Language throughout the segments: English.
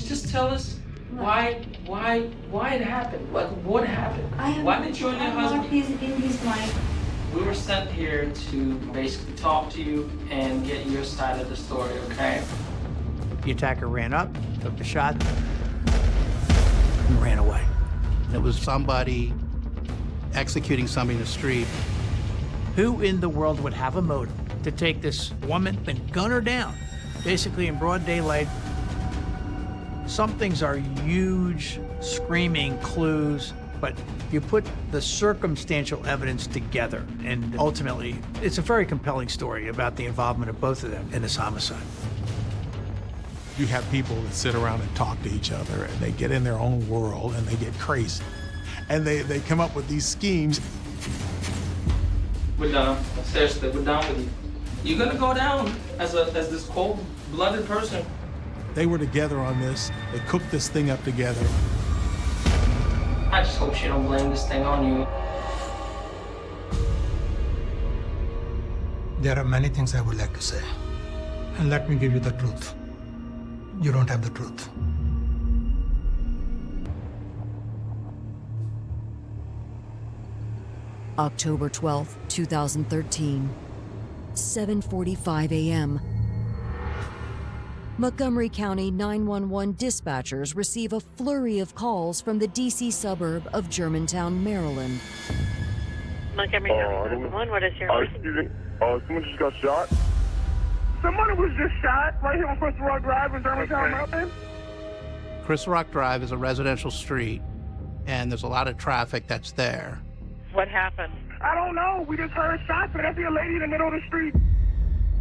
Just tell us why it happened. Like, what happened? Why did you and your husband? Not in his mind. We were sent here to basically talk to you and get your side of the story, okay? The attacker ran up, took the shot, and ran away. It was somebody executing somebody in the street. Who in the world would have a motive to take this woman and gun her down, basically in broad daylight? Some things are huge, screaming clues, but you put the circumstantial evidence together, and ultimately, it's a very compelling story about the involvement of both of them in this homicide. You have people that sit around and talk to each other, and they get in their own world, and they get crazy. And they come up with these schemes. We're done. Seriously, we're done with you. You're gonna go down as this cold-blooded person. They were together on this. They cooked this thing up together. I just hope she don't blame this thing on you. There are many things I would like to say. And let me give you the truth. You don't have the truth. October 12, 2013, 7:45 a.m. Montgomery County 911 dispatchers receive a flurry of calls from the D.C. suburb of Germantown, Maryland. Montgomery County 911, what is your... Excuse me. Someone just got shot. Somebody was just shot right here on Crystal Rock Drive in Germantown, Maryland. Crystal Rock Drive is a residential street, and there's a lot of traffic that's there. What happened? I don't know. We just heard shots, and I see a lady in the middle of the street.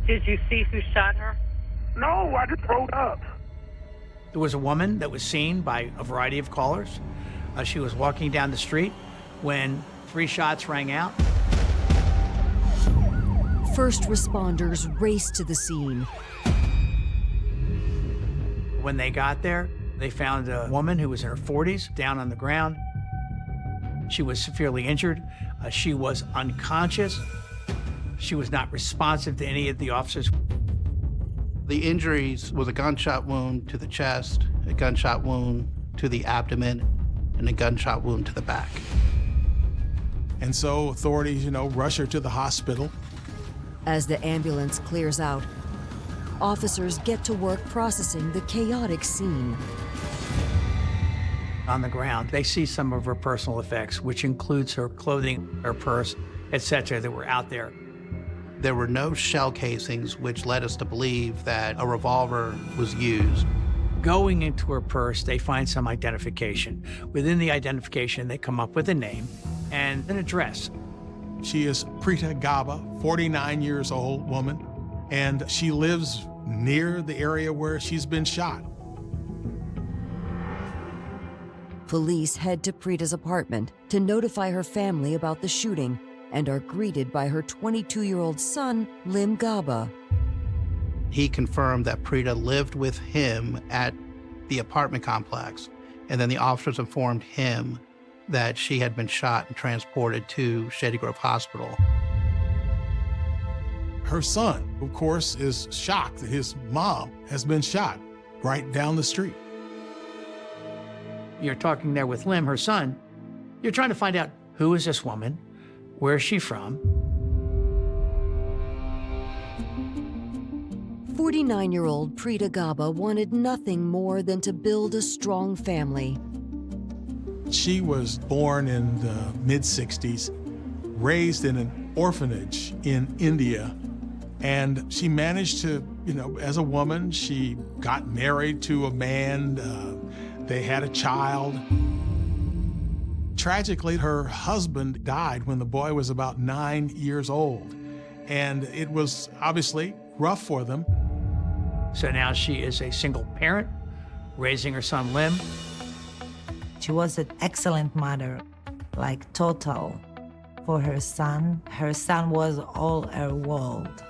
Did you see who shot her? No, I just rode up. There was a woman that was seen by a variety of callers. She was walking down the street when 3 shots rang out. First responders raced to the scene. When they got there, they found a woman who was in her 40s down on the ground. She was severely injured. She was unconscious. She was not responsive to any of the officers. The injuries was a gunshot wound to the chest, a gunshot wound to the abdomen, and a gunshot wound to the back. And so authorities, rush her to the hospital. As the ambulance clears out, officers get to work processing the chaotic scene. On the ground, they see some of her personal effects, which includes her clothing, her purse, etc., that were out there. There were no shell casings, which led us to believe that a revolver was used. Going into her purse, they find some identification. Within the identification, they come up with a name and an address. She is Preeta Gaba, 49 years old woman, and she lives near the area where she's been shot. Police head to Preeta's apartment to notify her family about the shooting and are greeted by her 22-year-old son, Lim Gaba. He confirmed that Preeta lived with him at the apartment complex, and then the officers informed him that she had been shot and transported to Shady Grove Hospital. Her son, of course, is shocked that his mom has been shot right down the street. You're talking there with Lim, her son. You're trying to find out, who is this woman? Where is she from? 49-year-old Preeta Gaba wanted nothing more than to build a strong family. She was born in the mid-60s, raised in an orphanage in India, and she managed to, as a woman, she got married to a man, they had a child. Tragically, her husband died when the boy was about 9 years old, and it was obviously rough for them. So now she is a single parent, raising her son Lim. She was an excellent mother, like total. For her son was all her world.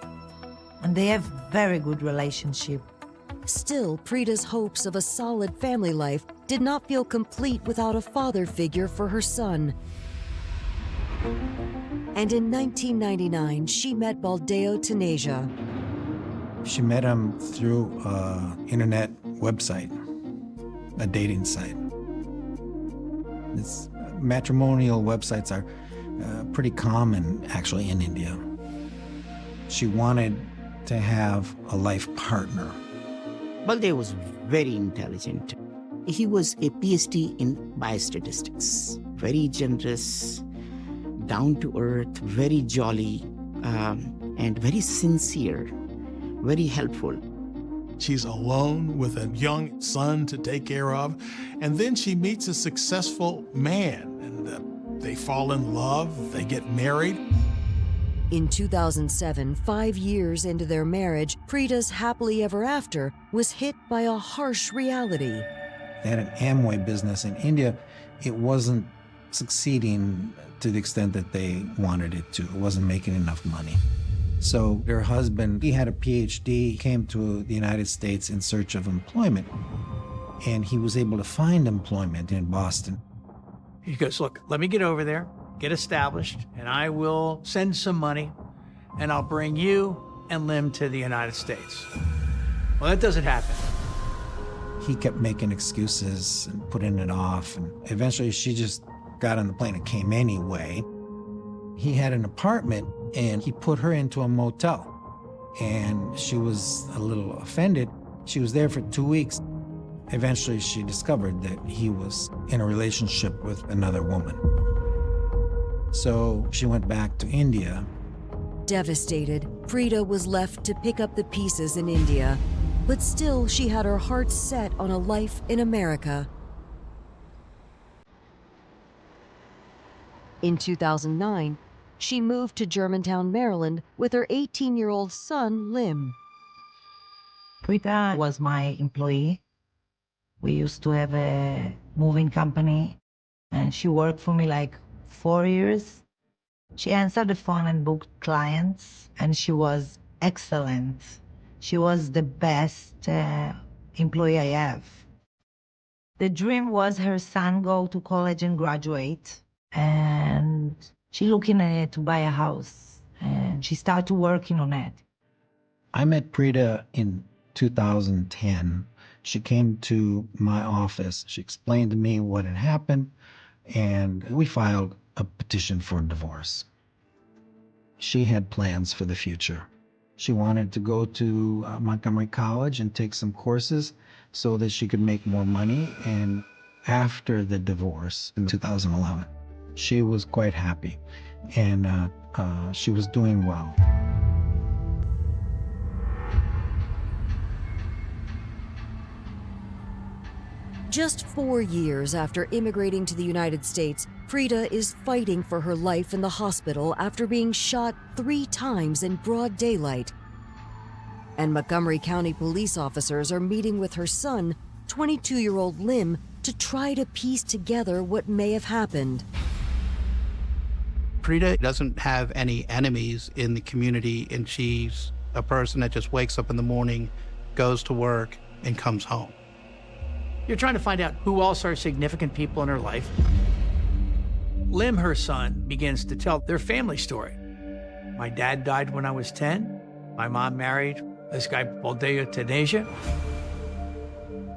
And they have very good relationship. Still, Preeta's hopes of a solid family life did not feel complete without a father figure for her son. And in 1999, she met Baldeo Taneja. She met him through an internet website. a dating site. Matrimonial websites are pretty common, actually, in India. She wanted to have a life partner. Baldeo was very intelligent. He was a PhD in biostatistics. Very generous, down to earth, very jolly, and very sincere, very helpful. She's alone with a young son to take care of, and then she meets a successful man, and they fall in love, they get married. In 2007, 5 years into their marriage, Preeta's happily ever after was hit by a harsh reality. They had an Amway business in India. It wasn't succeeding to the extent that they wanted it to. It wasn't making enough money. So her husband, he had a PhD, came to the United States in search of employment, and he was able to find employment in Boston. He goes, look, let me get over there, get established, and I will send some money, and I'll bring you and Lim to the United States. Well, that doesn't happen. He kept making excuses and putting it off, and eventually she just got on the plane and came anyway. He had an apartment, and he put her into a motel, and she was a little offended. She was there for 2 weeks. Eventually, she discovered that he was in a relationship with another woman. So she went back to India. Devastated, Preeta was left to pick up the pieces in India, but still she had her heart set on a life in America. In 2009, she moved to Germantown, Maryland with her 18-year-old son, Lim. Preeta was my employee. We used to have a moving company, and she worked for me like 4 years. She answered the phone and booked clients, and she was excellent. She was the best employee I have. The dream was her son go to college and graduate, and she looking at it to buy a house, and she started working on it. I met Preeta in 2010. She came to my office. She explained to me what had happened, and we filed a petition for divorce. She had plans for the future. She wanted to go to Montgomery College and take some courses so that she could make more money. And after the divorce in 2011, she was quite happy, and she was doing well. Just 4 years after immigrating to the United States, Preeta is fighting for her life in the hospital after being shot 3 times in broad daylight. And Montgomery County police officers are meeting with her son, 22-year-old Lim, to try to piece together what may have happened. Preeta doesn't have any enemies in the community, and she's a person that just wakes up in the morning, goes to work, and comes home. You're trying to find out who else are significant people in her life. Lim, her son, begins to tell their family story. My dad died when I was 10. My mom married this guy, Baldeo Taneja.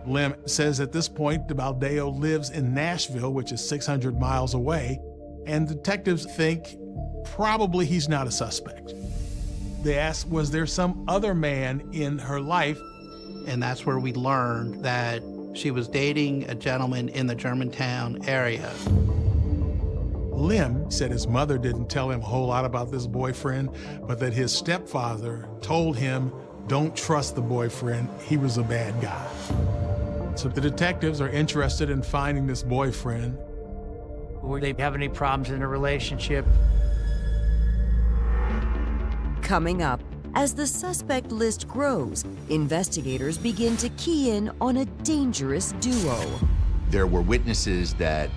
Lim says at this point, Baldeo lives in Nashville, which is 600 miles away, and detectives think probably he's not a suspect. They ask, was there some other man in her life? And that's where we learned that she was dating a gentleman in the Germantown area. Lim said his mother didn't tell him a whole lot about this boyfriend, but that his stepfather told him, don't trust the boyfriend, he was a bad guy. So the detectives are interested in finding this boyfriend. Were they having any problems in a relationship? Coming up, as the suspect list grows, investigators begin to key in on a dangerous duo. There were witnesses that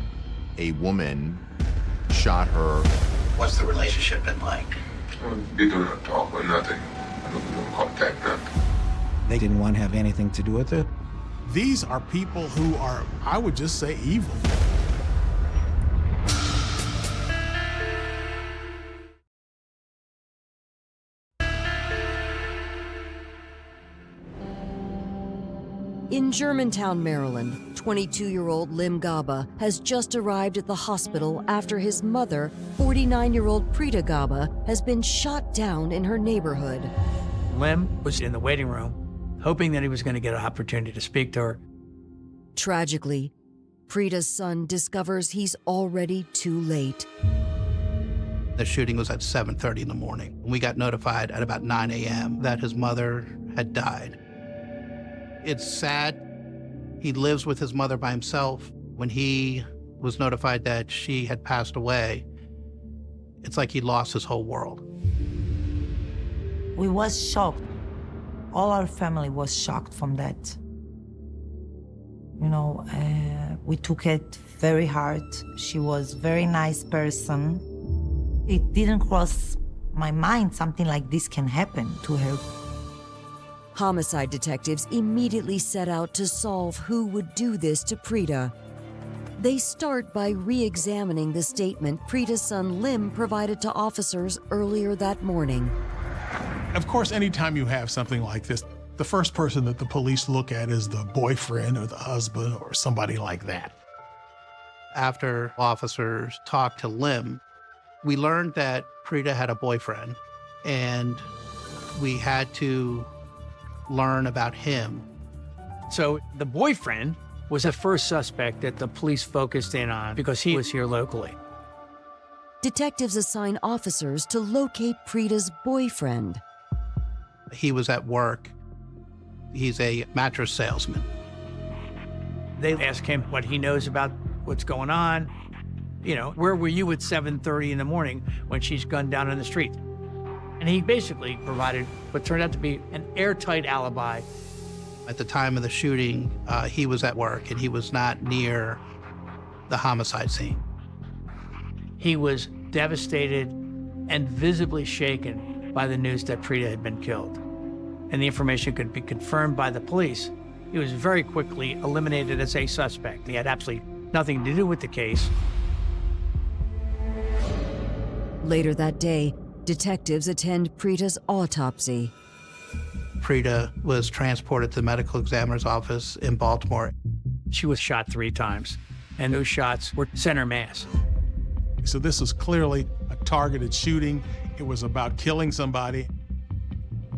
a woman shot her. What's the relationship been like? They do not talk or nothing. I don't contact them. They didn't want to have anything to do with it. These are people who are, I would just say, evil. In In Germantown, Maryland, 22-year-old Lim Gaba has just arrived at the hospital after his mother, 49-year-old Preeta Gaba, has been shot down in her neighborhood. Lim was in the waiting room, hoping that he was going to get an opportunity to speak to her. Tragically, Preeta's son discovers he's already too late. The shooting was at 7:30 in the morning. We got notified at about 9 a.m. that his mother had died. It's sad. He lives with his mother by himself. When he was notified that she had passed away, it's like he lost his whole world. We was shocked. All our family was shocked from that. You know, we took it very hard. She was a very nice person. It didn't cross my mind something like this can happen to her. Homicide detectives immediately set out to solve who would do this to Preeta. They start by re-examining the statement Preeta's son Lim provided to officers earlier that morning. Of course, anytime you have something like this, the first person that the police look at is the boyfriend or the husband or somebody like that. After officers talked to Lim, we learned that Preeta had a boyfriend, and we had to learn about him. So the boyfriend was the first suspect that the police focused in on because he was here locally. Detectives assign officers to locate Preeta's boyfriend. He was at work. He's a mattress salesman. They ask him what he knows about what's going on. You know, where were you at 7:30 in the morning when she's gunned down in the street? And he basically provided what turned out to be an airtight alibi. At the time of the shooting, he was at work and he was not near the homicide scene. He was devastated and visibly shaken by the news that Preeta had been killed. And the information could be confirmed by the police. He was very quickly eliminated as a suspect. He had absolutely nothing to do with the case. Later that day, detectives attend Preeta's autopsy. Preeta was transported to the medical examiner's office in Baltimore. She was shot 3 times, and those shots were center mass. So this was clearly a targeted shooting. It was about killing somebody.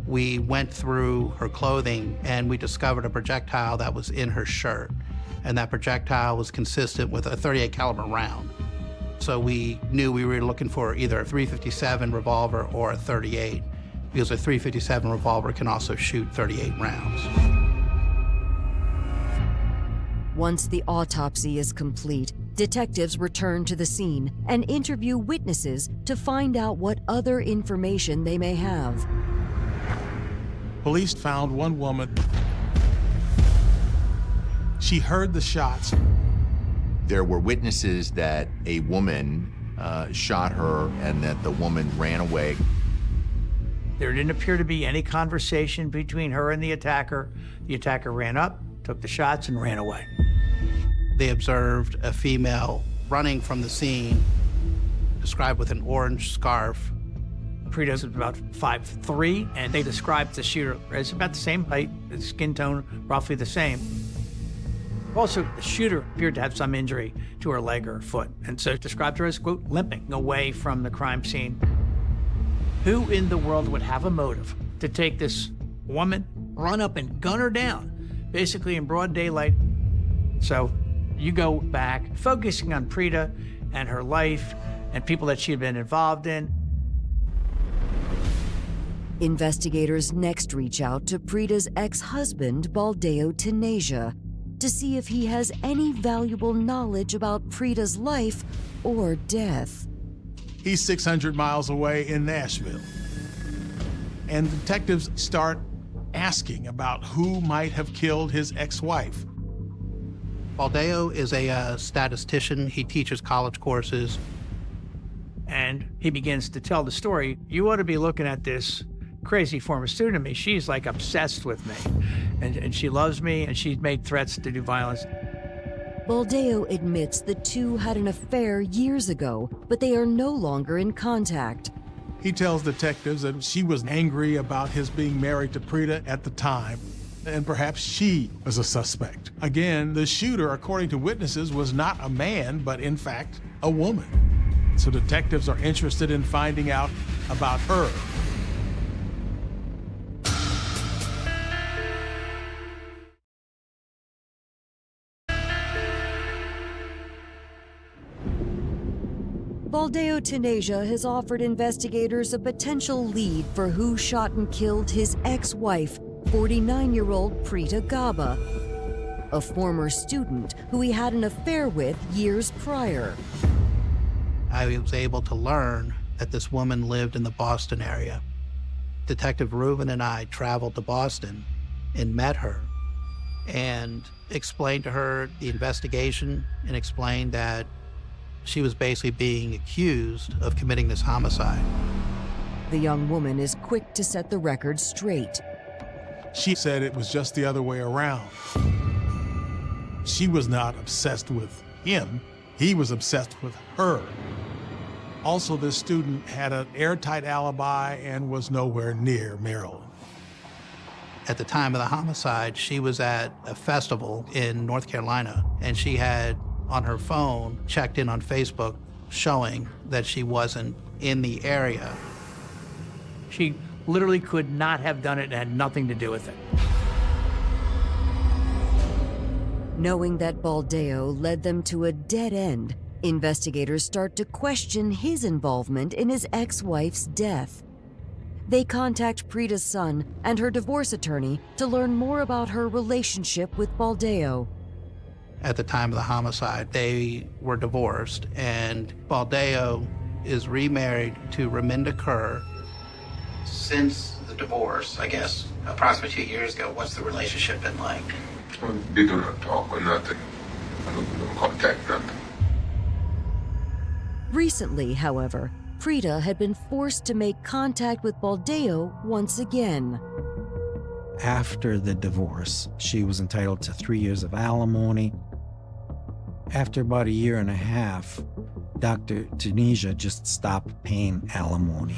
We went through her clothing and we discovered a projectile that was in her shirt. And that projectile was consistent with a .38 caliber round. So we knew we were looking for either a .357 revolver or a .38, because a .357 revolver can also shoot 38 rounds. Once the autopsy is complete, detectives return to the scene and interview witnesses to find out what other information they may have. Police found one woman. She heard the shots. There were witnesses that a woman shot her and that the woman ran away. There didn't appear to be any conversation between her and the attacker. The attacker ran up, took the shots, and ran away. They observed a female running from the scene, described with an orange scarf. Preeta was about 5'3", and they described the shooter as about the same height, the skin tone roughly the same. Also, the shooter appeared to have some injury to her leg or foot, and so described her as, quote, limping away from the crime scene. Who in the world would have a motive to take this woman, run up and gun her down, basically in broad daylight? So you go back, focusing on Preeta and her life and people that she had been involved in. Investigators next reach out to Preeta's ex-husband, Baldeo Taneja, to see if he has any valuable knowledge about Preeta's life or death. He's 600 miles away in Nashville. And detectives start asking about who might have killed his ex-wife. Baldeo is a statistician. He teaches college courses. And he begins to tell the story. You ought to be looking at this crazy former student of me. She's like obsessed with me. And she loves me, and she's made threats to do violence. Baldeo admits the two had an affair years ago, but they are no longer in contact. He tells detectives that she was angry about his being married to Preeta at the time. and perhaps she was a suspect. Again, the shooter, according to witnesses, was not a man, but in fact, a woman. So detectives are interested in finding out about her. Baldeo Taneja has offered investigators a potential lead for who shot and killed his ex-wife, 49-year-old Preeta Gaba, a former student who he had an affair with years prior. I was able to learn that this woman lived in the Boston area. Detective Reuben and I traveled to Boston and met her and explained to her the investigation and explained that she was basically being accused of committing this homicide. The young woman is quick to set the record straight. She said it was just the other way around. She was not obsessed with him. He was obsessed with her. Also, this student had an airtight alibi and was nowhere near Maryland. At the time of the homicide, she was at a festival in North Carolina, and she had on her phone checked in on Facebook showing that she wasn't in the area. She literally could not have done it and had nothing to do with it. Knowing that Baldeo led them to a dead end, investigators start to question his involvement in his ex-wife's death. They contact Preeta's son and her divorce attorney to learn more about her relationship with Baldeo. At the time of the homicide, they were divorced, and Baldeo is remarried to Raminder Kaur. Since the divorce, I guess, approximately 2 years ago, what's the relationship been like? They do not talk or nothing. I don't contact nothing. Recently, however, Preeta had been forced to make contact with Baldeo once again. After the divorce, she was entitled to 3 years of alimony. After about 1.5 years, Dr. Taneja just stopped paying alimony.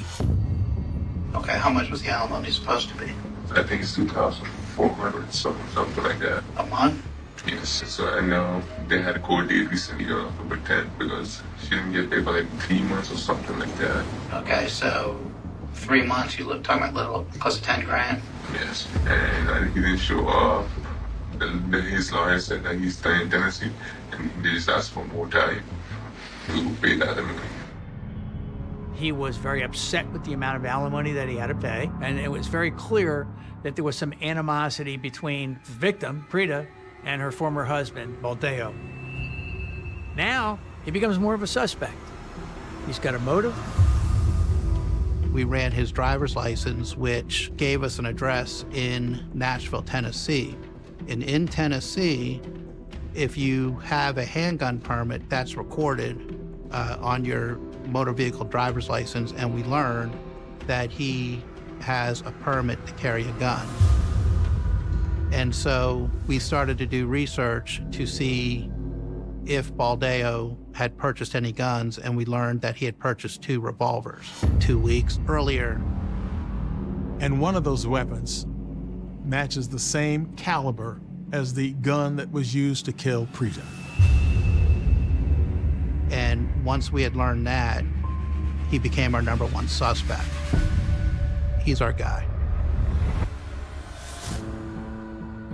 Okay, how much was the alimony supposed to be? I think it's 2,400, something like that. A month? Yes, so I know they had a court date recently on October 10th because she didn't get paid for like 3 months or something like that. Okay, so 3 months, you talking about little, close to 10 grand? Yes, and he didn't show up. His lawyer said that he's still in Tennessee and they just asked for more time to pay that alimony. He was very upset with the amount of alimony that he had to pay, and it was very clear that there was some animosity between the victim, Preeta, and her former husband, Baldeo. Now, he becomes more of a suspect. He's got a motive. We ran his driver's license, which gave us an address in Nashville, Tennessee. And in Tennessee, if you have a handgun permit, that's recorded on your motor vehicle driver's license, and we learned that he has a permit to carry a gun. And so we started to do research to see if Baldeo had purchased any guns, and we learned that he had purchased 2 revolvers 2 weeks earlier. And one of those weapons matches the same caliber as the gun that was used to kill Preeta. And once we had learned that, he became our #1 suspect. He's our guy.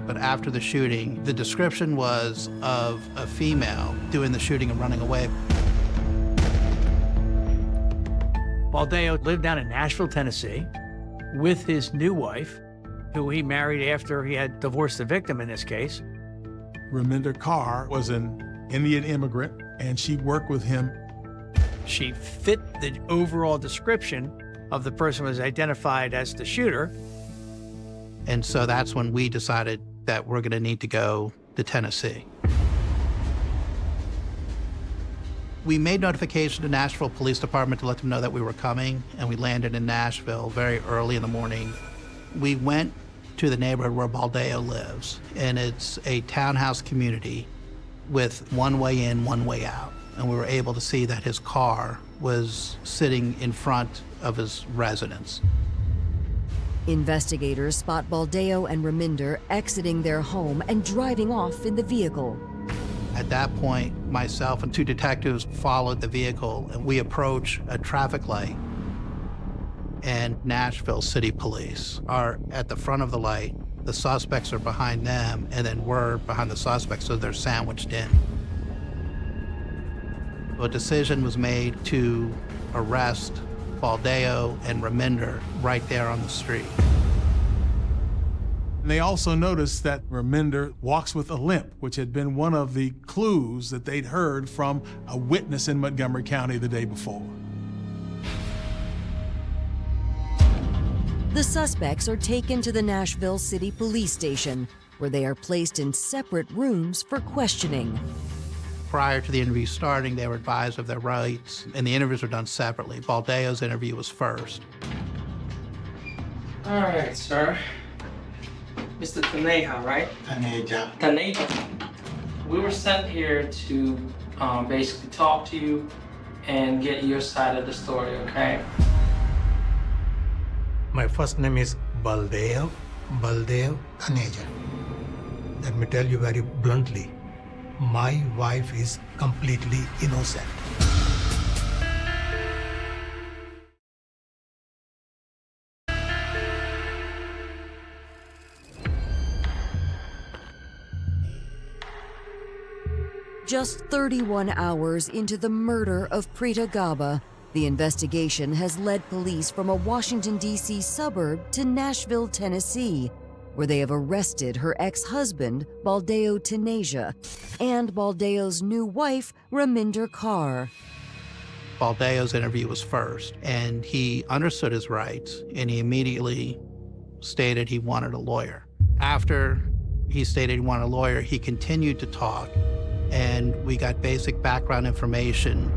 But after the shooting, the description was of a female doing the shooting and running away. Baldeo lived down in Nashville, Tennessee, with his new wife, who he married after he had divorced the victim in this case. Raminder Kaur was an Indian immigrant, and she worked with him. She fit the overall description of the person who was identified as the shooter. And so that's when we decided that we're going to need to go to Tennessee. We made notification to Nashville Police Department to let them know that we were coming, and we landed in Nashville very early in the morning. We went to the neighborhood where Baldeo lives, and it's a townhouse community with one way in, one way out. And we were able to see that his car was sitting in front of his residence. Investigators spot Baldeo and Raminder exiting their home and driving off in the vehicle. At that point, myself and two detectives followed the vehicle, and we approach a traffic light. And Nashville City Police are at the front of the light. The suspects are behind them, and then we're behind the suspects, so they're sandwiched in. A decision was made to arrest Baldeo and Raminder right there on the street. And they also noticed that Raminder walks with a limp, which had been one of the clues that they'd heard from a witness in Montgomery County the day before. The suspects are taken to the Nashville City Police Station, where they are placed in separate rooms for questioning. Prior to the interview starting, they were advised of their rights, and the interviews were done separately. Baldeo's interview was first. All right, sir. Mr. Taneja, right? Taneja. Taneja. We were sent here to basically talk to you and get your side of the story, okay? My first name is Baldeo Taneja. Let me tell you very bluntly, my wife is completely innocent. Just 31 hours into the murder of Preeta Gaba, the investigation has led police from a Washington, D.C. suburb to Nashville, Tennessee, where they have arrested her ex-husband, Baldeo Taneja, and Baldeo's new wife, Raminder Kaur. Baldeo's interview was first, and he understood his rights, and he immediately stated he wanted a lawyer. After he stated he wanted a lawyer, he continued to talk, and we got basic background information.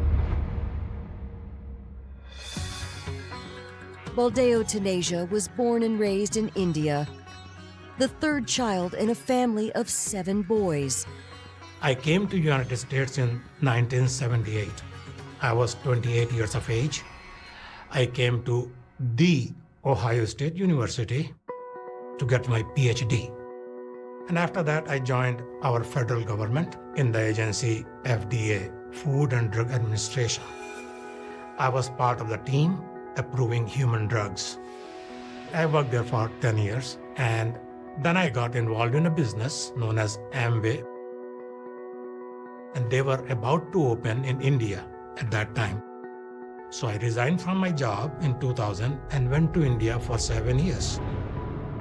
Baldeo Taneja was born and raised in India, the third child in a family of 7 boys. I came to United States in 1978. I was 28 years of age. I came to the Ohio State University to get my PhD. And after that, I joined our federal government in the agency FDA, Food and Drug Administration. I was part of the team approving human drugs. I worked there for 10 years, and then I got involved in a business known as Amway. And they were about to open in India at that time. So I resigned from my job in 2000 and went to India for 7 years.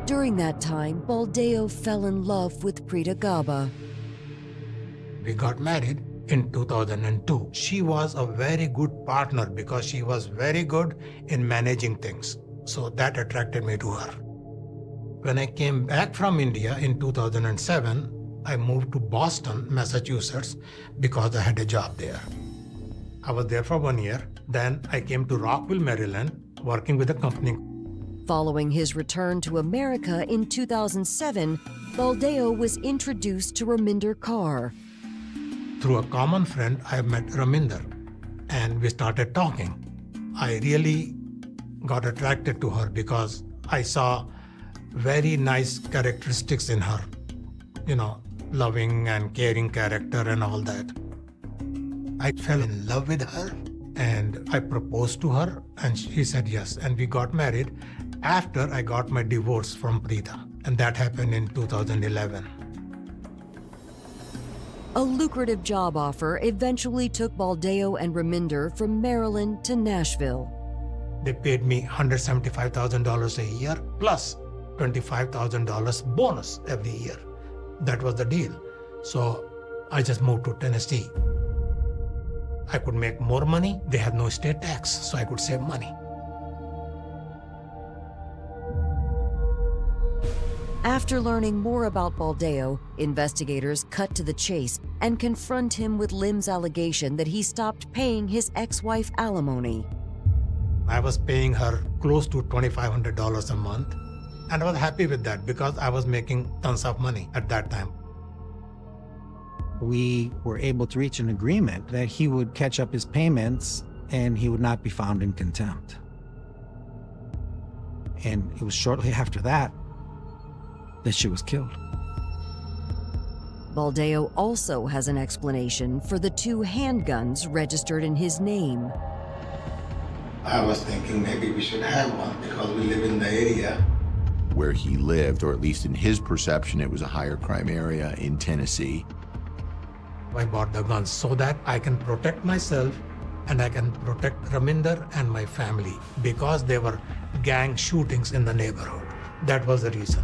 During that time, Baldeo fell in love with Preeta Gaba. We got married in 2002. She was a very good partner because she was very good in managing things. So that attracted me to her. When I came back from India in 2007, I moved to Boston, Massachusetts, because I had a job there. I was there for 1 year. Then I came to Rockville, Maryland, working with a company. Following his return to America in 2007, Baldeo was introduced to Raminder Kaur. Through a common friend, I met Raminder, and we started talking. I really got attracted to her because I saw very nice characteristics in her. You know, loving and caring character and all that. I fell in love with her, and I proposed to her, and she said yes, and we got married after I got my divorce from Preeta, and that happened in 2011. A lucrative job offer eventually took Baldeo and Raminder from Maryland to Nashville. They paid me $175,000 a year plus $25,000 bonus every year. That was the deal. So I just moved to Tennessee. I could make more money. They had no state tax, so I could save money. After learning more about Baldeo, investigators cut to the chase and confront him with Lim's allegation that he stopped paying his ex-wife alimony. I was paying her close to $2,500 a month, and I was happy with that because I was making tons of money at that time. We were able to reach an agreement that he would catch up his payments and he would not be found in contempt. And it was shortly after that she was killed. Baldeo also has an explanation for the 2 handguns registered in his name. I was thinking maybe we should have one because we live in the area. Where he lived, or at least in his perception, it was a higher crime area in Tennessee. I bought the guns so that I can protect myself and I can protect Raminder and my family because there were gang shootings in the neighborhood. That was the reason.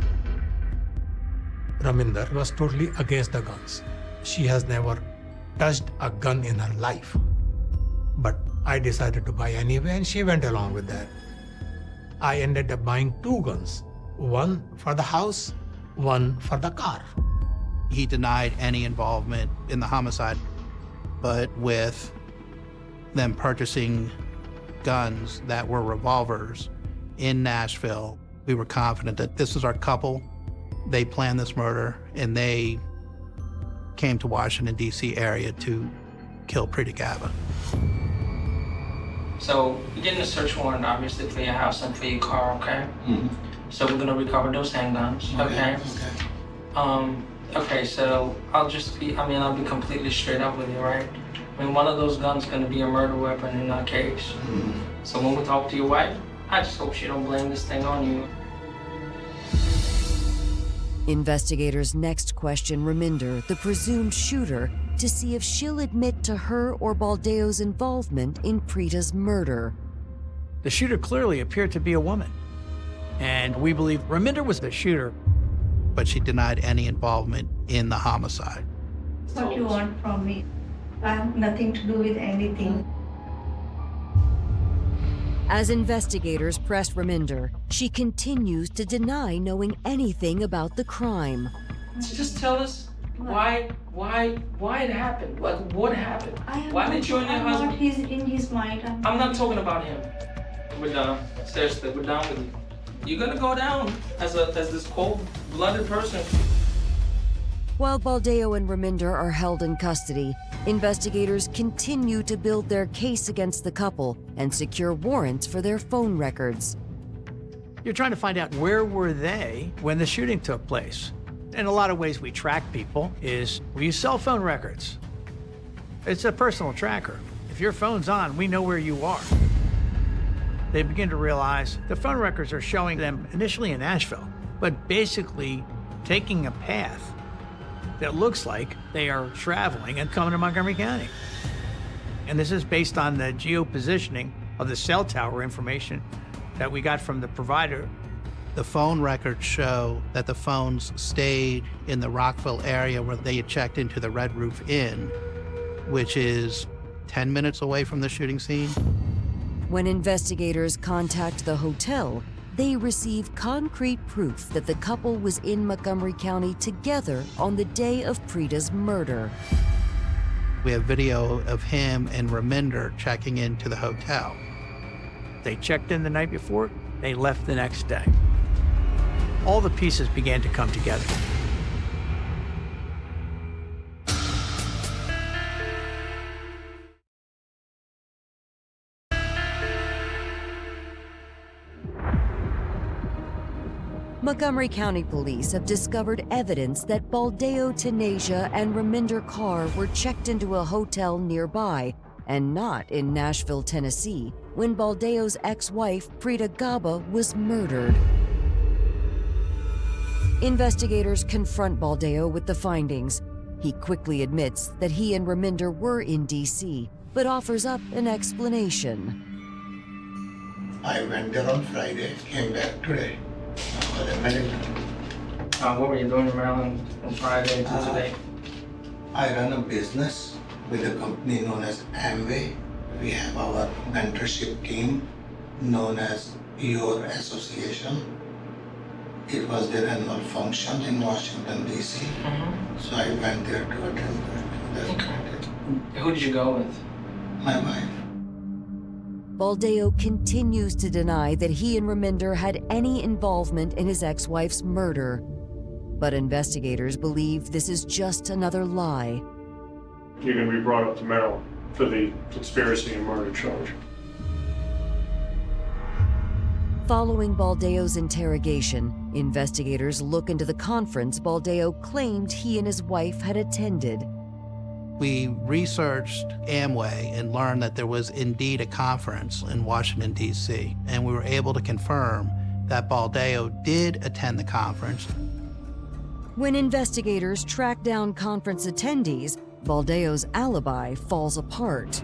Raminder was totally against the guns. She has never touched a gun in her life. But I decided to buy anyway, and she went along with that. I ended up buying 2 guns, one for the house, one for the car. He denied any involvement in the homicide, but with them purchasing guns that were revolvers in Nashville, we were confident that this is our couple. They planned this murder, and they came to Washington, D.C. area to kill Preeta Gaba. So you're getting a search warrant, obviously, for your house and for your car, okay? Mm-hmm. So we're gonna recover those handguns, okay? Okay, so I'll be completely straight up with you, right? I mean, one of those guns is gonna be a murder weapon in our case. Mm-hmm. So when we talk to your wife, I just hope she don't blame this thing on you. Investigators next question Raminder, the presumed shooter, to see if she'll admit to her or Baldeo's involvement in Preeta's murder. The shooter clearly appeared to be a woman, and we believe Raminder was the shooter. But she denied any involvement in the homicide. What you want from me? I have nothing to do with anything. As investigators press Raminder, she continues to deny knowing anything about the crime. Just tell us why it happened. What happened? Why did you and your husband? He's in his mind. I'm not talking about him. We're done. Seriously, we're done with you. You're gonna go down as this cold-blooded person. While Baldeo and Raminder are held in custody, investigators continue to build their case against the couple and secure warrants for their phone records. You're trying to find out where were they when the shooting took place. In a lot of ways we track people is we use cell phone records. It's a personal tracker. If your phone's on, we know where you are. They begin to realize the phone records are showing them initially in Nashville, but basically taking a path that looks like they are traveling and coming to Montgomery County. And this is based on the geopositioning of the cell tower information that we got from the provider. The phone records show that the phones stayed in the Rockville area where they had checked into the Red Roof Inn, which is 10 minutes away from the shooting scene. When investigators contact the hotel, they receive concrete proof that the couple was in Montgomery County together on the day of Preeta's murder. We have video of him and Raminder checking into the hotel. They checked in the night before, they left the next day. All the pieces began to come together. Montgomery County Police have discovered evidence that Baldeo, Taneja, and Raminder Kaur were checked into a hotel nearby and not in Nashville, Tennessee, when Baldeo's ex-wife, Preeta Gaba, was murdered. Investigators confront Baldeo with the findings. He quickly admits that he and Raminder were in D.C., but offers up an explanation. I went there on Friday, came back today. What were you doing in Maryland on Friday to today? I run a business with a company known as Amway. We have our mentorship team known as Your Association. It was their annual function in Washington, D.C. So I went there to attend that. Who did you go with? My wife. Baldeo continues to deny that he and Raminder had any involvement in his ex-wife's murder. But investigators believe this is just another lie. You're going to be brought up to Maryland for the conspiracy and murder charge. Following Baldeo's interrogation, investigators look into the conference Baldeo claimed he and his wife had attended. We researched Amway and learned that there was indeed a conference in Washington, D.C., and we were able to confirm that Baldeo did attend the conference. When investigators track down conference attendees, Baldeo's alibi falls apart.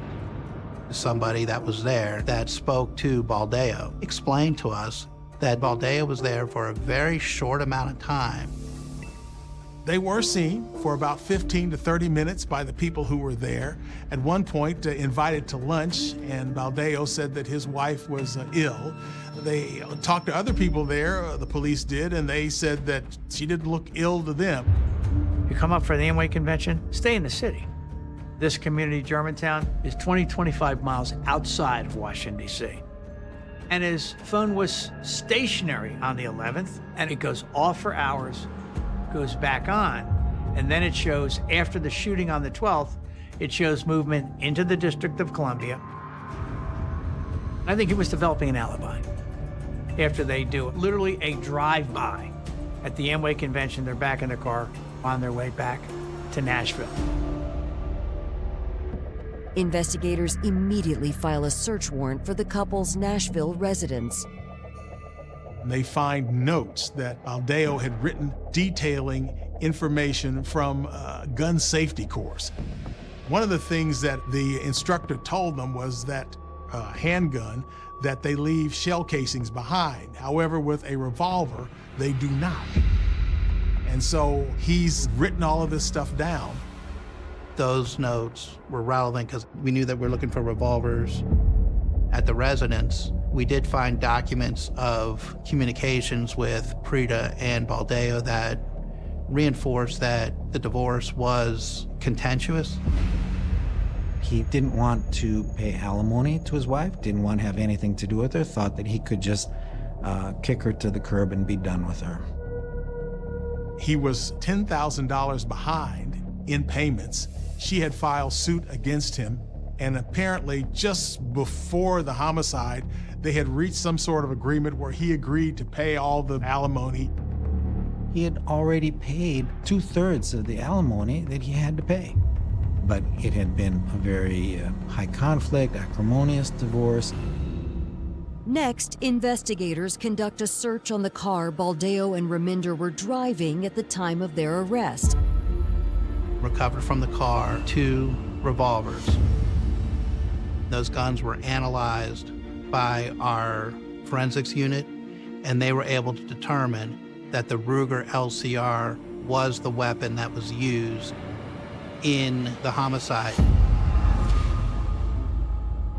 Somebody that was there that spoke to Baldeo explained to us that Baldeo was there for a very short amount of time. They were seen for about 15 to 30 minutes by the people who were there. At one point, invited to lunch, and Baldeo said that his wife was ill. They talked to other people there, the police did, and they said that she didn't look ill to them. You come up for the Amway convention, stay in the city. This community, Germantown, is 25 miles outside of Washington, D.C. And his phone was stationary on the 11th, and it goes off for hours, goes back on, and then it shows, after the shooting on the 12th, it shows movement into the District of Columbia. I think he was developing an alibi. After they do literally a drive-by at the Amway convention, they're back in their car on their way back to Nashville. Investigators immediately file a search warrant for the couple's Nashville residence. They find notes that Baldeo had written detailing information from a gun safety course. One of the things that the instructor told them was that handgun, that they leave shell casings behind. However, with a revolver, they do not. And so he's written all of this stuff down. Those notes were relevant because we knew that we were looking for revolvers. At the residence, we did find documents of communications with Prita and Baldeo that reinforced that the divorce was contentious. He didn't want to pay alimony to his wife, didn't want to have anything to do with her, thought that he could just kick her to the curb and be done with her. He was $10,000 behind in payments. She had filed suit against him, and apparently just before the homicide, they had reached some sort of agreement where he agreed to pay all the alimony. He had already paid 2/3 of the alimony that he had to pay. But it had been a very high conflict, acrimonious divorce. Next, investigators conduct a search on the car Baldeo and Raminder were driving at the time of their arrest. Recovered from the car 2 revolvers. Those guns were analyzed by our forensics unit, and they were able to determine that the Ruger LCR was the weapon that was used in the homicide.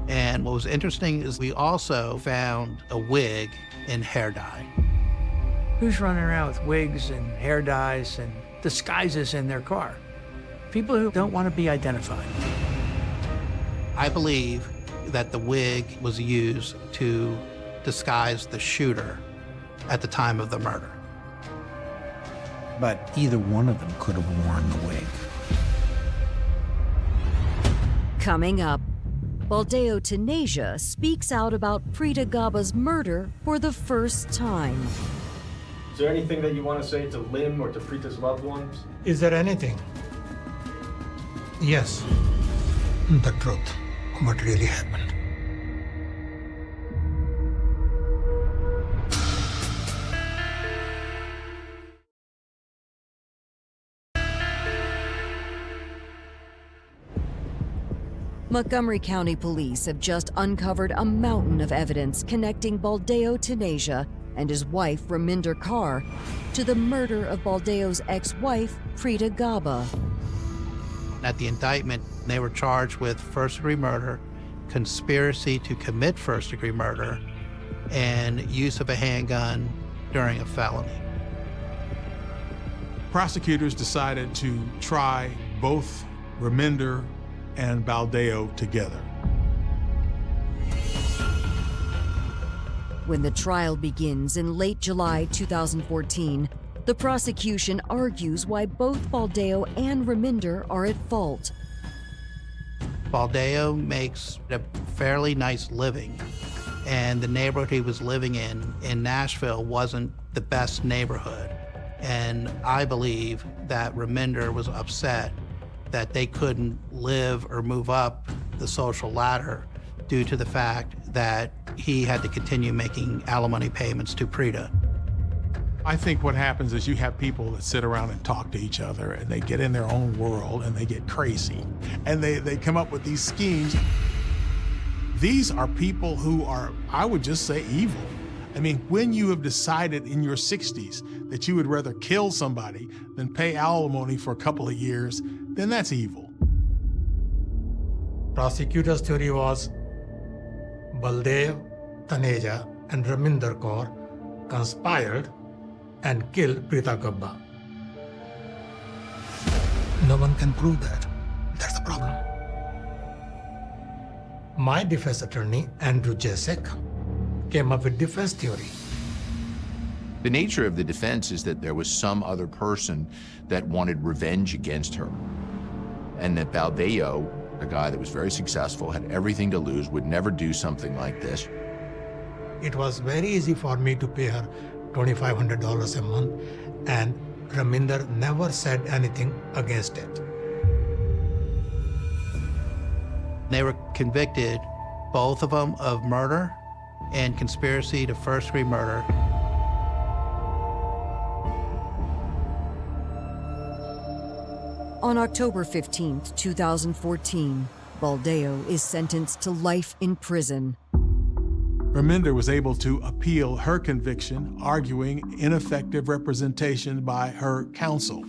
And what was interesting is we also found a wig and hair dye. Who's running around with wigs and hair dyes and disguises in their car? People who don't want to be identified. I believe that the wig was used to disguise the shooter at the time of the murder. But either one of them could have worn the wig. Coming up, Baldeo Taneja speaks out about Prita Gaba's murder for the first time. Is there anything that you want to say to Lim or to Prita's loved ones? Is there anything? Yes, the truth, what really happened. Montgomery County Police have just uncovered a mountain of evidence connecting Baldeo Taneja and his wife, Raminder Kaur, to the murder of Baldeo's ex-wife, Prita Gaba. At the indictment, they were charged with first-degree murder, conspiracy to commit first-degree murder, and use of a handgun during a felony. Prosecutors decided to try both Raminder and Baldeo together. When the trial begins in late July 2014, the prosecution argues why both Baldeo and Raminder are at fault. Baldeo makes a fairly nice living, and the neighborhood he was living in Nashville, wasn't the best neighborhood. And I believe that Raminder was upset that they couldn't live or move up the social ladder due to the fact that he had to continue making alimony payments to Preeta. I think what happens is you have people that sit around and talk to each other, and they get in their own world and they get crazy. And they come up with these schemes. These are people who are, I would just say, evil. I mean, when you have decided in your 60s that you would rather kill somebody than pay alimony for a couple of years, then that's evil. Prosecutor's theory was Baldeo, Taneja, and Raminder Kaur conspired and killed Preeta Gabba. No one can prove that. That's the problem. My defense attorney, Andrew Jacek, came up with defense theory. The nature of the defense is that there was some other person that wanted revenge against her, and that Baldeo, a guy that was very successful, had everything to lose, would never do something like this. It was very easy for me to pay her $2,500 a month, and Raminder never said anything against it. They were convicted, both of them, of murder and conspiracy to first-degree murder. On October 15, 2014, Baldeo is sentenced to life in prison. Raminder was able to appeal her conviction, arguing ineffective representation by her counsel.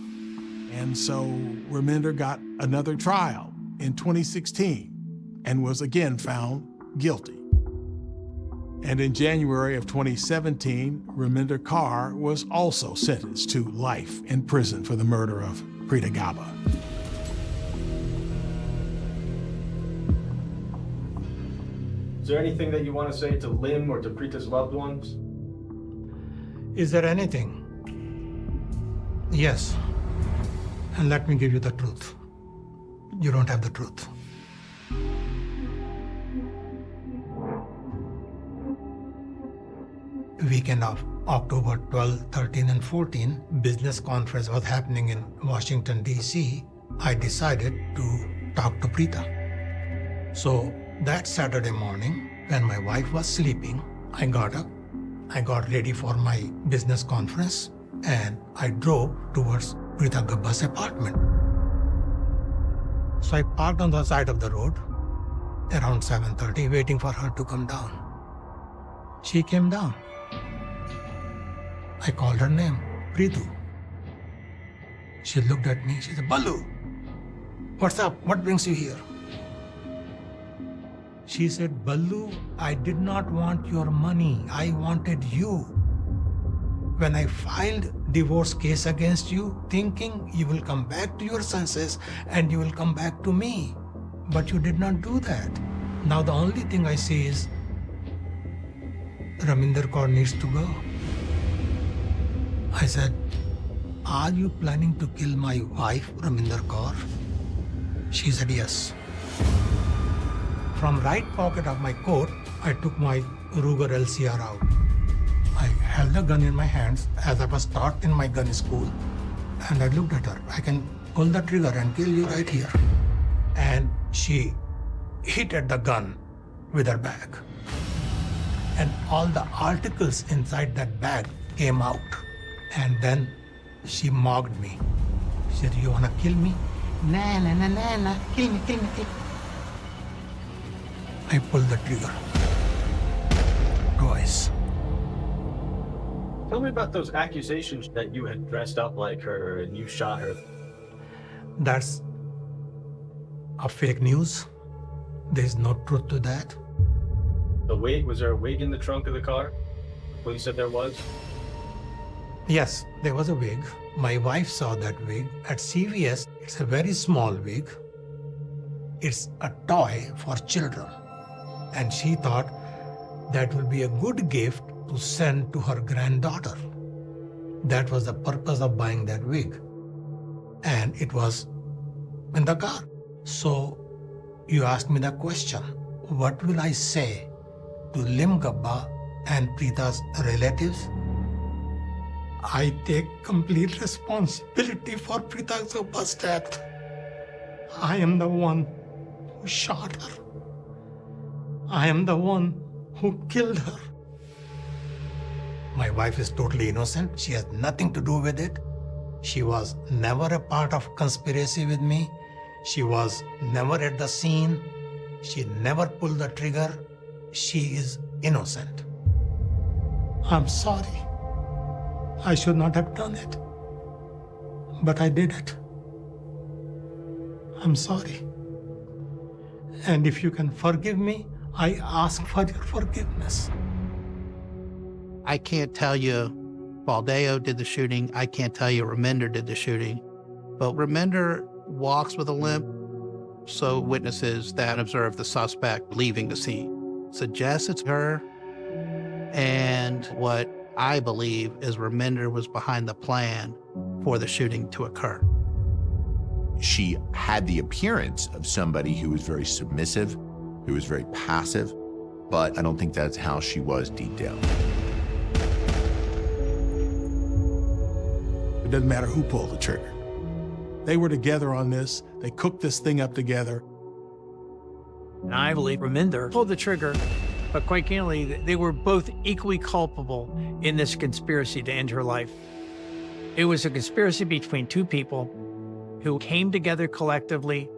And so Raminder got another trial in 2016 and was again found guilty. And in January of 2017, Raminder Kaur was also sentenced to life in prison for the murder of Preeta Gabba. Is there anything that you want to say to Lim or to Preeta's loved ones? Is there anything? Yes. And let me give you the truth. You don't have the truth. Weekend of October 12, 13, and 14, business conference was happening in Washington, D.C. I decided to talk to Preeta. So that Saturday morning, when my wife was sleeping, I got up, I got ready for my business conference, and I drove towards Preeta Gabba's apartment. So I parked on the side of the road around 7:30, waiting for her to come down. She came down. I called her name, Preetu. She looked at me, she said, "Balu, what's up? What brings you here?" She said, "Balu, I did not want your money. I wanted you. When I filed divorce case against you, thinking you will come back to your senses and you will come back to me. But you did not do that. Now the only thing I see is Raminder Kaur needs to go." I said, "Are you planning to kill my wife, Raminder Kaur?" She said, "Yes." From right pocket of my coat, I took my Ruger LCR out. I held the gun in my hands as I was taught in my gun school. And I looked at her. "I can pull the trigger and kill you right here." And she hit at the gun with her bag. And all the articles inside that bag came out. And then she mocked me. She said, "You wanna kill me?" "Nah, nah, nah, nah, nah. Kill me, kill me, kill me." I pulled the trigger. Twice. Tell me about those accusations that you had dressed up like her and you shot her. That's a fake news. There's no truth to that. The wig, was there a wig in the trunk of the car? Police said there was? Yes, there was a wig. My wife saw that wig at CVS. It's a very small wig. It's a toy for children. And she thought that would be a good gift to send to her granddaughter. That was the purpose of buying that wig. And it was in the car. So you asked me the question, what will I say to Limgabba and Preeta's relatives. I take complete responsibility for Preeta Gabba's death. I am the one who shot her. I am the one who killed her. My wife is totally innocent. She has nothing to do with it. She was never a part of conspiracy with me. She was never at the scene. She never pulled the trigger. She is innocent. I'm sorry. I should not have done it. But I did it. I'm sorry. And if you can forgive me, I ask for your forgiveness. I can't tell you Baldeo did the shooting. I can't tell you Raminder did the shooting. But Raminder walks with a limp, so witnesses that observe the suspect leaving the scene suggest it's her. And what I believe is Raminder was behind the plan for the shooting to occur. She had the appearance of somebody who was very submissive, who was very passive, but I don't think that's how she was deep down. It doesn't matter who pulled the trigger. They were together on this. They cooked this thing up together. And I believe Raminder pulled the trigger, but quite candidly, they were both equally culpable in this conspiracy to end her life. It was a conspiracy between two people who came together collectively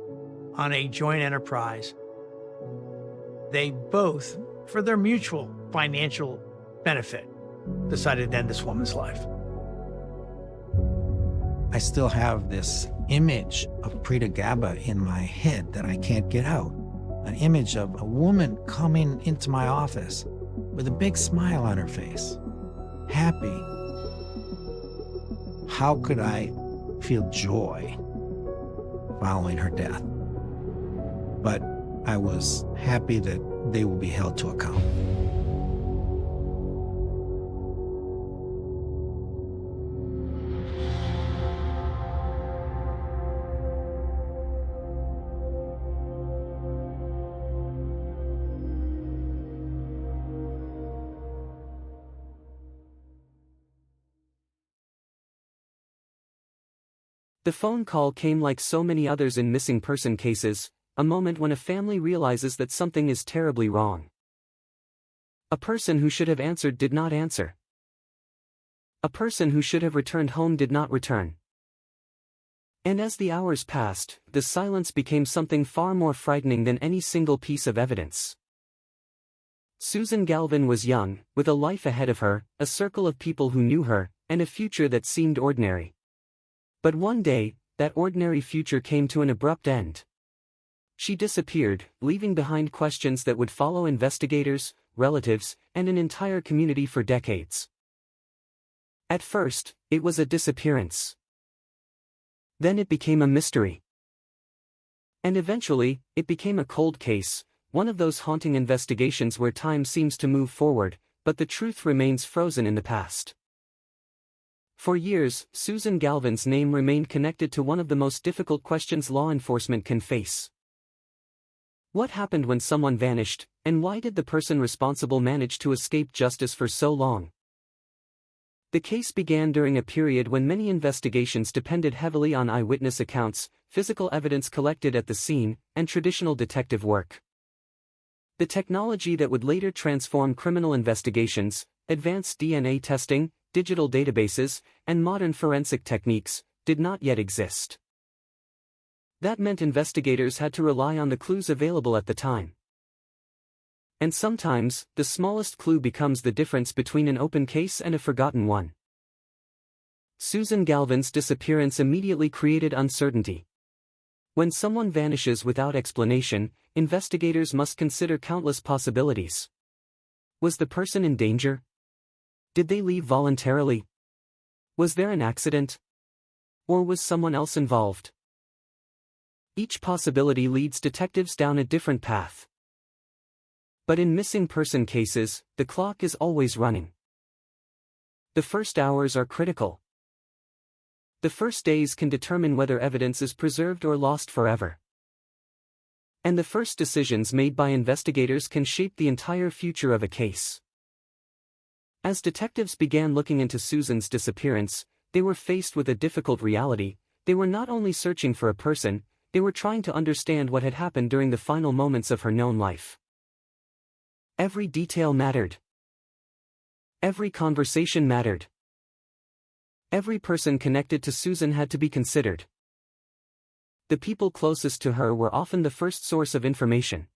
on a joint enterprise. They both, for their mutual financial benefit, decided to end this woman's life. I still have this image of Preeta Gabba in my head that I can't get out. An image of a woman coming into my office with a big smile on her face, happy. How could I feel joy following her death? But I was happy that they will be held to account. The phone call came like so many others in missing person cases, a moment when a family realizes that something is terribly wrong. A person who should have answered did not answer. A person who should have returned home did not return. And as the hours passed, the silence became something far more frightening than any single piece of evidence. Susan Galvin was young, with a life ahead of her, a circle of people who knew her, and a future that seemed ordinary. But one day, that ordinary future came to an abrupt end. She disappeared, leaving behind questions that would follow investigators, relatives, and an entire community for decades. At first, it was a disappearance. Then it became a mystery. And eventually, it became a cold case, one of those haunting investigations where time seems to move forward, but the truth remains frozen in the past. For years, Susan Galvin's name remained connected to one of the most difficult questions law enforcement can face. What happened when someone vanished, and why did the person responsible manage to escape justice for so long? The case began during a period when many investigations depended heavily on eyewitness accounts, physical evidence collected at the scene, and traditional detective work. The technology that would later transform criminal investigations, advanced DNA testing, digital databases, and modern forensic techniques, did not yet exist. That meant investigators had to rely on the clues available at the time. And sometimes, the smallest clue becomes the difference between an open case and a forgotten one. Susan Galvin's disappearance immediately created uncertainty. When someone vanishes without explanation, investigators must consider countless possibilities. Was the person in danger? Did they leave voluntarily? Was there an accident? Or was someone else involved? Each possibility leads detectives down a different path. But in missing person cases, the clock is always running. The first hours are critical. The first days can determine whether evidence is preserved or lost forever. And the first decisions made by investigators can shape the entire future of a case. As detectives began looking into Susan's disappearance, they were faced with a difficult reality. They were not only searching for a person, they were trying to understand what had happened during the final moments of her known life. Every detail mattered. Every conversation mattered. Every person connected to Susan had to be considered. The people closest to her were often the first source of information.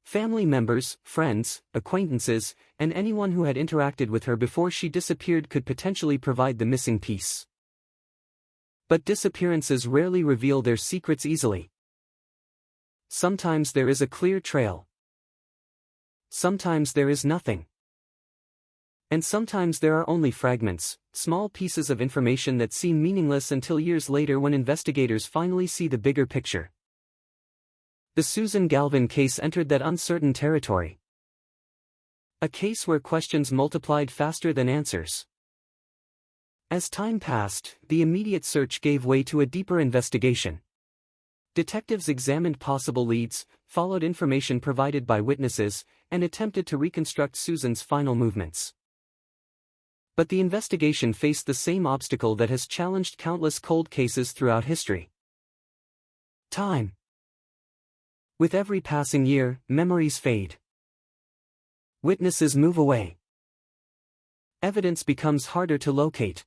Family members, friends, acquaintances, and anyone who had interacted with her before she disappeared could potentially provide the missing piece. But disappearances rarely reveal their secrets easily. Sometimes there is a clear trail. Sometimes there is nothing. And sometimes there are only fragments, small pieces of information that seem meaningless until years later when investigators finally see the bigger picture. The Susan Galvin case entered that uncertain territory. A case where questions multiplied faster than answers. As time passed, the immediate search gave way to a deeper investigation. Detectives examined possible leads, followed information provided by witnesses, and attempted to reconstruct Susan's final movements. But the investigation faced the same obstacle that has challenged countless cold cases throughout history. Time. With every passing year, memories fade. Witnesses move away. Evidence becomes harder to locate.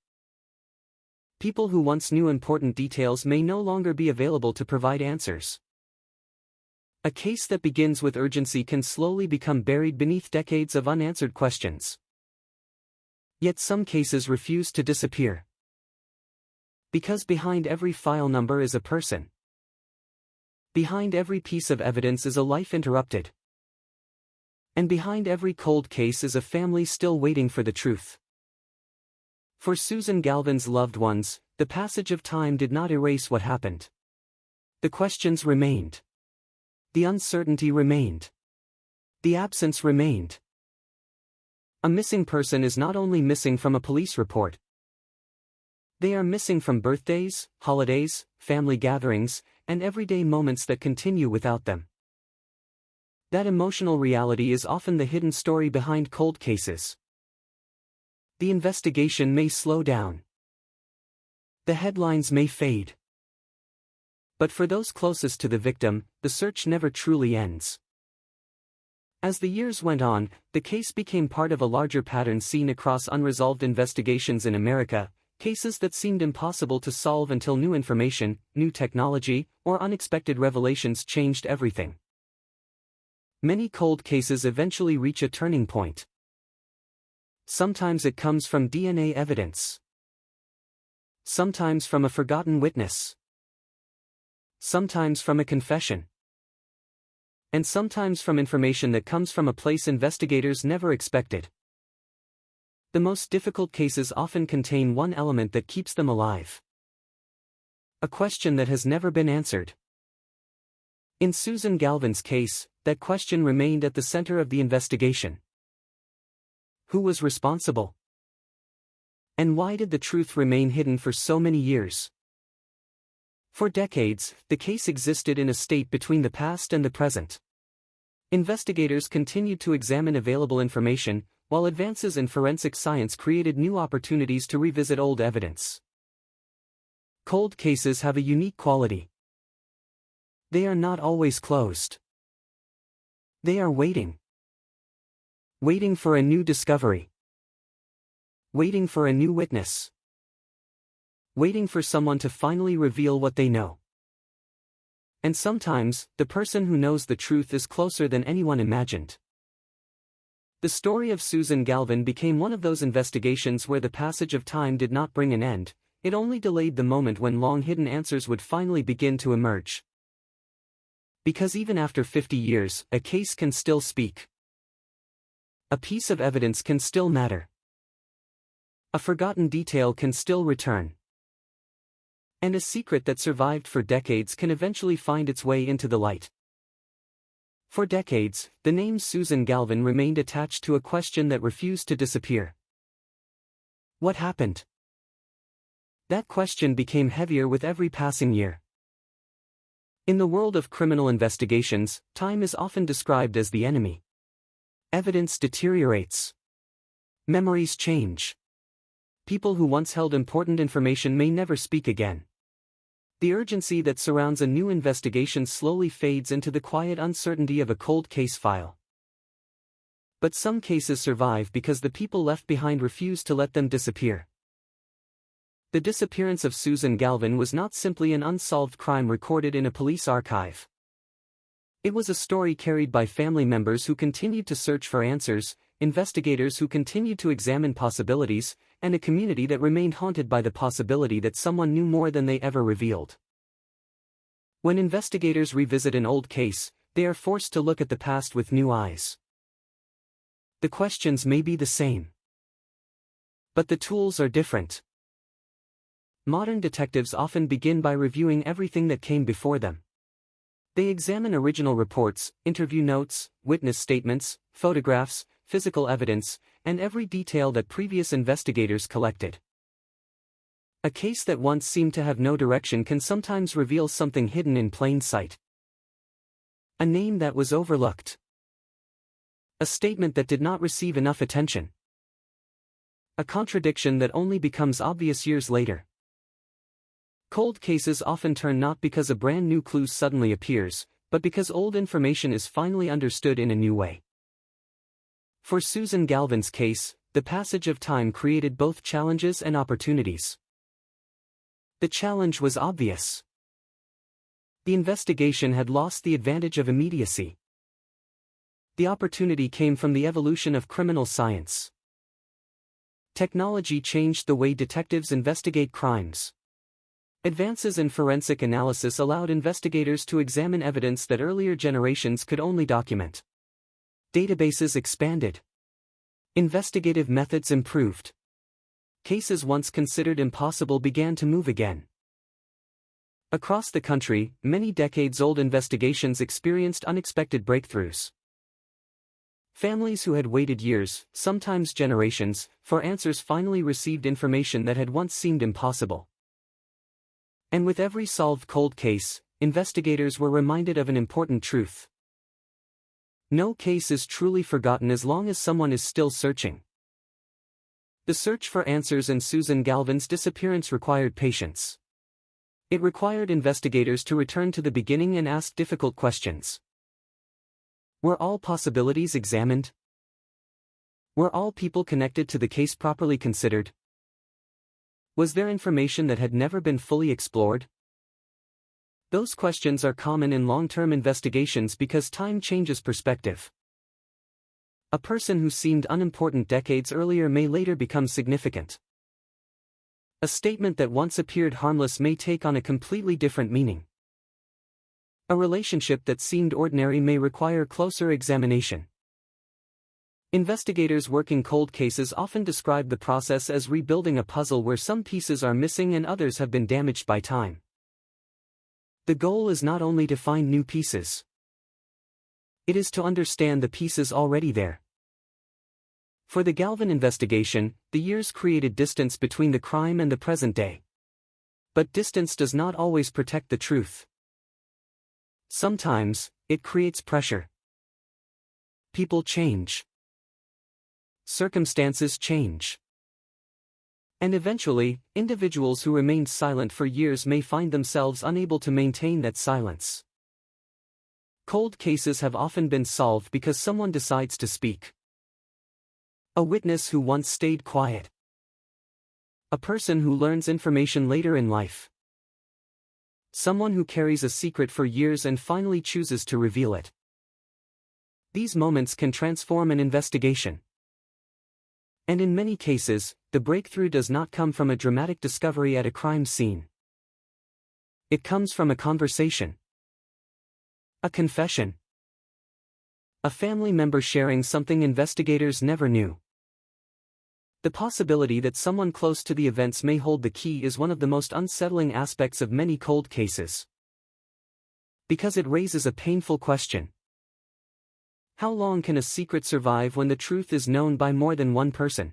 People who once knew important details may no longer be available to provide answers. A case that begins with urgency can slowly become buried beneath decades of unanswered questions. Yet some cases refuse to disappear. Because behind every file number is a person. Behind every piece of evidence is a life interrupted. And behind every cold case is a family still waiting for the truth. For Susan Galvin's loved ones, the passage of time did not erase what happened. The questions remained. The uncertainty remained. The absence remained. A missing person is not only missing from a police report. They are missing from birthdays, holidays, family gatherings, and everyday moments that continue without them. That emotional reality is often the hidden story behind cold cases. The investigation may slow down. The headlines may fade. But for those closest to the victim, the search never truly ends. As the years went on, the case became part of a larger pattern seen across unresolved investigations in America, cases that seemed impossible to solve until new information, new technology, or unexpected revelations changed everything. Many cold cases eventually reach a turning point. Sometimes it comes from DNA evidence. Sometimes from a forgotten witness. Sometimes from a confession. And sometimes from information that comes from a place investigators never expected. The most difficult cases often contain one element that keeps them alive. A question that has never been answered. In Susan Galvin's case, that question remained at the center of the investigation. Who was responsible? And why did the truth remain hidden for so many years? For decades, the case existed in a state between the past and the present. Investigators continued to examine available information, while advances in forensic science created new opportunities to revisit old evidence. Cold cases have a unique quality. They are not always closed. They are waiting. Waiting for a new discovery. Waiting for a new witness. Waiting for someone to finally reveal what they know. And sometimes, the person who knows the truth is closer than anyone imagined. The story of Susan Galvin became one of those investigations where the passage of time did not bring an end, it only delayed the moment when long-hidden answers would finally begin to emerge. Because even after 50 years, a case can still speak. A piece of evidence can still matter. A forgotten detail can still return. And a secret that survived for decades can eventually find its way into the light. For decades, the name Susan Galvin remained attached to a question that refused to disappear. What happened? That question became heavier with every passing year. In the world of criminal investigations, time is often described as the enemy. Evidence deteriorates. Memories change. People who once held important information may never speak again. The urgency that surrounds a new investigation slowly fades into the quiet uncertainty of a cold case file. But some cases survive because the people left behind refuse to let them disappear. The disappearance of Susan Galvin was not simply an unsolved crime recorded in a police archive. It was a story carried by family members who continued to search for answers, investigators who continued to examine possibilities, and a community that remained haunted by the possibility that someone knew more than they ever revealed. When investigators revisit an old case, they are forced to look at the past with new eyes. The questions may be the same, but the tools are different. Modern detectives often begin by reviewing everything that came before them. They examine original reports, interview notes, witness statements, photographs, physical evidence, and every detail that previous investigators collected. A case that once seemed to have no direction can sometimes reveal something hidden in plain sight. A name that was overlooked. A statement that did not receive enough attention. A contradiction that only becomes obvious years later. Cold cases often turn not because a brand new clue suddenly appears, but because old information is finally understood in a new way. For Susan Galvin's case, the passage of time created both challenges and opportunities. The challenge was obvious. The investigation had lost the advantage of immediacy. The opportunity came from the evolution of criminal science. Technology changed the way detectives investigate crimes. Advances in forensic analysis allowed investigators to examine evidence that earlier generations could only document. Databases expanded. Investigative methods improved. Cases once considered impossible began to move again. Across the country, many decades-old investigations experienced unexpected breakthroughs. Families who had waited years, sometimes generations, for answers finally received information that had once seemed impossible. And with every solved cold case, investigators were reminded of an important truth. No case is truly forgotten as long as someone is still searching. The search for answers in Susan Galvin's disappearance required patience. It required investigators to return to the beginning and ask difficult questions. Were all possibilities examined? Were all people connected to the case properly considered? Was there information that had never been fully explored? Those questions are common in long-term investigations because time changes perspective. A person who seemed unimportant decades earlier may later become significant. A statement that once appeared harmless may take on a completely different meaning. A relationship that seemed ordinary may require closer examination. Investigators working cold cases often describe the process as rebuilding a puzzle where some pieces are missing and others have been damaged by time. The goal is not only to find new pieces. It is to understand the pieces already there. For the Galvin investigation, the years created distance between the crime and the present day. But distance does not always protect the truth. Sometimes, it creates pressure. People change. Circumstances change. And eventually, individuals who remained silent for years may find themselves unable to maintain that silence. Cold cases have often been solved because someone decides to speak. A witness who once stayed quiet. A person who learns information later in life. Someone who carries a secret for years and finally chooses to reveal it. These moments can transform an investigation. And in many cases, the breakthrough does not come from a dramatic discovery at a crime scene. It comes from a conversation. A confession. A family member sharing something investigators never knew. The possibility that someone close to the events may hold the key is one of the most unsettling aspects of many cold cases. Because it raises a painful question. How long can a secret survive when the truth is known by more than one person?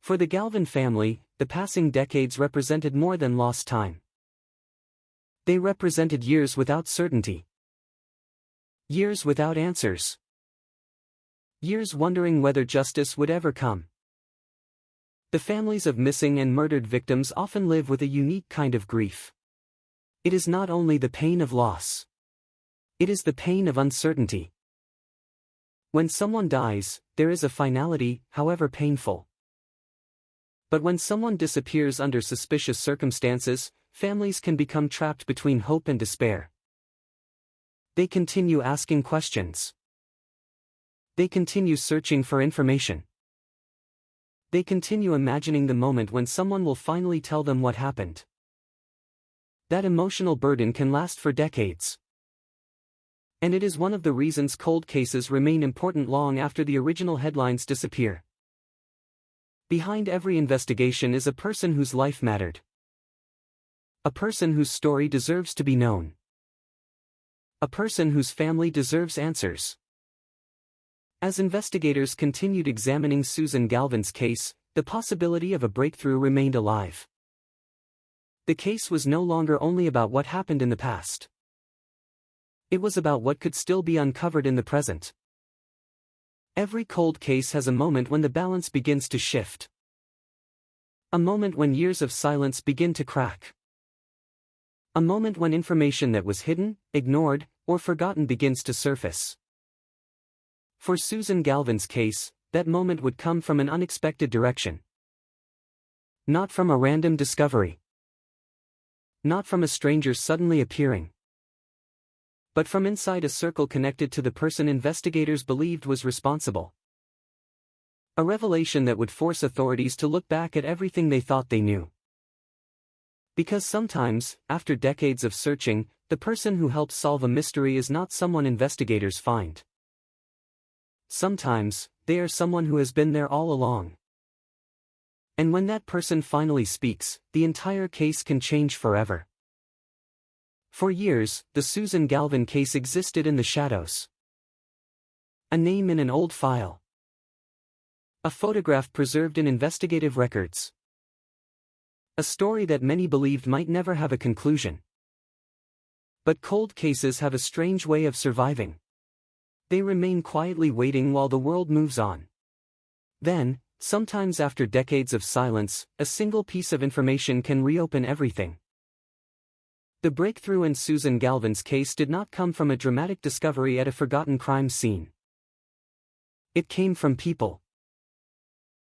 For the Galvin family, the passing decades represented more than lost time. They represented years without certainty. Years without answers. Years wondering whether justice would ever come. The families of missing and murdered victims often live with a unique kind of grief. It is not only the pain of loss. It is the pain of uncertainty. When someone dies, there is a finality, however painful. But when someone disappears under suspicious circumstances, families can become trapped between hope and despair. They continue asking questions. They continue searching for information. They continue imagining the moment when someone will finally tell them what happened. That emotional burden can last for decades. And it is one of the reasons cold cases remain important long after the original headlines disappear. Behind every investigation is a person whose life mattered. A person whose story deserves to be known. A person whose family deserves answers. As investigators continued examining Susan Galvin's case, the possibility of a breakthrough remained alive. The case was no longer only about what happened in the past. It was about what could still be uncovered in the present. Every cold case has a moment when the balance begins to shift. A moment when years of silence begin to crack. A moment when information that was hidden, ignored, or forgotten begins to surface. For Susan Galvin's case, that moment would come from an unexpected direction. Not from a random discovery. Not from a stranger suddenly appearing. But from inside a circle connected to the person investigators believed was responsible. A revelation that would force authorities to look back at everything they thought they knew. Because sometimes, after decades of searching, the person who helps solve a mystery is not someone investigators find. Sometimes, they are someone who has been there all along. And when that person finally speaks, the entire case can change forever. For years, the Susan Galvin case existed in the shadows. A name in an old file. A photograph preserved in investigative records. A story that many believed might never have a conclusion. But cold cases have a strange way of surviving. They remain quietly waiting while the world moves on. Then, sometimes after decades of silence, a single piece of information can reopen everything. The breakthrough in Susan Galvin's case did not come from a dramatic discovery at a forgotten crime scene. It came from people.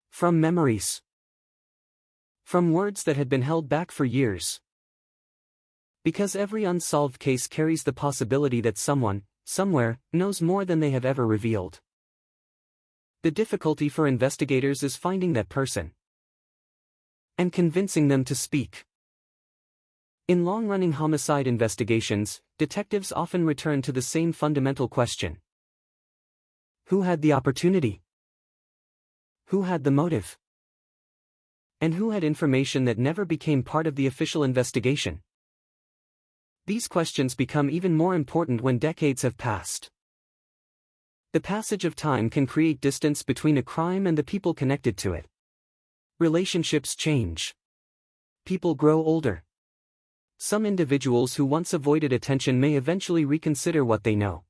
From memories. From words that had been held back for years. Because every unsolved case carries the possibility that someone, somewhere, knows more than they have ever revealed. The difficulty for investigators is finding that person. And convincing them to speak. In long-running homicide investigations, detectives often return to the same fundamental question. Who had the opportunity? Who had the motive? And who had information that never became part of the official investigation? These questions become even more important when decades have passed. The passage of time can create distance between a crime and the people connected to it. Relationships change. People grow older. Some individuals who once avoided attention may eventually reconsider what they know.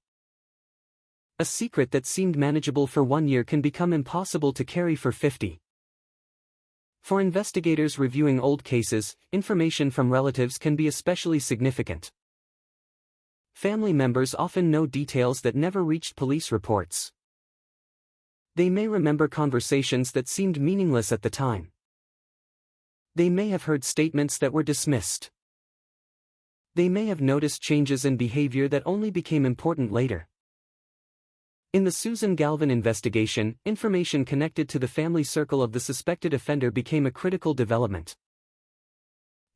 A secret that seemed manageable for 1 year can become impossible to carry for 50. For investigators reviewing old cases, information from relatives can be especially significant. Family members often know details that never reached police reports. They may remember conversations that seemed meaningless at the time. They may have heard statements that were dismissed. They may have noticed changes in behavior that only became important later. In the Susan Galvin investigation, information connected to the family circle of the suspected offender became a critical development.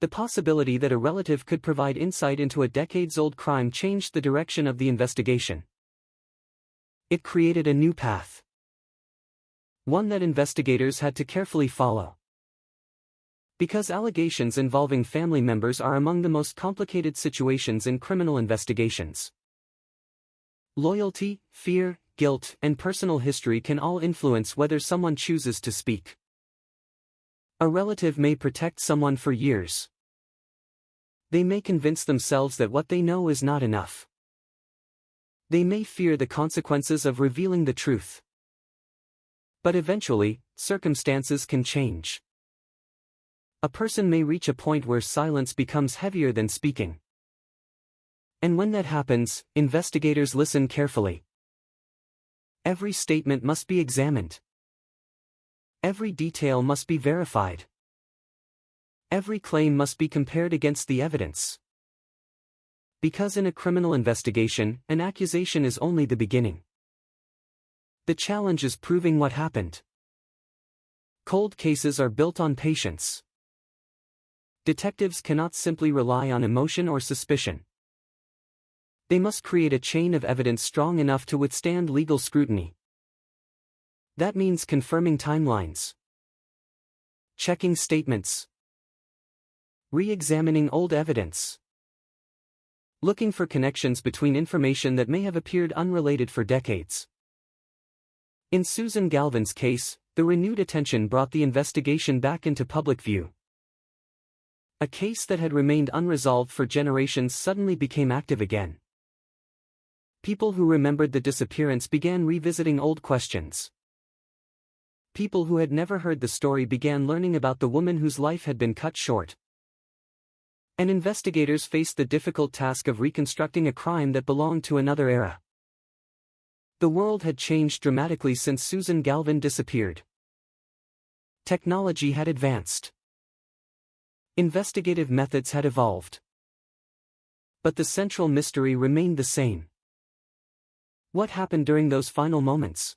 The possibility that a relative could provide insight into a decades-old crime changed the direction of the investigation. It created a new path. One that investigators had to carefully follow. Because allegations involving family members are among the most complicated situations in criminal investigations. Loyalty, fear, guilt, and personal history can all influence whether someone chooses to speak. A relative may protect someone for years. They may convince themselves that what they know is not enough. They may fear the consequences of revealing the truth. But eventually, circumstances can change. A person may reach a point where silence becomes heavier than speaking. And when that happens, investigators listen carefully. Every statement must be examined. Every detail must be verified. Every claim must be compared against the evidence. Because in a criminal investigation, an accusation is only the beginning. The challenge is proving what happened. Cold cases are built on patience. Detectives cannot simply rely on emotion or suspicion. They must create a chain of evidence strong enough to withstand legal scrutiny. That means confirming timelines, checking statements, re-examining old evidence, looking for connections between information that may have appeared unrelated for decades. In Susan Galvin's case, the renewed attention brought the investigation back into public view. A case that had remained unresolved for generations suddenly became active again. People who remembered the disappearance began revisiting old questions. People who had never heard the story began learning about the woman whose life had been cut short. And investigators faced the difficult task of reconstructing a crime that belonged to another era. The world had changed dramatically since Susan Galvin disappeared. Technology had advanced. Investigative methods had evolved. But the central mystery remained the same. What happened during those final moments?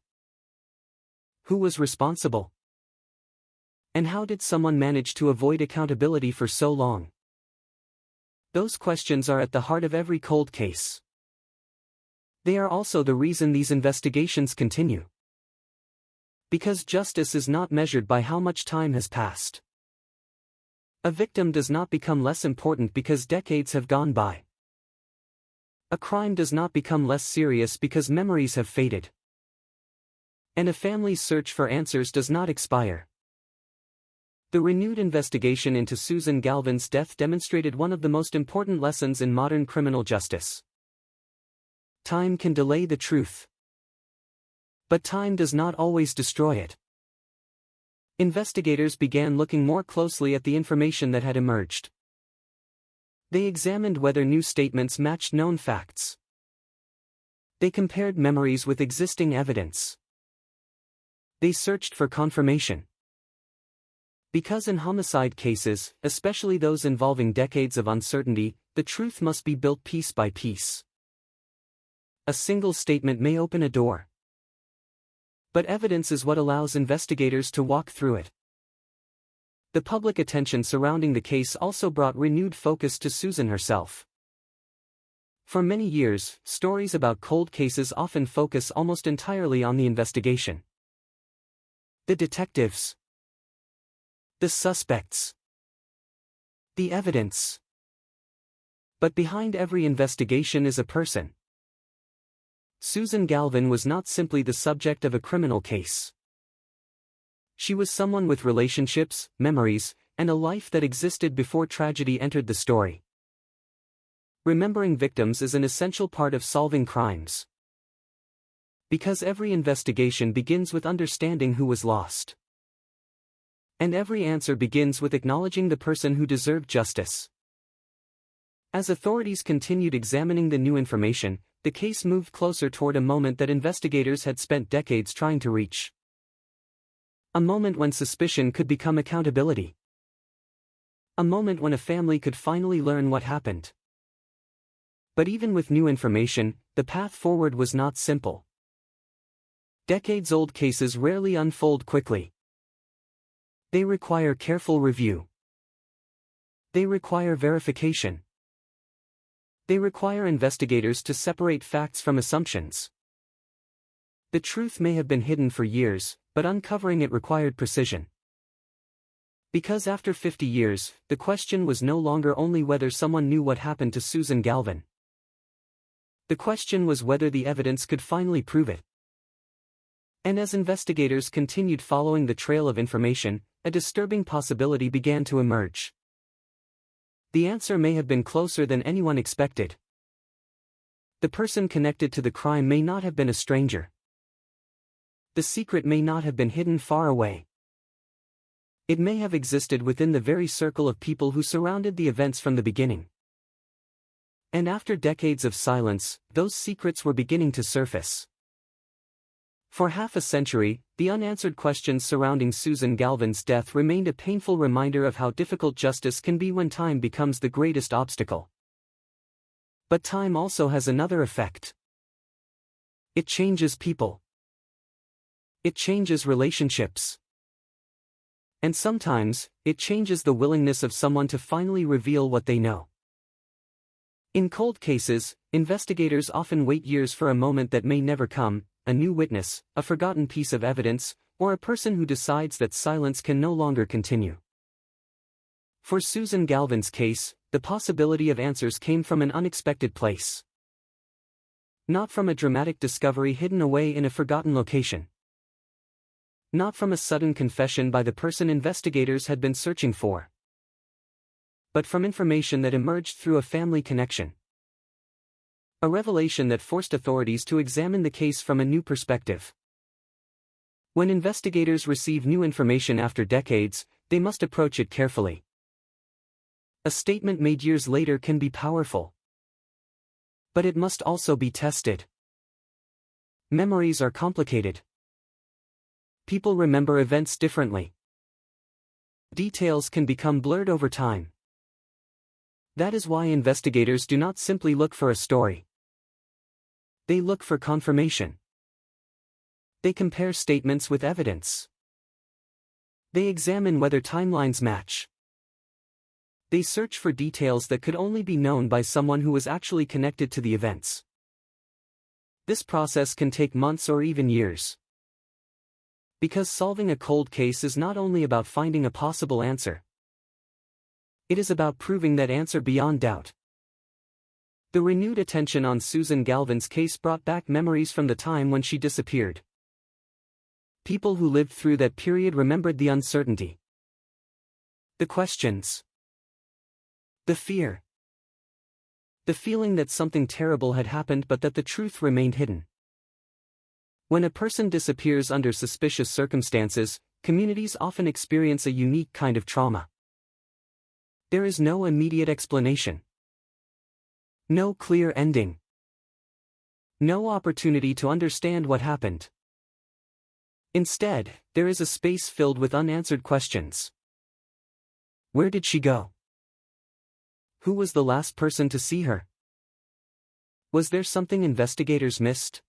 Who was responsible? And how did someone manage to avoid accountability for so long? Those questions are at the heart of every cold case. They are also the reason these investigations continue. Because justice is not measured by how much time has passed. A victim does not become less important because decades have gone by. A crime does not become less serious because memories have faded. And a family's search for answers does not expire. The renewed investigation into Susan Galvin's death demonstrated one of the most important lessons in modern criminal justice. Time can delay the truth. But time does not always destroy it. Investigators began looking more closely at the information that had emerged. They examined whether new statements matched known facts. They compared memories with existing evidence. They searched for confirmation. Because in homicide cases, especially those involving decades of uncertainty, the truth must be built piece by piece. A single statement may open a door. But evidence is what allows investigators to walk through it. The public attention surrounding the case also brought renewed focus to Susan herself. For many years, stories about cold cases often focus almost entirely on the investigation. The detectives. The suspects. The evidence. But behind every investigation is a person. Susan Galvin was not simply the subject of a criminal case. She was someone with relationships, memories, and a life that existed before tragedy entered the story. Remembering victims is an essential part of solving crimes. Because every investigation begins with understanding who was lost. And every answer begins with acknowledging the person who deserved justice. As authorities continued examining the new information, the case moved closer toward a moment that investigators had spent decades trying to reach. A moment when suspicion could become accountability. A moment when a family could finally learn what happened. But even with new information, the path forward was not simple. Decades-old cases rarely unfold quickly. They require careful review. They require verification. They require investigators to separate facts from assumptions. The truth may have been hidden for years, but uncovering it required precision. Because after 50 years, the question was no longer only whether someone knew what happened to Susan Galvin. The question was whether the evidence could finally prove it. And as investigators continued following the trail of information, a disturbing possibility began to emerge. The answer may have been closer than anyone expected. The person connected to the crime may not have been a stranger. The secret may not have been hidden far away. It may have existed within the very circle of people who surrounded the events from the beginning. And after decades of silence, those secrets were beginning to surface. For half a century, the unanswered questions surrounding Susan Galvin's death remained a painful reminder of how difficult justice can be when time becomes the greatest obstacle. But time also has another effect. It changes people. It changes relationships. And sometimes, it changes the willingness of someone to finally reveal what they know. In cold cases, investigators often wait years for a moment that may never come, a new witness, a forgotten piece of evidence, or a person who decides that silence can no longer continue. For Susan Galvin's case, the possibility of answers came from an unexpected place. Not from a dramatic discovery hidden away in a forgotten location. Not from a sudden confession by the person investigators had been searching for. But from information that emerged through a family connection. A revelation that forced authorities to examine the case from a new perspective. When investigators receive new information after decades, they must approach it carefully. A statement made years later can be powerful. But it must also be tested. Memories are complicated. People remember events differently. Details can become blurred over time. That is why investigators do not simply look for a story. They look for confirmation. They compare statements with evidence. They examine whether timelines match. They search for details that could only be known by someone who was actually connected to the events. This process can take months or even years. Because solving a cold case is not only about finding a possible answer. It is about proving that answer beyond doubt. The renewed attention on Susan Galvin's case brought back memories from the time when she disappeared. People who lived through that period remembered the uncertainty. The questions. The fear. The feeling that something terrible had happened but that the truth remained hidden. When a person disappears under suspicious circumstances, communities often experience a unique kind of trauma. There is no immediate explanation. No clear ending. No opportunity to understand what happened. Instead, there is a space filled with unanswered questions. Where did she go? Who was the last person to see her? Was there something investigators missed?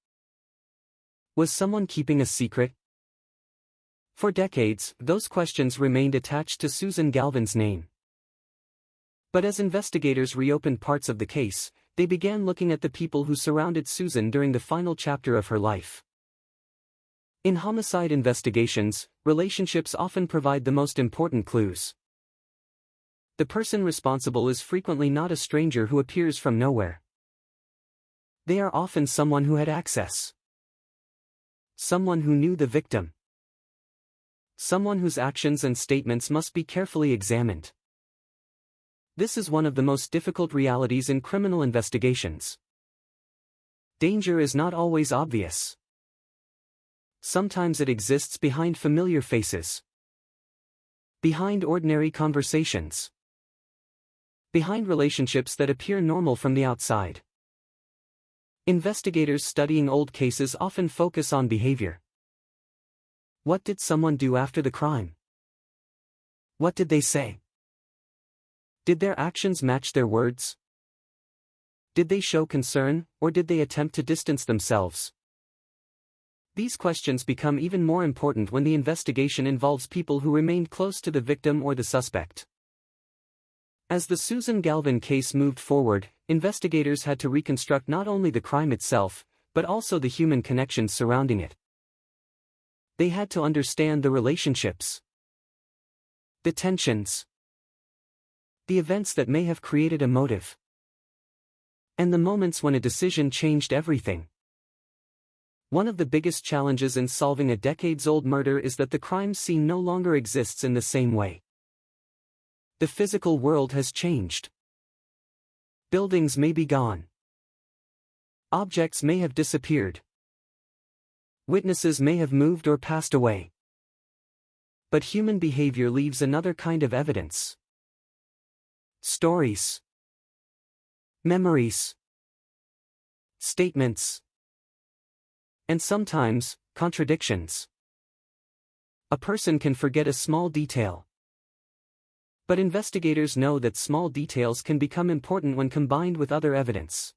Was someone keeping a secret? For decades, those questions remained attached to Susan Galvin's name. But as investigators reopened parts of the case, they began looking at the people who surrounded Susan during the final chapter of her life. In homicide investigations, relationships often provide the most important clues. The person responsible is frequently not a stranger who appears from nowhere. They are often someone who had access. Someone who knew the victim. Someone whose actions and statements must be carefully examined. This is one of the most difficult realities in criminal investigations. Danger is not always obvious. Sometimes it exists behind familiar faces. Behind ordinary conversations. Behind relationships that appear normal from the outside. Investigators studying old cases often focus on behavior. What did someone do after the crime? What did they say? Did their actions match their words? Did they show concern, or did they attempt to distance themselves? These questions become even more important when the investigation involves people who remained close to the victim or the suspect. As the Susan Galvin case moved forward, investigators had to reconstruct not only the crime itself, but also the human connections surrounding it. They had to understand the relationships, the tensions, the events that may have created a motive, and the moments when a decision changed everything. One of the biggest challenges in solving a decades-old murder is that the crime scene no longer exists in the same way. The physical world has changed. Buildings may be gone. Objects may have disappeared. Witnesses may have moved or passed away. But human behavior leaves another kind of evidence. Stories. Memories. Statements. And sometimes, contradictions. A person can forget a small detail. But investigators know that small details can become important when combined with other evidence.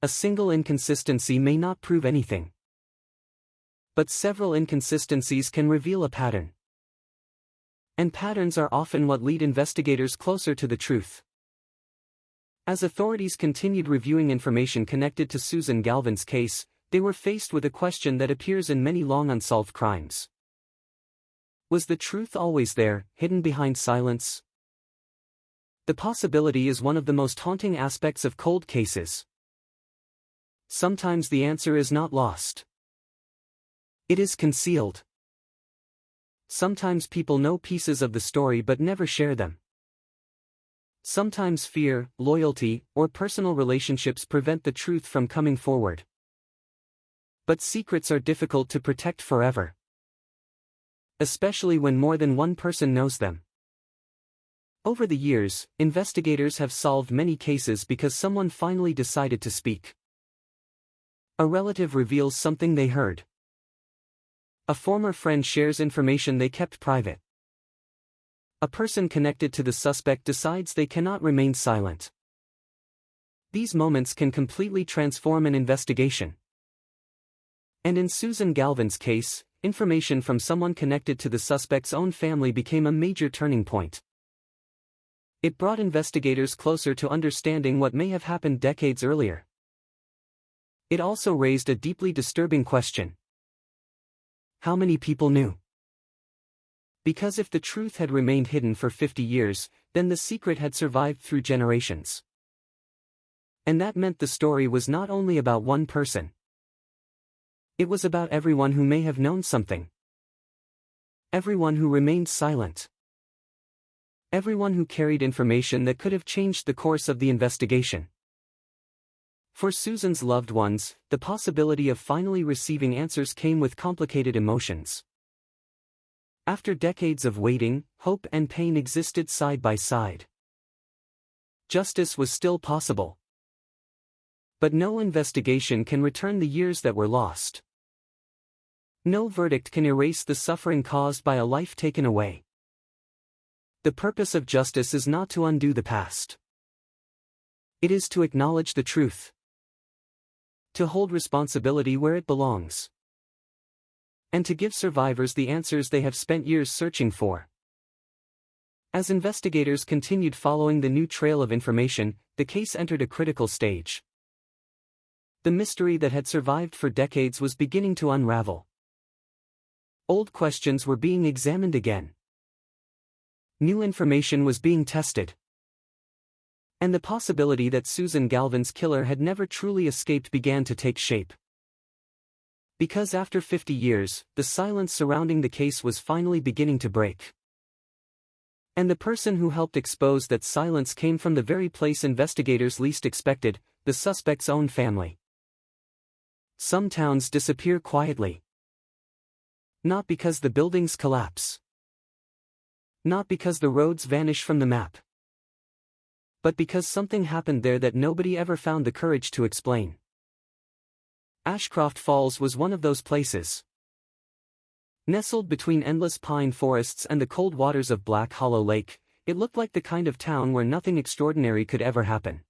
A single inconsistency may not prove anything. But several inconsistencies can reveal a pattern. And patterns are often what lead investigators closer to the truth. As authorities continued reviewing information connected to Susan Galvin's case, they were faced with a question that appears in many long unsolved crimes. Was the truth always there, hidden behind silence? The possibility is one of the most haunting aspects of cold cases. Sometimes the answer is not lost. It is concealed. Sometimes people know pieces of the story but never share them. Sometimes fear, loyalty, or personal relationships prevent the truth from coming forward. But secrets are difficult to protect forever. Especially when more than one person knows them. Over the years, investigators have solved many cases because someone finally decided to speak. A relative reveals something they heard. A former friend shares information they kept private. A person connected to the suspect decides they cannot remain silent. These moments can completely transform an investigation. And in Susan Galvin's case, information from someone connected to the suspect's own family became a major turning point. It brought investigators closer to understanding what may have happened decades earlier. It also raised a deeply disturbing question. How many people knew? Because if the truth had remained hidden for 50 years, then the secret had survived through generations. And that meant the story was not only about one person. It was about everyone who may have known something. Everyone who remained silent. Everyone who carried information that could have changed the course of the investigation. For Susan's loved ones, the possibility of finally receiving answers came with complicated emotions. After decades of waiting, hope and pain existed side by side. Justice was still possible. But no investigation can return the years that were lost. No verdict can erase the suffering caused by a life taken away. The purpose of justice is not to undo the past. It is to acknowledge the truth. To hold responsibility where it belongs. And to give survivors the answers they have spent years searching for. As investigators continued following the new trail of information, the case entered a critical stage. The mystery that had survived for decades was beginning to unravel. Old questions were being examined again. New information was being tested. And the possibility that Susan Galvin's killer had never truly escaped began to take shape. Because after 50 years, the silence surrounding the case was finally beginning to break. And the person who helped expose that silence came from the very place investigators least expected, the suspect's own family. Some towns disappear quietly. Not because the buildings collapse. Not because the roads vanish from the map. But because something happened there that nobody ever found the courage to explain. Ashcroft Falls was one of those places. Nestled between endless pine forests and the cold waters of Black Hollow Lake, it looked like the kind of town where nothing extraordinary could ever happen.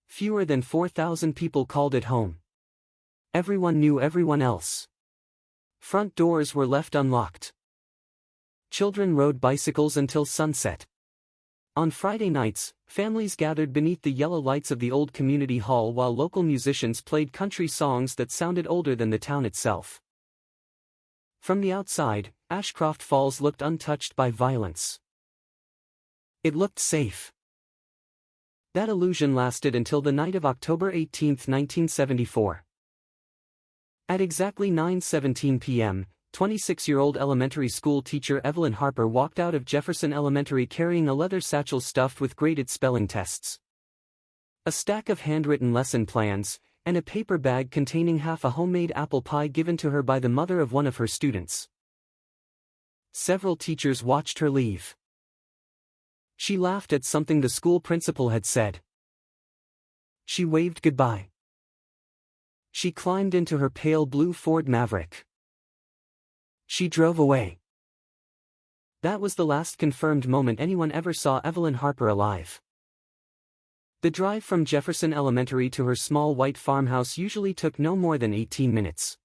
Fewer than 4,000 people called it home. Everyone knew everyone else. Front doors were left unlocked. Children rode bicycles until sunset. On Friday nights, families gathered beneath the yellow lights of the old community hall while local musicians played country songs that sounded older than the town itself. From the outside, Ashcroft Falls looked untouched by violence. It looked safe. That illusion lasted until the night of October 18, 1974. At exactly 9:17 p.m., 26-year-old elementary school teacher Evelyn Harper walked out of Jefferson Elementary carrying a leather satchel stuffed with graded spelling tests. A stack of handwritten lesson plans, and a paper bag containing half a homemade apple pie given to her by the mother of one of her students. Several teachers watched her leave. She laughed at something the school principal had said. She waved goodbye. She climbed into her pale blue Ford Maverick. She drove away. That was the last confirmed moment anyone ever saw Evelyn Harper alive. The drive from Jefferson Elementary to her small white farmhouse usually took no more than 18 minutes.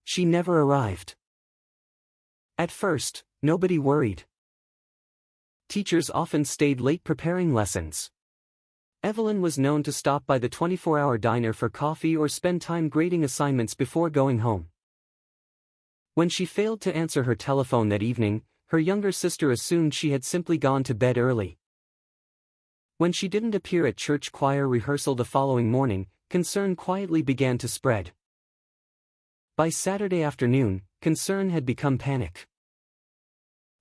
She never arrived. At first, nobody worried. Teachers often stayed late preparing lessons. Evelyn was known to stop by the 24-hour diner for coffee or spend time grading assignments before going home. When she failed to answer her telephone that evening, her younger sister assumed she had simply gone to bed early. When she didn't appear at church choir rehearsal the following morning, concern quietly began to spread. By Saturday afternoon, concern had become panic.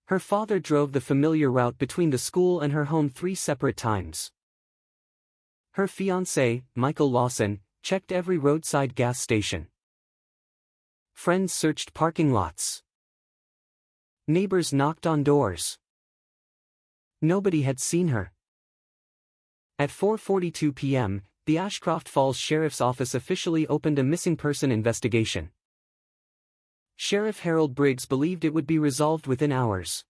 Her father drove the familiar route between the school and her home 3 separate times. Her fiancé, Michael Lawson, checked every roadside gas station. Friends searched parking lots. Neighbors knocked on doors. Nobody had seen her. At 4:42 p.m., the Ashcroft Falls Sheriff's Office officially opened a missing person investigation. Sheriff Harold Briggs believed it would be resolved within hours.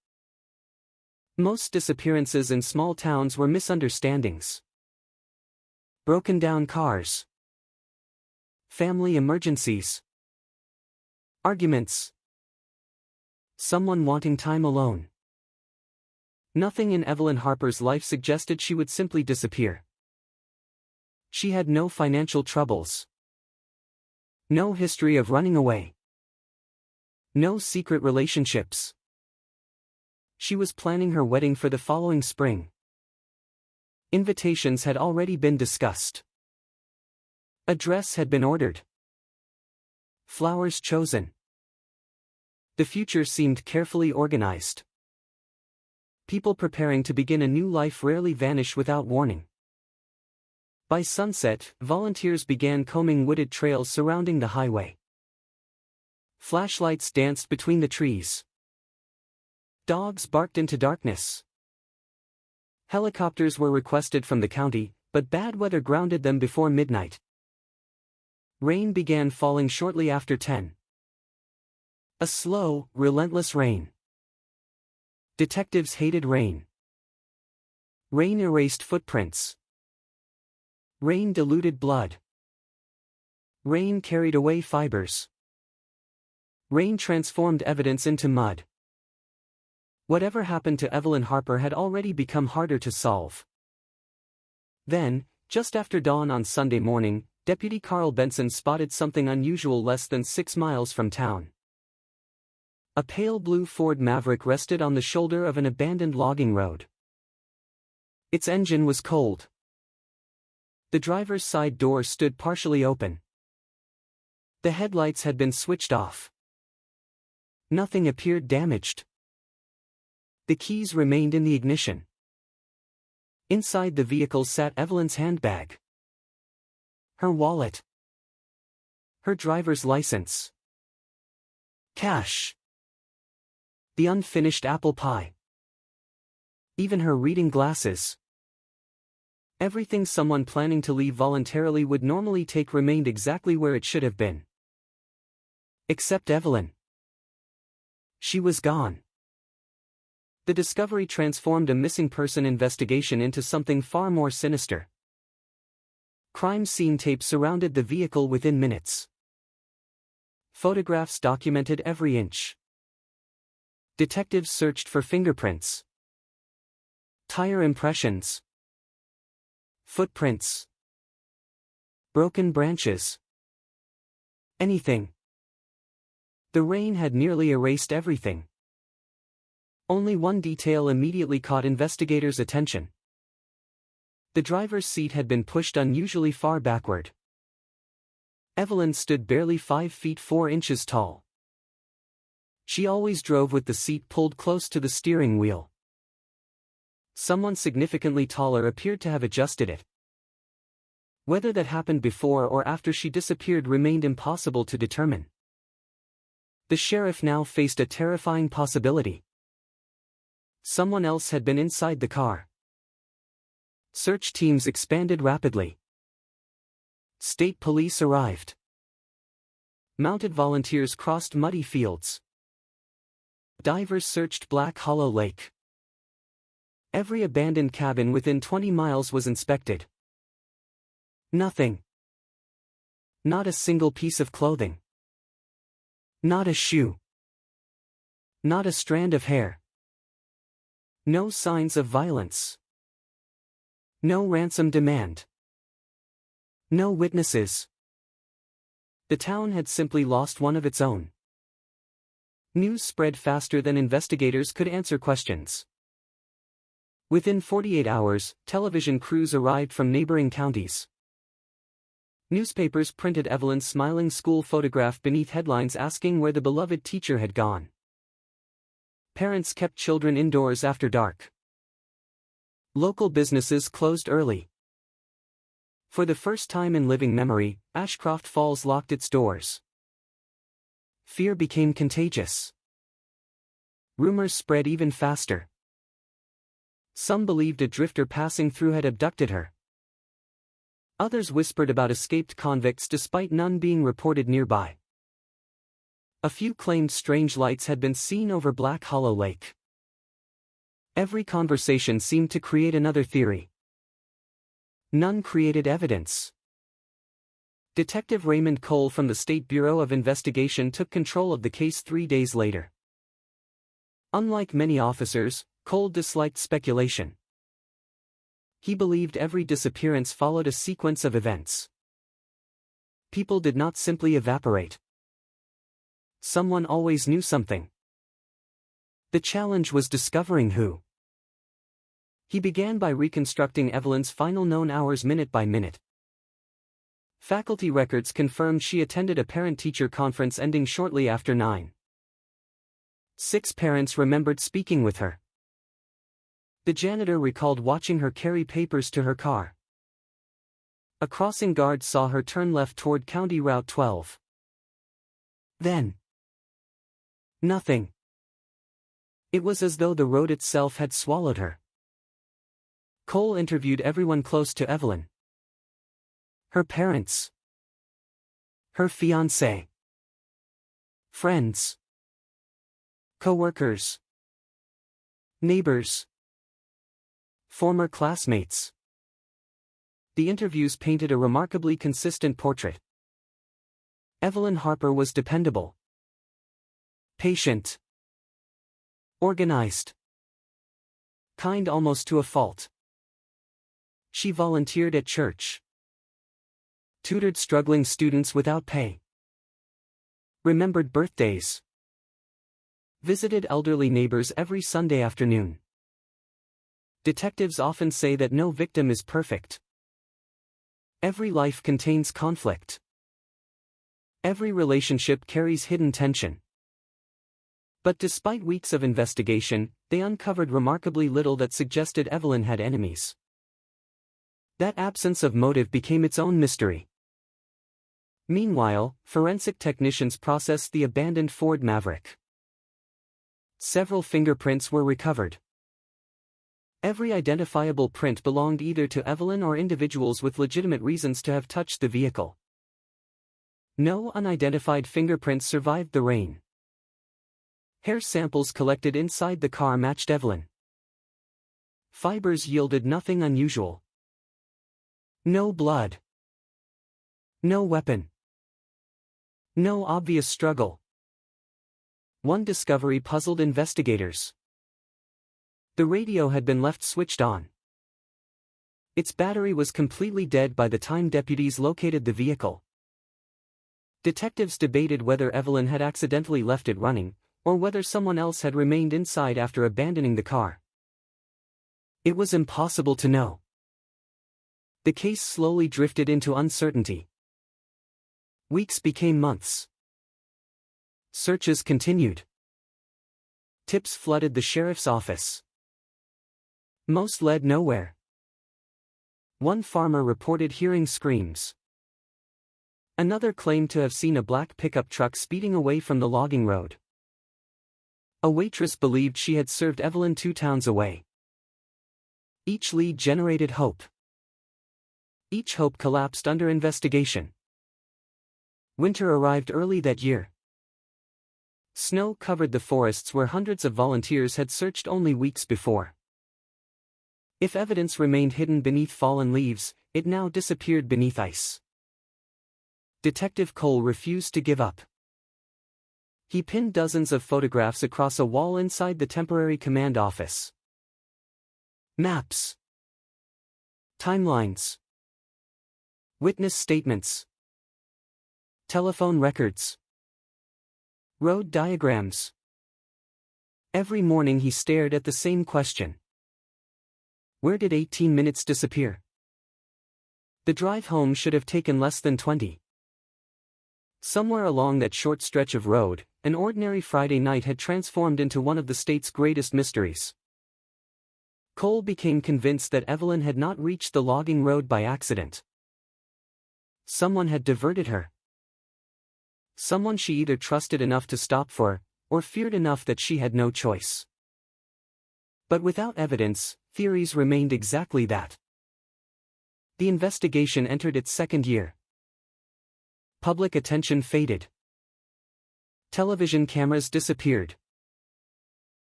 Most disappearances in small towns were misunderstandings. Broken down cars. Family emergencies. Arguments. Someone wanting time alone. Nothing in Evelyn Harper's life suggested she would simply disappear. She had no financial troubles. No history of running away. No secret relationships. She was planning her wedding for the following spring. Invitations had already been discussed. A dress had been ordered. Flowers chosen. The future seemed carefully organized. People preparing to begin a new life rarely vanish without warning. By sunset, volunteers began combing wooded trails surrounding the highway. Flashlights danced between the trees. Dogs barked into darkness. Helicopters were requested from the county, but bad weather grounded them before midnight. Rain began falling shortly after 10. A slow, relentless rain. Detectives hated rain. Rain erased footprints. Rain diluted blood. Rain carried away fibers. Rain transformed evidence into mud. Whatever happened to Evelyn Harper had already become harder to solve. Then, just after dawn on Sunday morning, Deputy Carl Benson spotted something unusual less than 6 miles from town. A pale blue Ford Maverick rested on the shoulder of an abandoned logging road. Its engine was cold. The driver's side door stood partially open. The headlights had been switched off. Nothing appeared damaged. The keys remained in the ignition. Inside the vehicle sat Evelyn's handbag. Her wallet. Her driver's license. Cash. The unfinished apple pie. Even her reading glasses. Everything someone planning to leave voluntarily would normally take remained exactly where it should have been. Except Evelyn. She was gone. The discovery transformed a missing person investigation into something far more sinister. Crime scene tape surrounded the vehicle within minutes. Photographs documented every inch. Detectives searched for fingerprints. Tire impressions. Footprints. Broken branches. Anything. The rain had nearly erased everything. Only one detail immediately caught investigators' attention. The driver's seat had been pushed unusually far backward. Evelyn stood barely 5 feet 4 inches tall. She always drove with the seat pulled close to the steering wheel. Someone significantly taller appeared to have adjusted it. Whether that happened before or after she disappeared remained impossible to determine. The sheriff now faced a terrifying possibility. Someone else had been inside the car. Search teams expanded rapidly. State police arrived. Mounted volunteers crossed muddy fields. Divers searched Black Hollow Lake. Every abandoned cabin within 20 miles was inspected. Nothing. Not a single piece of clothing. Not a shoe. Not a strand of hair. No signs of violence. No ransom demand. No witnesses. The town had simply lost one of its own. News spread faster than investigators could answer questions. Within 48 hours, television crews arrived from neighboring counties. Newspapers printed Evelyn's smiling school photograph beneath headlines asking where the beloved teacher had gone. Parents kept children indoors after dark. Local businesses closed early. For the first time in living memory, Ashcroft Falls locked its doors. Fear became contagious. Rumors spread even faster. Some believed a drifter passing through had abducted her. Others whispered about escaped convicts despite none being reported nearby. A few claimed strange lights had been seen over Black Hollow Lake. Every conversation seemed to create another theory. None created evidence. Detective Raymond Cole from the State Bureau of Investigation took control of the case 3 days later. Unlike many officers, Cole disliked speculation. He believed every disappearance followed a sequence of events. People did not simply evaporate. Someone always knew something. The challenge was discovering who. He began by reconstructing Evelyn's final known hours minute by minute. Faculty records confirmed she attended a parent-teacher conference ending shortly after 9. 6 parents remembered speaking with her. The janitor recalled watching her carry papers to her car. A crossing guard saw her turn left toward County Route 12. Then, nothing. It was as though the road itself had swallowed her. Cole interviewed everyone close to Evelyn. Her parents. Her fiancé. Friends. Co-workers. Neighbors. Former classmates. The interviews painted a remarkably consistent portrait. Evelyn Harper was dependable. Patient. Organized. Kind almost to a fault. She volunteered at church. Tutored struggling students without pay. Remembered birthdays. Visited elderly neighbors every Sunday afternoon. Detectives often say that no victim is perfect. Every life contains conflict. Every relationship carries hidden tension. But despite weeks of investigation, they uncovered remarkably little that suggested Evelyn had enemies. That absence of motive became its own mystery. Meanwhile, forensic technicians processed the abandoned Ford Maverick. Several fingerprints were recovered. Every identifiable print belonged either to Evelyn or individuals with legitimate reasons to have touched the vehicle. No unidentified fingerprints survived the rain. Hair samples collected inside the car matched Evelyn. Fibers yielded nothing unusual. No blood. No weapon. No obvious struggle. One discovery puzzled investigators. The radio had been left switched on. Its battery was completely dead by the time deputies located the vehicle. Detectives debated whether Evelyn had accidentally left it running, or whether someone else had remained inside after abandoning the car. It was impossible to know. The case slowly drifted into uncertainty. Weeks became months. Searches continued. Tips flooded the sheriff's office. Most led nowhere. One farmer reported hearing screams. Another claimed to have seen a black pickup truck speeding away from the logging road. A waitress believed she had served Evelyn 2 towns away. Each lead generated hope. Each hope collapsed under investigation. Winter arrived early that year. Snow covered the forests where hundreds of volunteers had searched only weeks before. If evidence remained hidden beneath fallen leaves, it now disappeared beneath ice. Detective Cole refused to give up. He pinned dozens of photographs across a wall inside the temporary command office. Maps. Timelines. Witness statements. Telephone records. Road diagrams. Every morning he stared at the same question. Where did 18 minutes disappear? The drive home should have taken less than 20. Somewhere along that short stretch of road, an ordinary Friday night had transformed into one of the state's greatest mysteries. Cole became convinced that Evelyn had not reached the logging road by accident. Someone had diverted her. Someone she either trusted enough to stop for, or feared enough that she had no choice. But without evidence, theories remained exactly that. The investigation entered its second year. Public attention faded. Television cameras disappeared.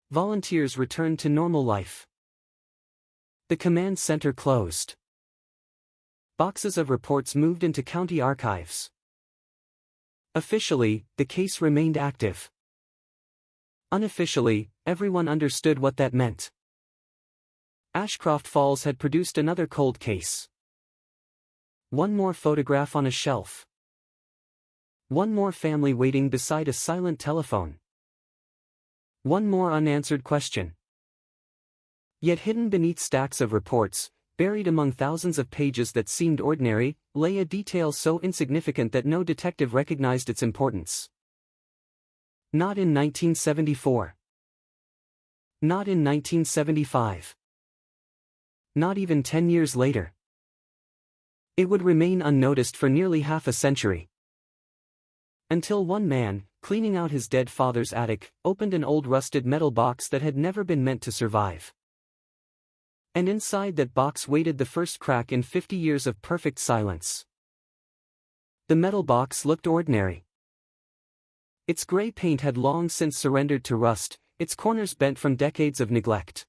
Volunteers returned to normal life. The command center closed. Boxes of reports moved into county archives. Officially, the case remained active. Unofficially, everyone understood what that meant. Ashcroft Falls had produced another cold case. One more photograph on a shelf. One more family waiting beside a silent telephone. One more unanswered question. Yet hidden beneath stacks of reports, buried among thousands of pages that seemed ordinary, lay a detail so insignificant that no detective recognized its importance. Not in 1974. Not in 1975. Not even 10 years later. It would remain unnoticed for nearly half a century. Until one man, cleaning out his dead father's attic, opened an old rusted metal box that had never been meant to survive. And inside that box waited the first crack in 50 years of perfect silence. The metal box looked ordinary. Its gray paint had long since surrendered to rust, its corners bent from decades of neglect.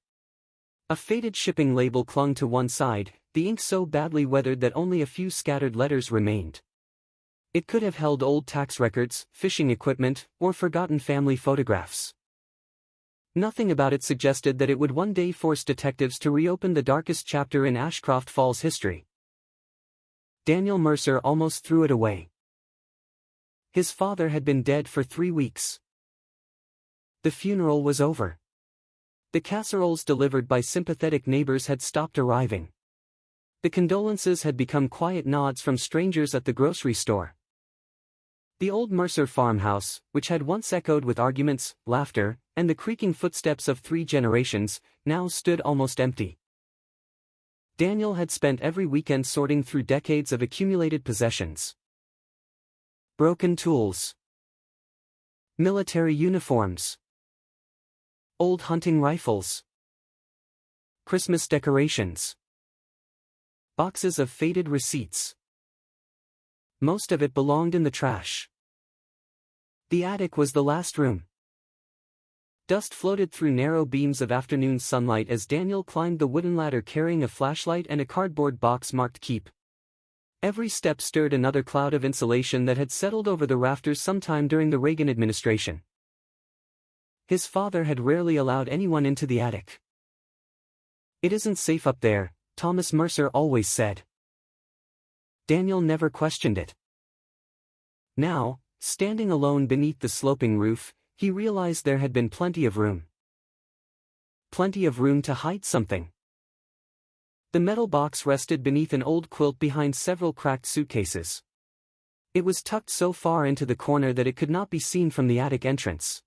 A faded shipping label clung to one side, the ink so badly weathered that only a few scattered letters remained. It could have held old tax records, fishing equipment, or forgotten family photographs. Nothing about it suggested that it would one day force detectives to reopen the darkest chapter in Ashcroft Falls history. Daniel Mercer almost threw it away. His father had been dead for 3 weeks. The funeral was over. The casseroles delivered by sympathetic neighbors had stopped arriving. The condolences had become quiet nods from strangers at the grocery store. The old Mercer farmhouse, which had once echoed with arguments, laughter, and the creaking footsteps of 3 generations, now stood almost empty. Daniel had spent every weekend sorting through decades of accumulated possessions. Broken tools. Military uniforms. Old hunting rifles. Christmas decorations. Boxes of faded receipts. Most of it belonged in the trash. The attic was the last room. Dust floated through narrow beams of afternoon sunlight as Daniel climbed the wooden ladder carrying a flashlight and a cardboard box marked Keep. Every step stirred another cloud of insulation that had settled over the rafters sometime during the Reagan administration. His father had rarely allowed anyone into the attic. "It isn't safe up there," Thomas Mercer always said. Daniel never questioned it. Now, standing alone beneath the sloping roof, he realized there had been plenty of room. Plenty of room to hide something. The metal box rested beneath an old quilt behind several cracked suitcases. It was tucked so far into the corner that it could not be seen from the attic entrance.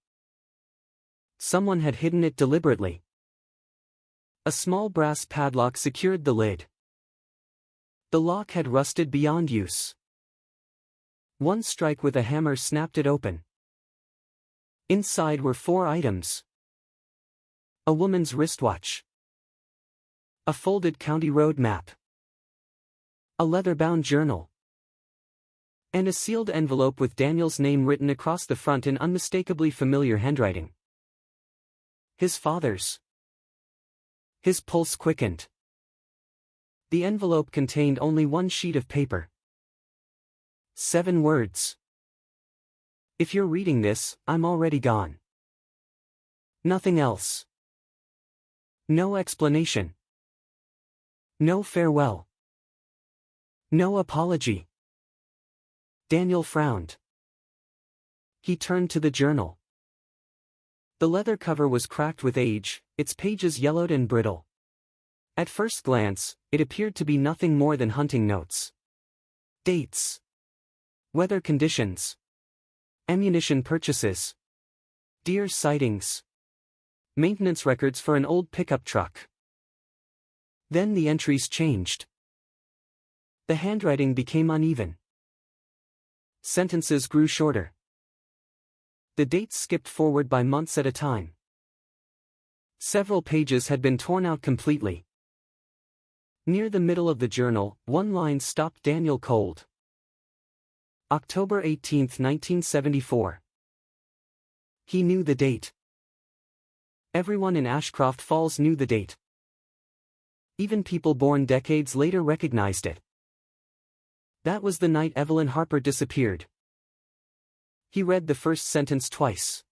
Someone had hidden it deliberately. A small brass padlock secured the lid. The lock had rusted beyond use. One strike with a hammer snapped it open. Inside were 4 items. A woman's wristwatch. A folded county road map. A leather-bound journal. And a sealed envelope with Daniel's name written across the front in unmistakably familiar handwriting. His father's. His pulse quickened. The envelope contained only 1 sheet of paper. 7 words. If you're reading this, I'm already gone. Nothing else. No explanation. No farewell. No apology. Daniel frowned. He turned to the journal. The leather cover was cracked with age, its pages yellowed and brittle. At first glance, it appeared to be nothing more than hunting notes. Dates. Weather conditions. Ammunition purchases. Deer sightings. Maintenance records for an old pickup truck. Then the entries changed. The handwriting became uneven. Sentences grew shorter. The dates skipped forward by months at a time. Several pages had been torn out completely. Near the middle of the journal, 1 line stopped Daniel cold. October 18, 1974. He knew the date. Everyone in Ashcroft Falls knew the date. Even people born decades later recognized it. That was the night Evelyn Harper disappeared. He read the first sentence twice.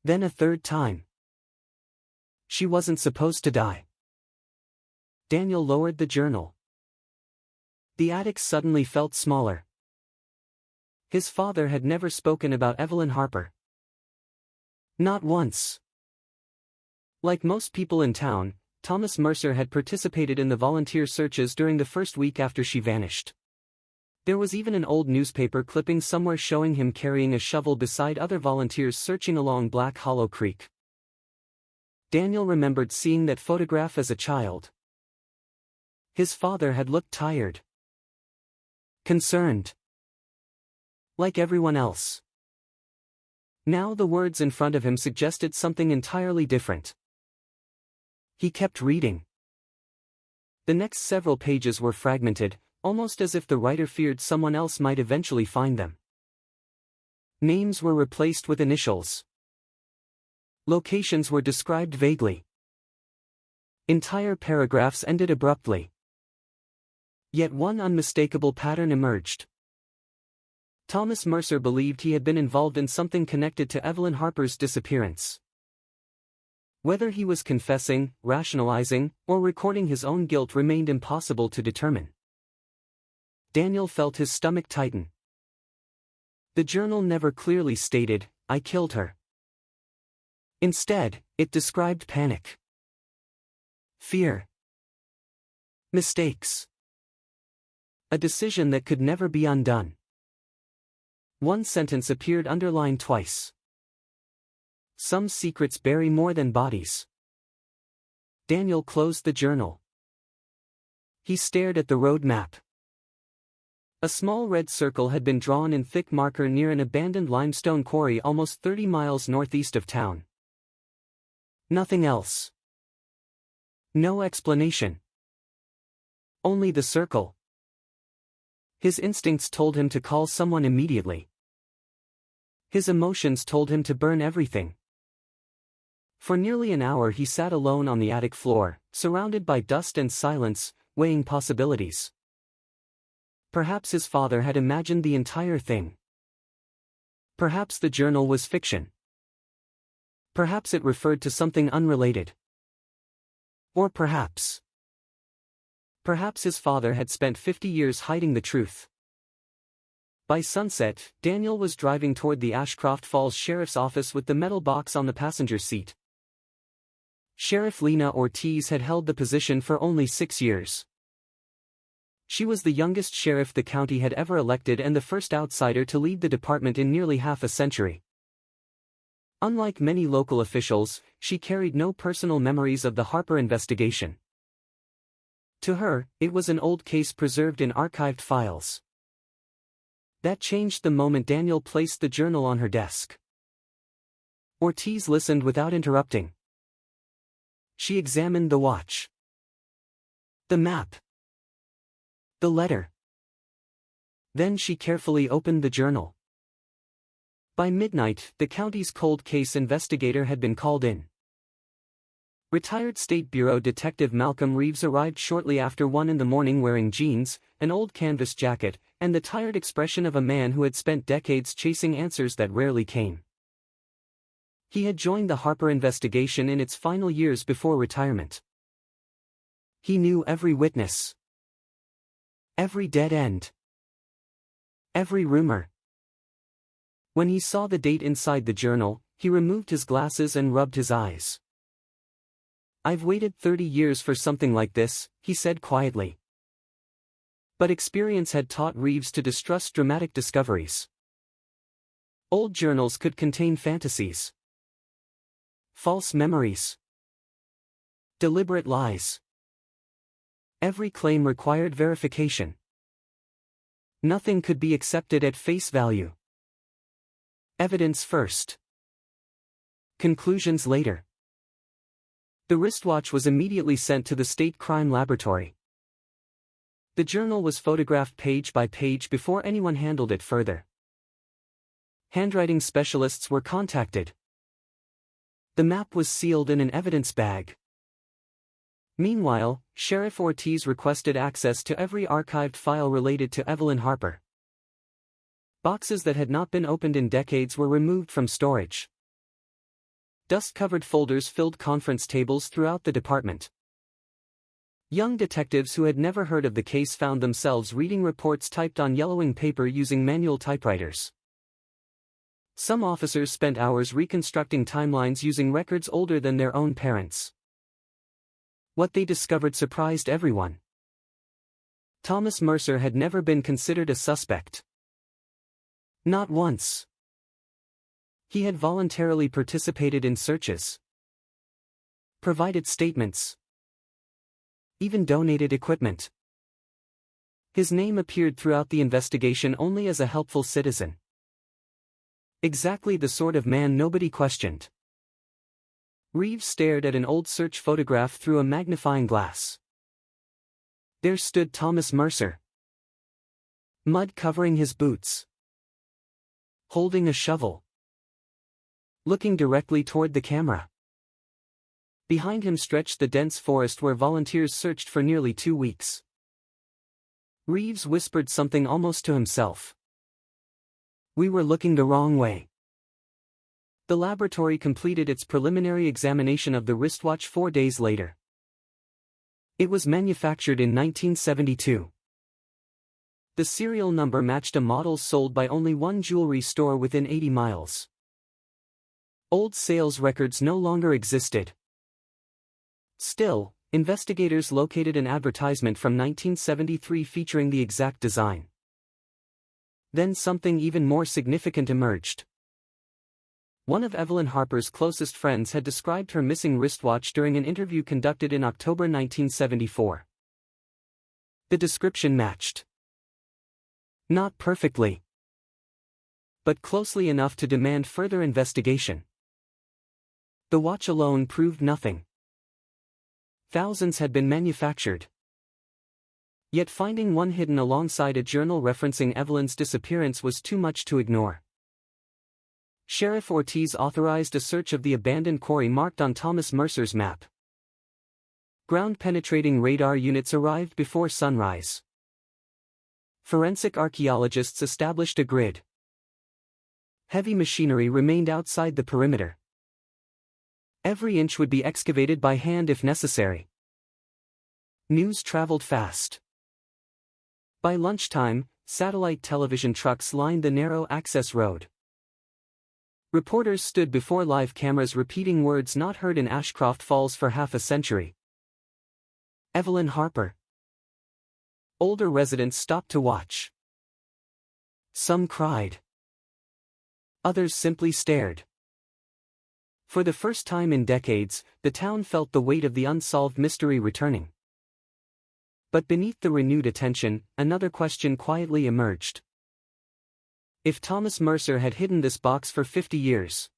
Then a 3rd time. She wasn't supposed to die. Daniel lowered the journal. The attic suddenly felt smaller. His father had never spoken about Evelyn Harper. Not once. Like most people in town, Thomas Mercer had participated in the volunteer searches during the first week after she vanished. There was even an old newspaper clipping somewhere showing him carrying a shovel beside other volunteers searching along Black Hollow Creek. Daniel remembered seeing that photograph as a child. His father had looked tired. Concerned. Like everyone else. Now the words in front of him suggested something entirely different. He kept reading. The next several pages were fragmented, almost as if the writer feared someone else might eventually find them. Names were replaced with initials. Locations were described vaguely. Entire paragraphs ended abruptly. Yet one unmistakable pattern emerged. Thomas Mercer believed he had been involved in something connected to Evelyn Harper's disappearance. Whether he was confessing, rationalizing, or recording his own guilt remained impossible to determine. Daniel felt his stomach tighten. The journal never clearly stated, "I killed her." Instead, it described panic. Fear. Mistakes. A decision that could never be undone. One sentence appeared underlined twice. Some secrets bury more than bodies. Daniel closed the journal. He stared at the road map. A small red circle had been drawn in thick marker near an abandoned limestone quarry almost 30 miles northeast of town. Nothing else. No explanation. Only the circle. His instincts told him to call someone immediately. His emotions told him to burn everything. For nearly an hour he sat alone on the attic floor, surrounded by dust and silence, weighing possibilities. Perhaps his father had imagined the entire thing. Perhaps the journal was fiction. Perhaps it referred to something unrelated. Or perhaps his father had spent 50 years hiding the truth. By sunset, Daniel was driving toward the Ashcroft Falls Sheriff's Office with the metal box on the passenger seat. Sheriff Lena Ortiz had held the position for only 6 years. She was the youngest sheriff the county had ever elected and the first outsider to lead the department in nearly half a century. Unlike many local officials, she carried no personal memories of the Harper investigation. To her, it was an old case preserved in archived files. That changed the moment Daniel placed the journal on her desk. Ortiz listened without interrupting. She examined the watch, the map, the letter. Then she carefully opened the journal. By midnight, the county's cold case investigator had been called in. Retired State Bureau Detective Malcolm Reeves arrived shortly after 1 in the morning wearing jeans, an old canvas jacket, and the tired expression of a man who had spent decades chasing answers that rarely came. He had joined the Harper investigation in its final years before retirement. He knew every witness, every dead end, every rumor. When he saw the date inside the journal, he removed his glasses and rubbed his eyes. "I've waited 30 years for something like this," he said quietly. But experience had taught Reeves to distrust dramatic discoveries. Old journals could contain fantasies, false memories, deliberate lies. Every claim required verification. Nothing could be accepted at face value. Evidence first, conclusions later. The wristwatch was immediately sent to the State Crime Laboratory. The journal was photographed page by page before anyone handled it further. Handwriting specialists were contacted. The map was sealed in an evidence bag. Meanwhile, Sheriff Ortiz requested access to every archived file related to Evelyn Harper. Boxes that had not been opened in decades were removed from storage. Dust-covered folders filled conference tables throughout the department. Young detectives who had never heard of the case found themselves reading reports typed on yellowing paper using manual typewriters. Some officers spent hours reconstructing timelines using records older than their own parents. What they discovered surprised everyone. Thomas Mercer had never been considered a suspect. Not once. He had voluntarily participated in searches, provided statements, even donated equipment. His name appeared throughout the investigation only as a helpful citizen. Exactly the sort of man nobody questioned. Reeves stared at an old search photograph through a magnifying glass. There stood Thomas Mercer, mud covering his boots, holding a shovel, looking directly toward the camera. Behind him stretched the dense forest where volunteers searched for nearly 2 weeks. Reeves whispered something almost to himself. We were looking the wrong way. The laboratory completed its preliminary examination of the wristwatch 4 days later. It was manufactured in 1972. The serial number matched a model sold by only one jewelry store within 80 miles. Old sales records no longer existed. Still, investigators located an advertisement from 1973 featuring the exact design. Then something even more significant emerged. One of Evelyn Harper's closest friends had described her missing wristwatch during an interview conducted in October 1974. The description matched. Not perfectly, but closely enough to demand further investigation. The watch alone proved nothing. Thousands had been manufactured. Yet finding one hidden alongside a journal referencing Evelyn's disappearance was too much to ignore. Sheriff Ortiz authorized a search of the abandoned quarry marked on Thomas Mercer's map. Ground-penetrating radar units arrived before sunrise. Forensic archaeologists established a grid. Heavy machinery remained outside the perimeter. Every inch would be excavated by hand if necessary. News traveled fast. By lunchtime, satellite television trucks lined the narrow access road. Reporters stood before live cameras repeating words not heard in Ashcroft Falls for half a century. Evelyn Harper. Older residents stopped to watch. Some cried. Others simply stared. For the first time in decades, the town felt the weight of the unsolved mystery returning. But beneath the renewed attention, another question quietly emerged. If Thomas Mercer had hidden this box for 50 years,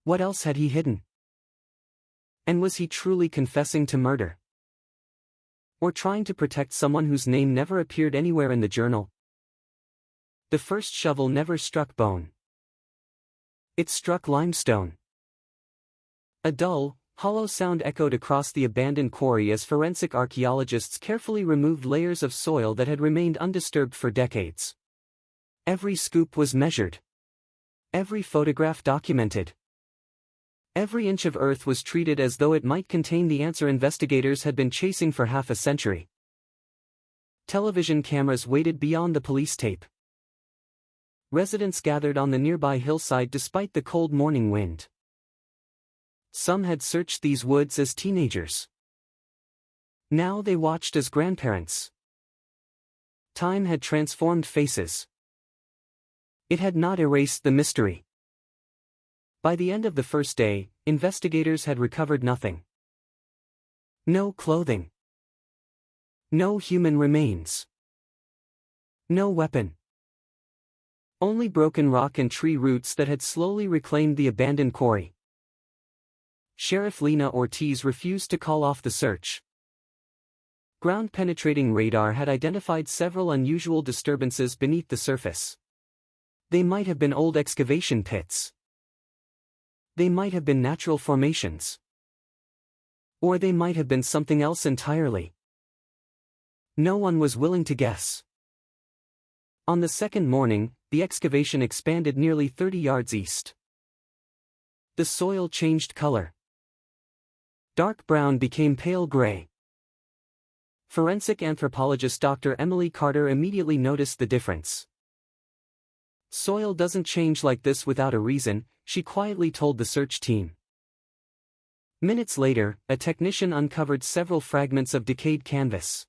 what else had he hidden? And was he truly confessing to murder? Or trying to protect someone whose name never appeared anywhere in the journal? The first shovel never struck bone. It struck limestone. A dull, hollow sound echoed across the abandoned quarry as forensic archaeologists carefully removed layers of soil that had remained undisturbed for decades. Every scoop was measured. Every photograph documented. Every inch of earth was treated as though it might contain the answer investigators had been chasing for half a century. Television cameras waited beyond the police tape. Residents gathered on the nearby hillside despite the cold morning wind. Some had searched these woods as teenagers. Now they watched as grandparents. Time had transformed faces. It had not erased the mystery. By the end of the first day, investigators had recovered nothing. No clothing. No human remains. No weapon. Only broken rock and tree roots that had slowly reclaimed the abandoned quarry. Sheriff Lena Ortiz refused to call off the search. Ground-penetrating radar had identified several unusual disturbances beneath the surface. They might have been old excavation pits. They might have been natural formations. Or they might have been something else entirely. No one was willing to guess. On the second morning, the excavation expanded nearly 30 yards east. The soil changed color. Dark brown became pale gray. Forensic anthropologist Dr. Emily Carter immediately noticed the difference. Soil doesn't change like this without a reason, she quietly told the search team. Minutes later, a technician uncovered several fragments of decayed canvas.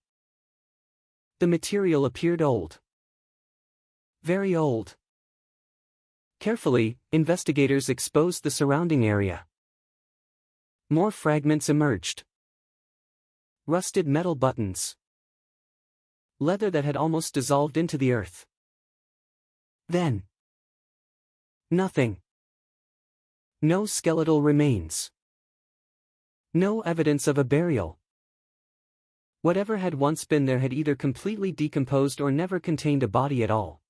The material appeared old. Very old. Carefully, investigators exposed the surrounding area. More fragments emerged. Rusted metal buttons. Leather that had almost dissolved into the earth. Then, nothing. No skeletal remains. No evidence of a burial. Whatever had once been there had either completely decomposed or never contained a body at all.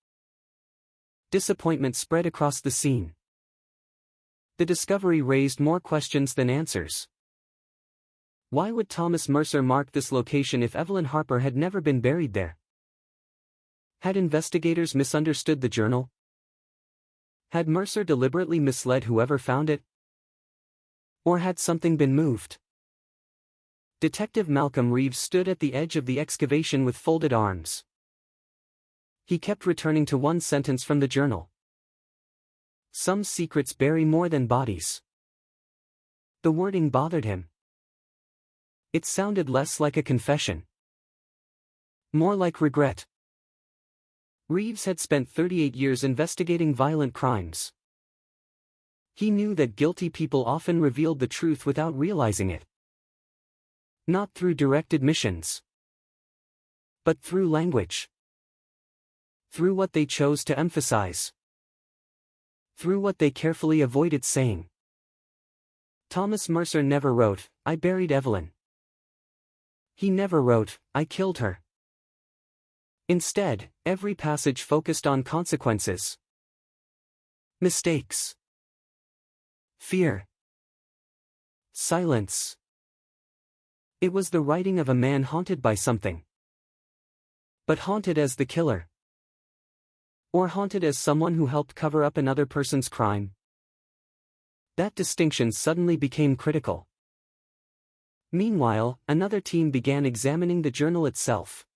Disappointment spread across the scene. The discovery raised more questions than answers. Why would Thomas Mercer mark this location if Evelyn Harper had never been buried there? Had investigators misunderstood the journal? Had Mercer deliberately misled whoever found it? Or had something been moved? Detective Malcolm Reeves stood at the edge of the excavation with folded arms. He kept returning to one sentence from the journal. Some secrets bury more than bodies. The wording bothered him. It sounded less like a confession. More like regret. Reeves had spent 38 years investigating violent crimes. He knew that guilty people often revealed the truth without realizing it. Not through direct admissions, but through language. Through what they chose to emphasize. Through what they carefully avoided saying. Thomas Mercer never wrote, "I buried Evelyn." He never wrote, "I killed her." Instead, every passage focused on consequences. Mistakes. Fear. Silence. It was the writing of a man haunted by something. But haunted as the killer. Or haunted as someone who helped cover up another person's crime. That distinction suddenly became critical. Meanwhile, another team began examining the journal itself.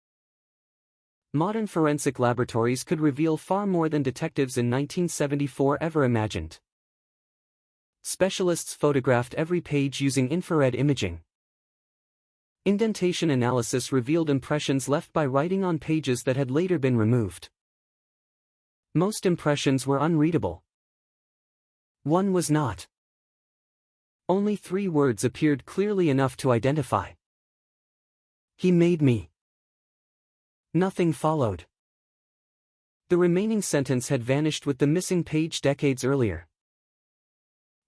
Modern forensic laboratories could reveal far more than detectives in 1974 ever imagined. Specialists photographed every page using infrared imaging. Indentation analysis revealed impressions left by writing on pages that had later been removed. Most impressions were unreadable. One was not. Only 3 words appeared clearly enough to identify. He made me. Nothing followed. The remaining sentence had vanished with the missing page decades earlier.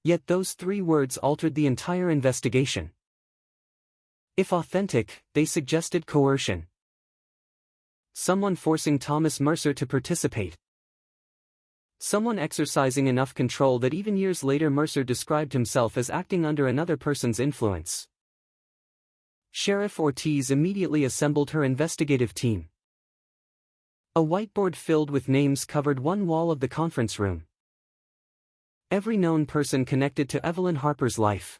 Yet those 3 words altered the entire investigation. If authentic, they suggested coercion. Someone forcing Thomas Mercer to participate. Someone exercising enough control that even years later Mercer described himself as acting under another person's influence. Sheriff Ortiz immediately assembled her investigative team. A whiteboard filled with names covered one wall of the conference room. Every known person connected to Evelyn Harper's life.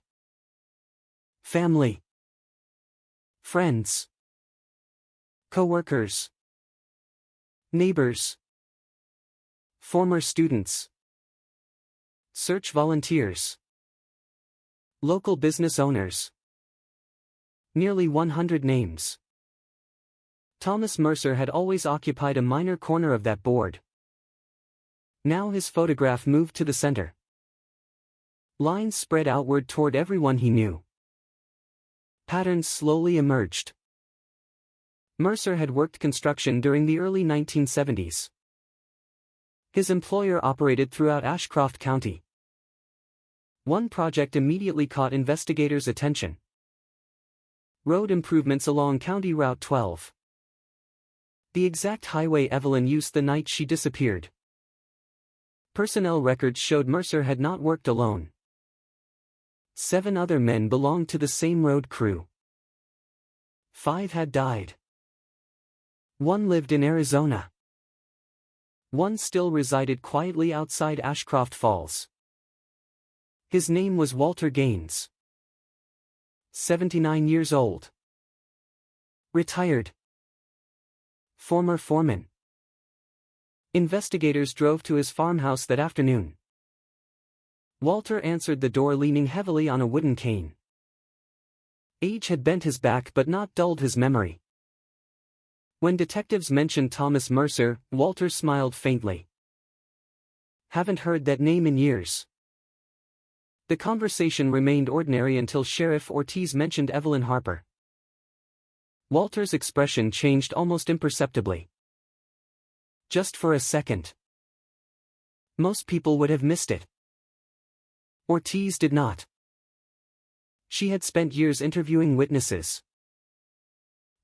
Family. Friends. Co-workers. Neighbors. Former students. Search volunteers. Local business owners. Nearly 100 names. Thomas Mercer had always occupied a minor corner of that board. Now his photograph moved to the center. Lines spread outward toward everyone he knew. Patterns slowly emerged. Mercer had worked construction during the early 1970s. His employer operated throughout Ashcroft County. One project immediately caught investigators' attention. Road improvements along County Route 12. The exact highway Evelyn used the night she disappeared. Personnel records showed Mercer had not worked alone. 7 other men belonged to the same road crew. 5 had died. 1 lived in Arizona. 1 still resided quietly outside Ashcroft Falls. His name was Walter Gaines. 79 years old. Retired. Former foreman. Investigators drove to his farmhouse that afternoon. Walter answered the door leaning heavily on a wooden cane. Age had bent his back but not dulled his memory. When detectives mentioned Thomas Mercer, Walter smiled faintly. Haven't heard that name in years. The conversation remained ordinary until Sheriff Ortiz mentioned Evelyn Harper. Walter's expression changed almost imperceptibly. Just for a second. Most people would have missed it. Ortiz did not. She had spent years interviewing witnesses.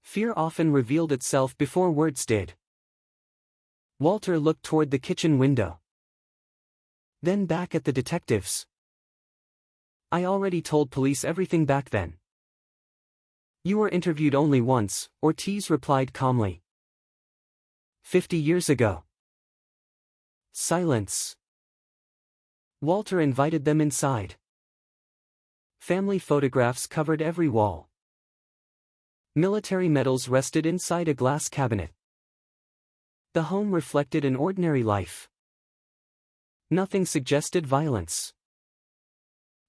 Fear often revealed itself before words did. Walter looked toward the kitchen window. Then back at the detectives. I already told police everything back then. You were interviewed only once, Ortiz replied calmly. 50 years ago. Silence. Walter invited them inside. Family photographs covered every wall. Military medals rested inside a glass cabinet. The home reflected an ordinary life. Nothing suggested violence.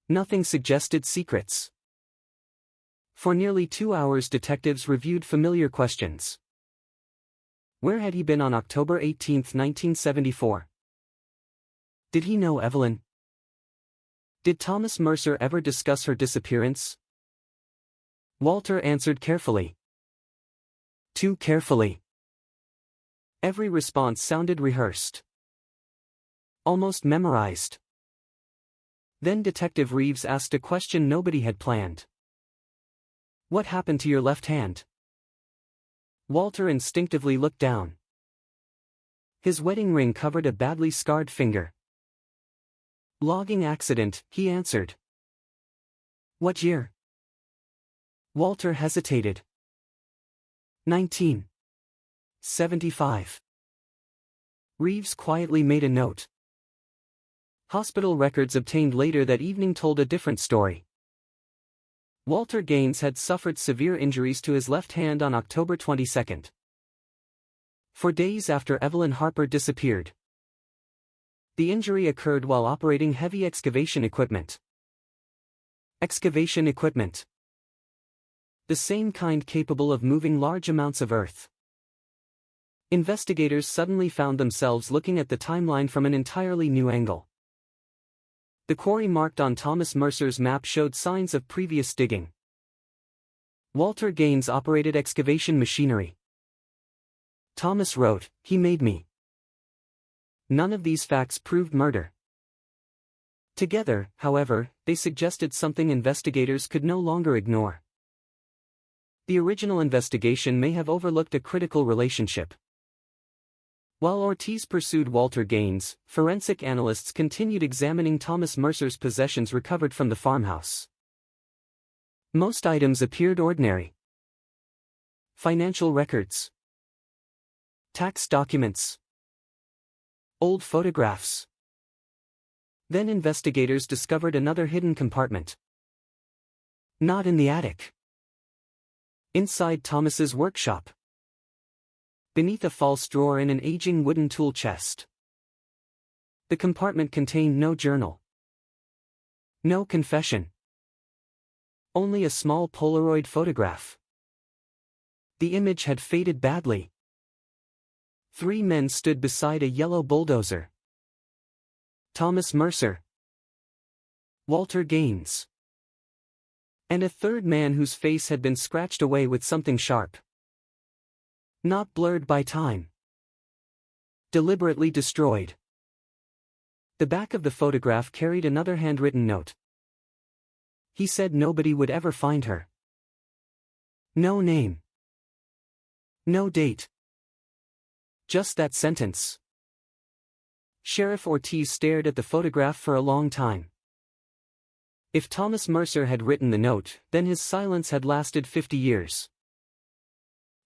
Nothing suggested secrets. For nearly 2 hours detectives reviewed familiar questions. Where had he been on October 18, 1974? Did he know Evelyn? Did Thomas Mercer ever discuss her disappearance? Walter answered carefully. Too carefully. Every response sounded rehearsed. Almost memorized. Then Detective Reeves asked a question nobody had planned. What happened to your left hand? Walter instinctively looked down. His wedding ring covered a badly scarred finger. Logging accident, he answered. What year? Walter hesitated. 1975. Reeves quietly made a note. Hospital records obtained later that evening told a different story. Walter Gaines had suffered severe injuries to his left hand on October 22. For days after Evelyn Harper disappeared. The injury occurred while operating heavy excavation equipment. Excavation equipment. The same kind capable of moving large amounts of earth. Investigators suddenly found themselves looking at the timeline from an entirely new angle. The quarry marked on Thomas Mercer's map showed signs of previous digging. Walter Gaines operated excavation machinery. Thomas wrote, "He made me." None of these facts proved murder. Together, however, they suggested something investigators could no longer ignore. The original investigation may have overlooked a critical relationship. While Ortiz pursued Walter Gaines, forensic analysts continued examining Thomas Mercer's possessions recovered from the farmhouse. Most items appeared ordinary. Financial records, tax documents, old photographs. Then investigators discovered another hidden compartment. Not in the attic. Inside Thomas's workshop. Beneath a false drawer in an aging wooden tool chest. The compartment contained no journal. No confession. Only a small Polaroid photograph. The image had faded badly. 3 men stood beside a yellow bulldozer. Thomas Mercer, Walter Gaines, and a third man whose face had been scratched away with something sharp. Not blurred by time. Deliberately destroyed. The back of the photograph carried another handwritten note. He said nobody would ever find her. No name. No date. Just that sentence. Sheriff Ortiz stared at the photograph for a long time. If Thomas Mercer had written the note, then his silence had lasted 50 years.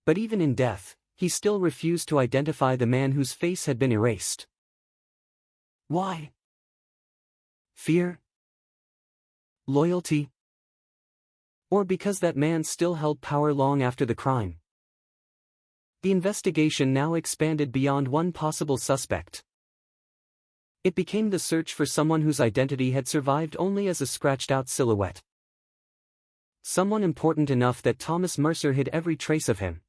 But even in death, he still refused to identify the man whose face had been erased. Why? Fear? Loyalty? Or because that man still held power long after the crime? The investigation now expanded beyond one possible suspect. It became the search for someone whose identity had survived only as a scratched-out silhouette. Someone important enough that Thomas Mercer hid every trace of him.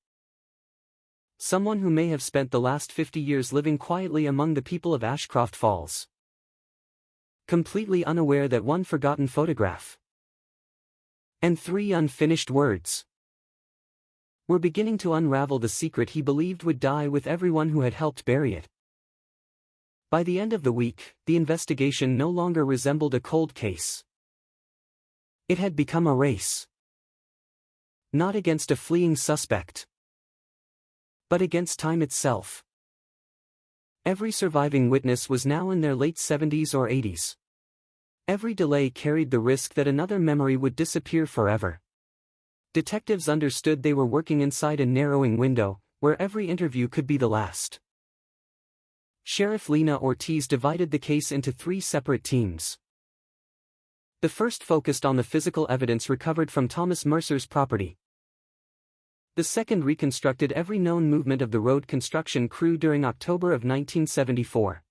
Someone who may have spent the last 50 years living quietly among the people of Ashcroft Falls. Completely unaware that one forgotten photograph and 3 unfinished words were beginning to unravel the secret he believed would die with everyone who had helped bury it. By the end of the week, the investigation no longer resembled a cold case. It had become a race. Not against a fleeing suspect, but against time itself. Every surviving witness was now in their late 70s or 80s. Every delay carried the risk that another memory would disappear forever. Detectives understood they were working inside a narrowing window, where every interview could be the last. Sheriff Lena Ortiz divided the case into 3 separate teams. The first focused on the physical evidence recovered from Thomas Mercer's property. The second reconstructed every known movement of the road construction crew during October of 1974.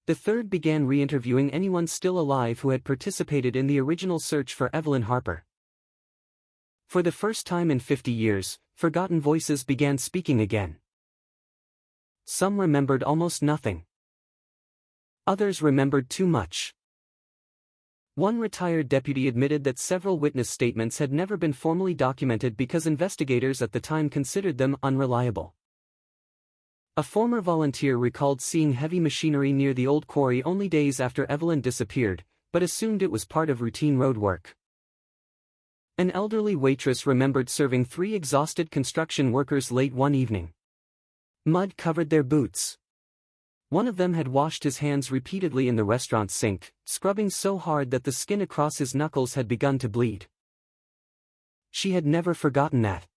The third began re-interviewing anyone still alive who had participated in the original search for Evelyn Harper. For the first time in 50 years, forgotten voices began speaking again. Some remembered almost nothing. Others remembered too much. One retired deputy admitted that several witness statements had never been formally documented because investigators at the time considered them unreliable. A former volunteer recalled seeing heavy machinery near the old quarry only days after Evelyn disappeared, but assumed it was part of routine road work. An elderly waitress remembered serving 3 exhausted construction workers late one evening. Mud covered their boots. One of them had washed his hands repeatedly in the restaurant sink, scrubbing so hard that the skin across his knuckles had begun to bleed. She had never forgotten that.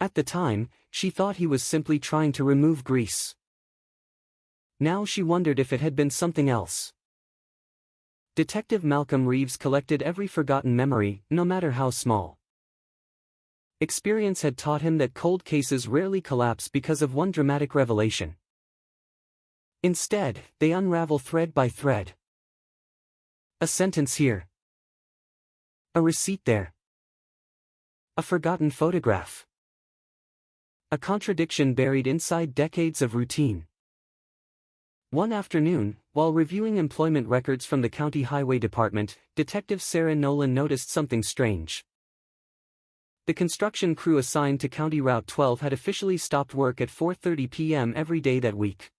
At the time, she thought he was simply trying to remove grease. Now she wondered if it had been something else. Detective Malcolm Reeves collected every forgotten memory, no matter how small. Experience had taught him that cold cases rarely collapse because of one dramatic revelation. Instead, they unravel thread by thread. A sentence here. A receipt there. A forgotten photograph. A contradiction buried inside decades of routine. One afternoon, while reviewing employment records from the County Highway Department, Detective Sarah Nolan noticed something strange. The construction crew assigned to County Route 12 had officially stopped work at 4:30 p.m. every day that week.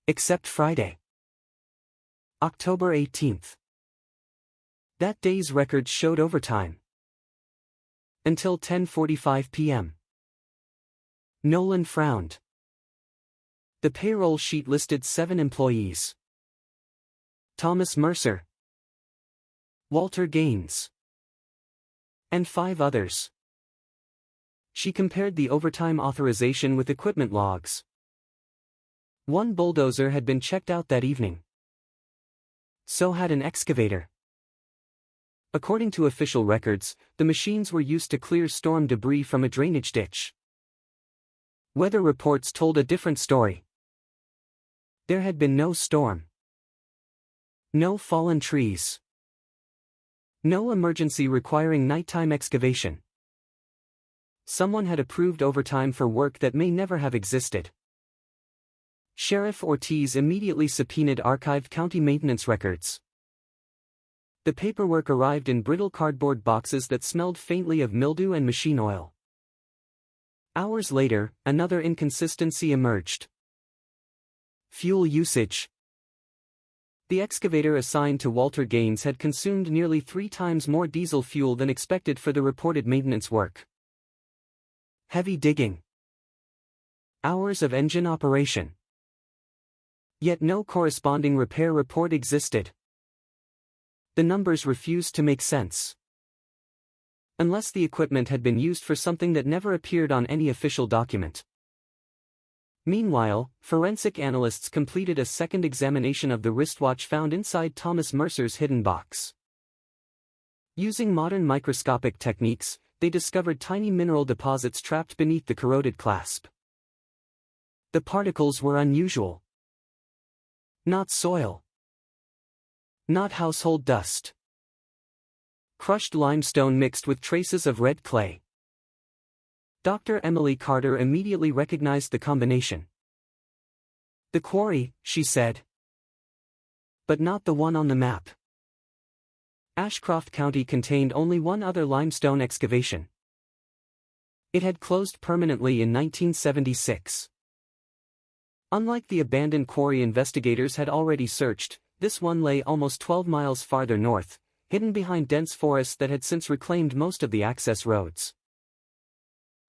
Except Friday, October 18th. That day's records showed overtime until 10:45 p.m. Nolan frowned. The payroll sheet listed 7 employees: Thomas Mercer, Walter Gaines, and 5 others. She compared the overtime authorization with equipment logs. One bulldozer had been checked out that evening. So had an excavator. According to official records, the machines were used to clear storm debris from a drainage ditch. Weather reports told a different story. There had been no storm, no fallen trees, no emergency requiring nighttime excavation. Someone had approved overtime for work that may never have existed. Sheriff Ortiz immediately subpoenaed archived county maintenance records. The paperwork arrived in brittle cardboard boxes that smelled faintly of mildew and machine oil. Hours later, another inconsistency emerged. Fuel usage. The excavator assigned to Walter Gaines had consumed nearly 3 times more diesel fuel than expected for the reported maintenance work. Heavy digging. Hours of engine operation. Yet no corresponding repair report existed. The numbers refused to make sense. Unless the equipment had been used for something that never appeared on any official document. Meanwhile, forensic analysts completed a second examination of the wristwatch found inside Thomas Mercer's hidden box. Using modern microscopic techniques, they discovered tiny mineral deposits trapped beneath the corroded clasp. The particles were unusual. Not soil. Not household dust. Crushed limestone mixed with traces of red clay. Dr. Emily Carter immediately recognized the combination. The quarry, she said. But not the one on the map. Ashcroft County contained only one other limestone excavation. It had closed permanently in 1976. Unlike the abandoned quarry investigators had already searched, this one lay almost 12 miles farther north, hidden behind dense forests that had since reclaimed most of the access roads.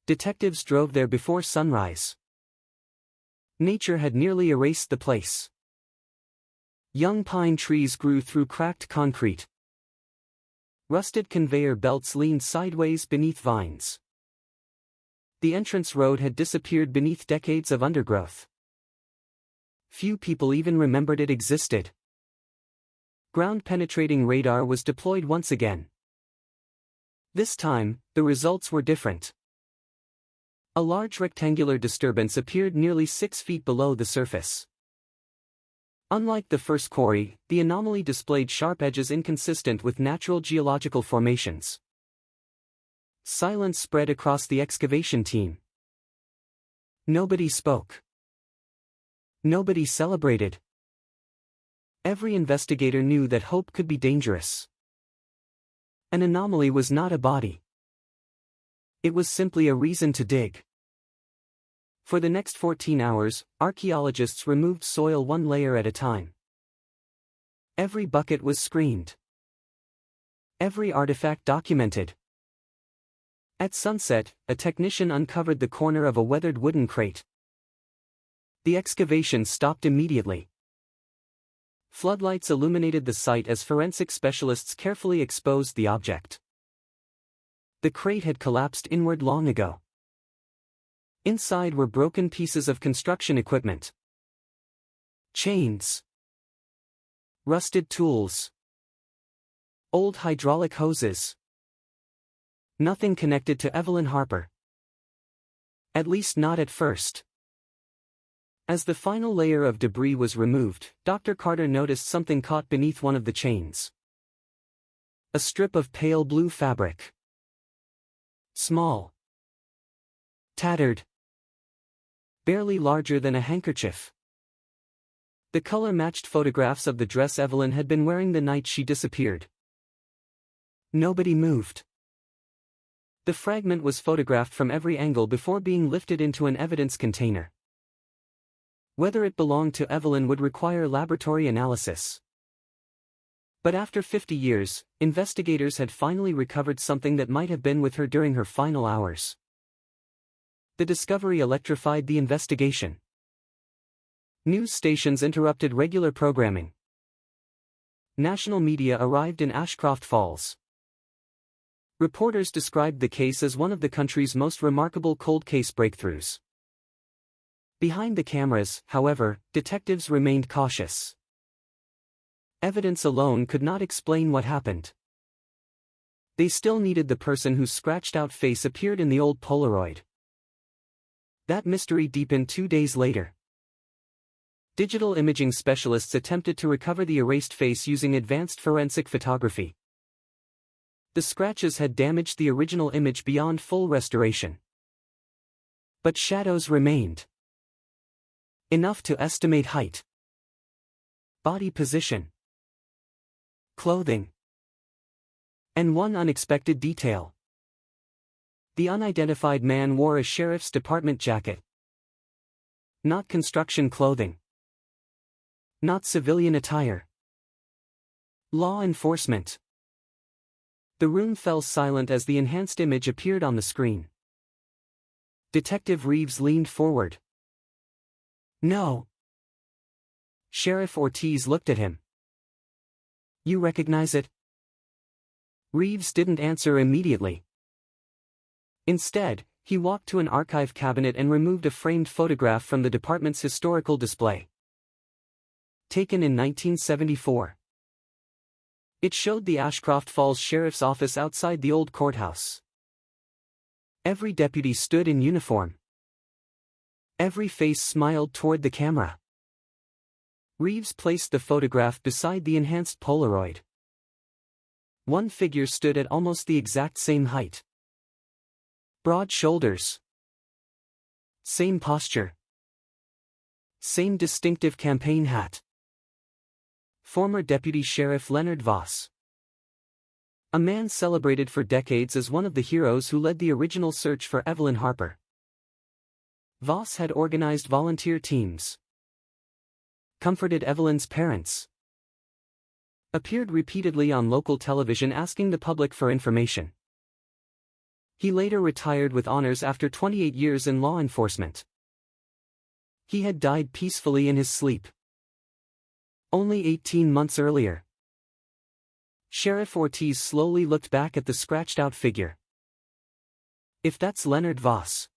Detectives drove there before sunrise. Nature had nearly erased the place. Young pine trees grew through cracked concrete. Rusted conveyor belts leaned sideways beneath vines. The entrance road had disappeared beneath decades of undergrowth. Few people even remembered it existed. Ground-penetrating radar was deployed once again. This time, the results were different. A large rectangular disturbance appeared nearly 6 feet below the surface. Unlike the first quarry, the anomaly displayed sharp edges inconsistent with natural geological formations. Silence spread across the excavation team. Nobody spoke. Nobody celebrated. Every investigator knew that hope could be dangerous. An anomaly was not a body. It was simply a reason to dig. For the next 14 hours, archaeologists removed soil one layer at a time. Every bucket was screened. Every artifact documented. At sunset, a technician uncovered the corner of a weathered wooden crate. The excavation stopped immediately. Floodlights illuminated the site as forensic specialists carefully exposed the object. The crate had collapsed inward long ago. Inside were broken pieces of construction equipment. Chains. Rusted tools. Old hydraulic hoses. Nothing connected to Evelyn Harper. At least not at first. As the final layer of debris was removed, Dr. Carter noticed something caught beneath one of the chains. A strip of pale blue fabric. Small. Tattered. Barely larger than a handkerchief. The color matched photographs of the dress Evelyn had been wearing the night she disappeared. Nobody moved. The fragment was photographed from every angle before being lifted into an evidence container. Whether it belonged to Evelyn would require laboratory analysis. But after 50 years, investigators had finally recovered something that might have been with her during her final hours. The discovery electrified the investigation. News stations interrupted regular programming. National media arrived in Ashcroft Falls. Reporters described the case as one of the country's most remarkable cold case breakthroughs. Behind the cameras, however, detectives remained cautious. Evidence alone could not explain what happened. They still needed the person whose scratched-out face appeared in the old Polaroid. That mystery deepened 2 days later. Digital imaging specialists attempted to recover the erased face using advanced forensic photography. The scratches had damaged the original image beyond full restoration. But shadows remained. Enough to estimate height, body position, clothing, and one unexpected detail. The unidentified man wore a sheriff's department jacket. Not construction clothing. Not civilian attire. Law enforcement. The room fell silent as the enhanced image appeared on the screen. Detective Reeves leaned forward. No. Sheriff Ortiz looked at him. You recognize it? Reeves didn't answer immediately. Instead, he walked to an archive cabinet and removed a framed photograph from the department's historical display. Taken in 1974. It showed the Ashcroft Falls Sheriff's Office outside the old courthouse. Every deputy stood in uniform. Every face smiled toward the camera. Reeves placed the photograph beside the enhanced Polaroid. One figure stood at almost the exact same height. Broad shoulders. Same posture. Same distinctive campaign hat. Former Deputy Sheriff Leonard Voss. A man celebrated for decades as one of the heroes who led the original search for Evelyn Harper. Voss had organized volunteer teams. Comforted Evelyn's parents. Appeared repeatedly on local television asking the public for information. He later retired with honors after 28 years in law enforcement. He had died peacefully in his sleep. Only 18 months earlier. Sheriff Ortiz slowly looked back at the scratched-out figure. If that's Leonard Voss.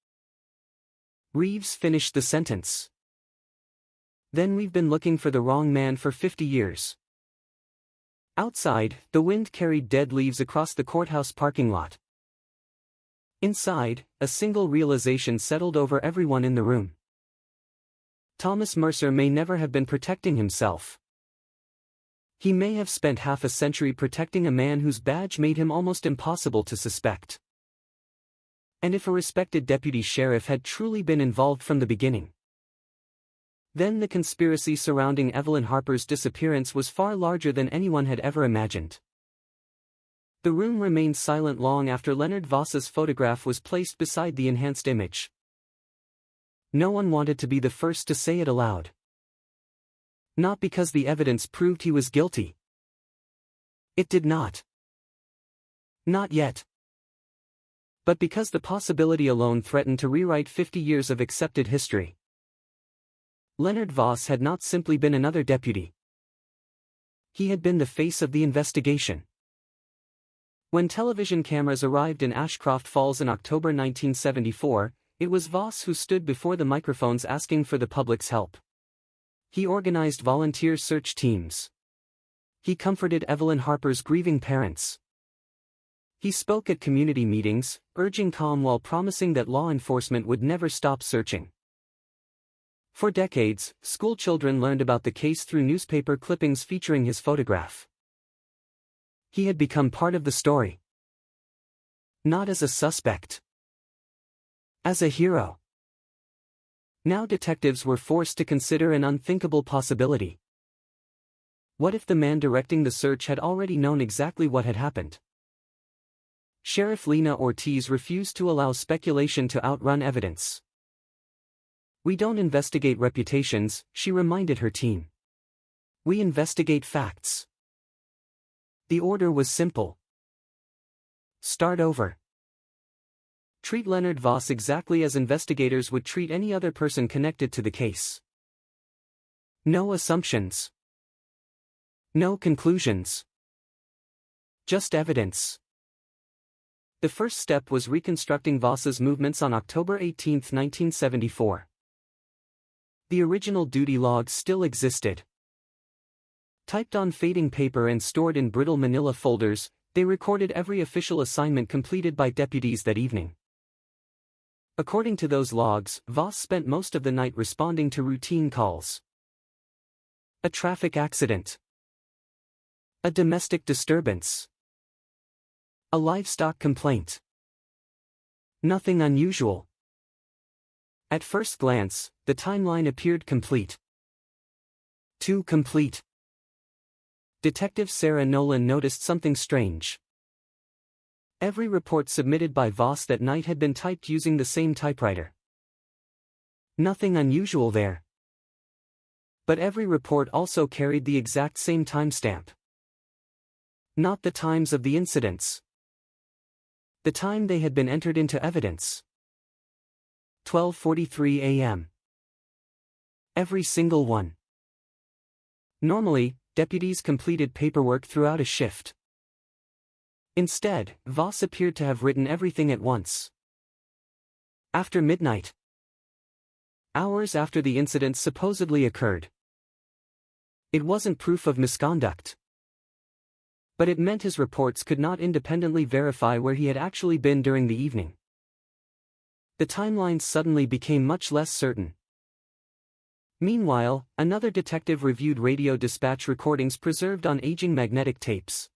Reeves finished the sentence. Then we've been looking for the wrong man for 50 years. Outside, the wind carried dead leaves across the courthouse parking lot. Inside, a single realization settled over everyone in the room. Thomas Mercer may never have been protecting himself. He may have spent half a century protecting a man whose badge made him almost impossible to suspect. And if a respected deputy sheriff had truly been involved from the beginning, then the conspiracy surrounding Evelyn Harper's disappearance was far larger than anyone had ever imagined. The room remained silent long after Leonard Voss's photograph was placed beside the enhanced image. No one wanted to be the first to say it aloud. Not because the evidence proved he was guilty. It did not. Not yet. But because the possibility alone threatened to rewrite 50 years of accepted history. Leonard Voss had not simply been another deputy. He had been the face of the investigation. When television cameras arrived in Ashcroft Falls in October 1974, it was Voss who stood before the microphones asking for the public's help. He organized volunteer search teams. He comforted Evelyn Harper's grieving parents. He spoke at community meetings, urging calm while promising that law enforcement would never stop searching. For decades, school children learned about the case through newspaper clippings featuring his photograph. He had become part of the story. Not as a suspect. As a hero. Now detectives were forced to consider an unthinkable possibility. What if the man directing the search had already known exactly what had happened? Sheriff Lena Ortiz refused to allow speculation to outrun evidence. "We don't investigate reputations," she reminded her team. "We investigate facts." The order was simple. Start over. Treat Leonard Voss exactly as investigators would treat any other person connected to the case. No assumptions. No conclusions. Just evidence. The first step was reconstructing Voss's movements on October 18, 1974. The original duty logs still existed. Typed on fading paper and stored in brittle manila folders, they recorded every official assignment completed by deputies that evening. According to those logs, Voss spent most of the night responding to routine calls. A traffic accident. A domestic disturbance. A livestock complaint. Nothing unusual. At first glance, the timeline appeared complete. Too complete. Detective Sarah Nolan noticed something strange. Every report submitted by Voss that night had been typed using the same typewriter. Nothing unusual there. But every report also carried the exact same timestamp. Not the times of the incidents. The time they had been entered into evidence. 12:43 a.m. Every single one. Normally, deputies completed paperwork throughout a shift. Instead, Voss appeared to have written everything at once. After midnight. Hours after the incident supposedly occurred. It wasn't proof of misconduct. But it meant his reports could not independently verify where he had actually been during the evening. The timelines suddenly became much less certain. Meanwhile, another detective reviewed radio dispatch recordings preserved on aging magnetic tapes.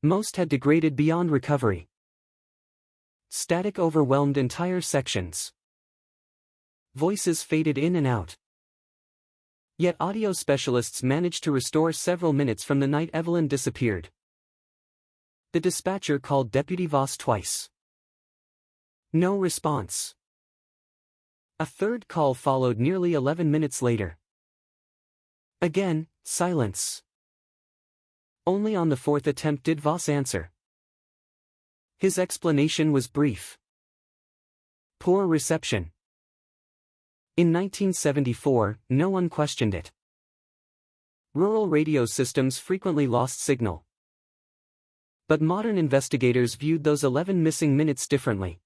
Most had degraded beyond recovery. Static overwhelmed entire sections. Voices faded in and out. Yet audio specialists managed to restore several minutes from the night Evelyn disappeared. The dispatcher called Deputy Voss twice. No response. A third call followed nearly 11 minutes later. Again, silence. Only on the fourth attempt did Voss answer. His explanation was brief. Poor reception. In 1974, no one questioned it. Rural radio systems frequently lost signal. But modern investigators viewed those 11 missing minutes differently.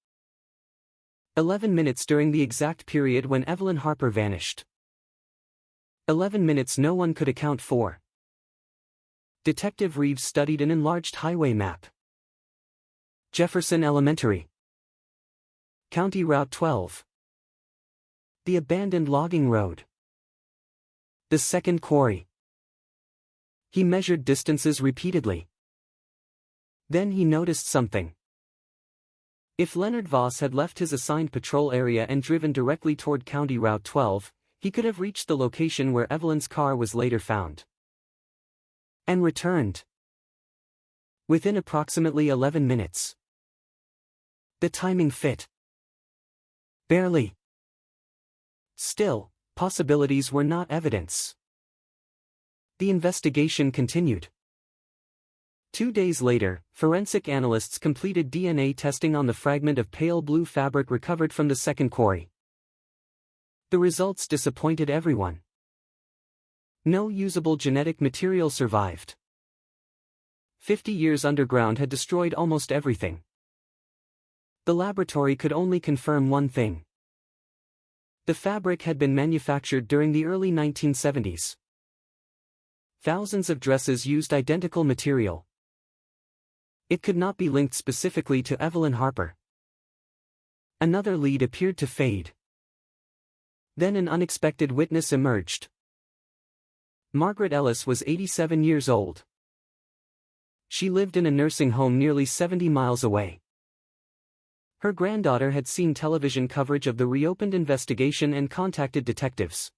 11 minutes during the exact period when Evelyn Harper vanished. 11 minutes no one could account for. Detective Reeves studied an enlarged highway map. Jefferson Elementary. County Route 12. The abandoned logging road. The second quarry. He measured distances repeatedly. Then he noticed something. If Leonard Voss had left his assigned patrol area and driven directly toward County Route 12, he could have reached the location where Evelyn's car was later found. And returned. Within approximately 11 minutes. The timing fit. Barely. Still, possibilities were not evidence. The investigation continued. 2 days later, forensic analysts completed DNA testing on the fragment of pale blue fabric recovered from the second quarry. The results disappointed everyone. No usable genetic material survived. 50 years underground had destroyed almost everything. The laboratory could only confirm one thing. The fabric had been manufactured during the early 1970s. Thousands of dresses used identical material. It could not be linked specifically to Evelyn Harper. Another lead appeared to fade. Then an unexpected witness emerged. Margaret Ellis was 87 years old. She lived in a nursing home nearly 70 miles away. Her granddaughter had seen television coverage of the reopened investigation and contacted detectives.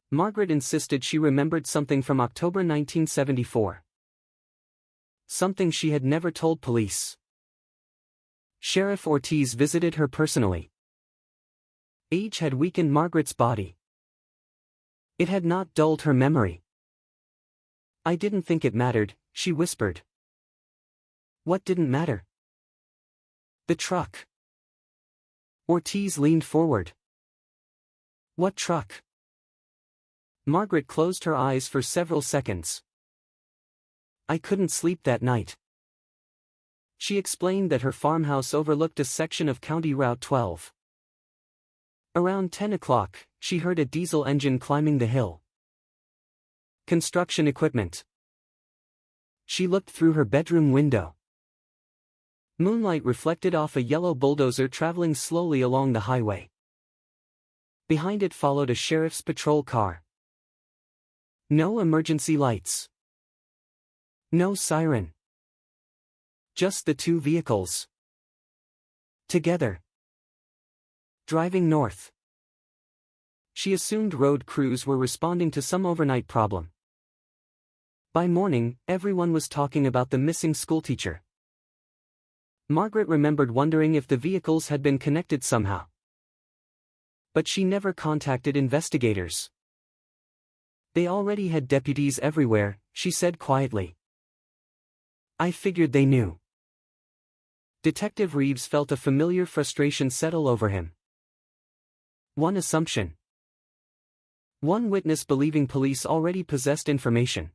Margaret insisted she remembered something from October 1974. something she had never told police. Sheriff Ortiz visited her personally. Age had weakened Margaret's body. It had not dulled her memory. "I didn't think it mattered," she whispered. "What didn't matter?" "The truck." Ortiz leaned forward. "What truck?" Margaret closed her eyes for several seconds. "I couldn't sleep that night." She explained that her farmhouse overlooked a section of County Route 12. Around 10 o'clock, she heard a diesel engine climbing the hill. Construction equipment. She looked through her bedroom window. Moonlight reflected off a yellow bulldozer traveling slowly along the highway. Behind it followed a sheriff's patrol car. No emergency lights. No siren. Just the two vehicles. Together. Driving north. She assumed road crews were responding to some overnight problem. By morning, everyone was talking about the missing schoolteacher. Margaret remembered wondering if the vehicles had been connected somehow. But she never contacted investigators. They already had deputies everywhere, she said quietly. "I figured they knew." Detective Reeves felt a familiar frustration settle over him. One assumption. One witness believing police already possessed information.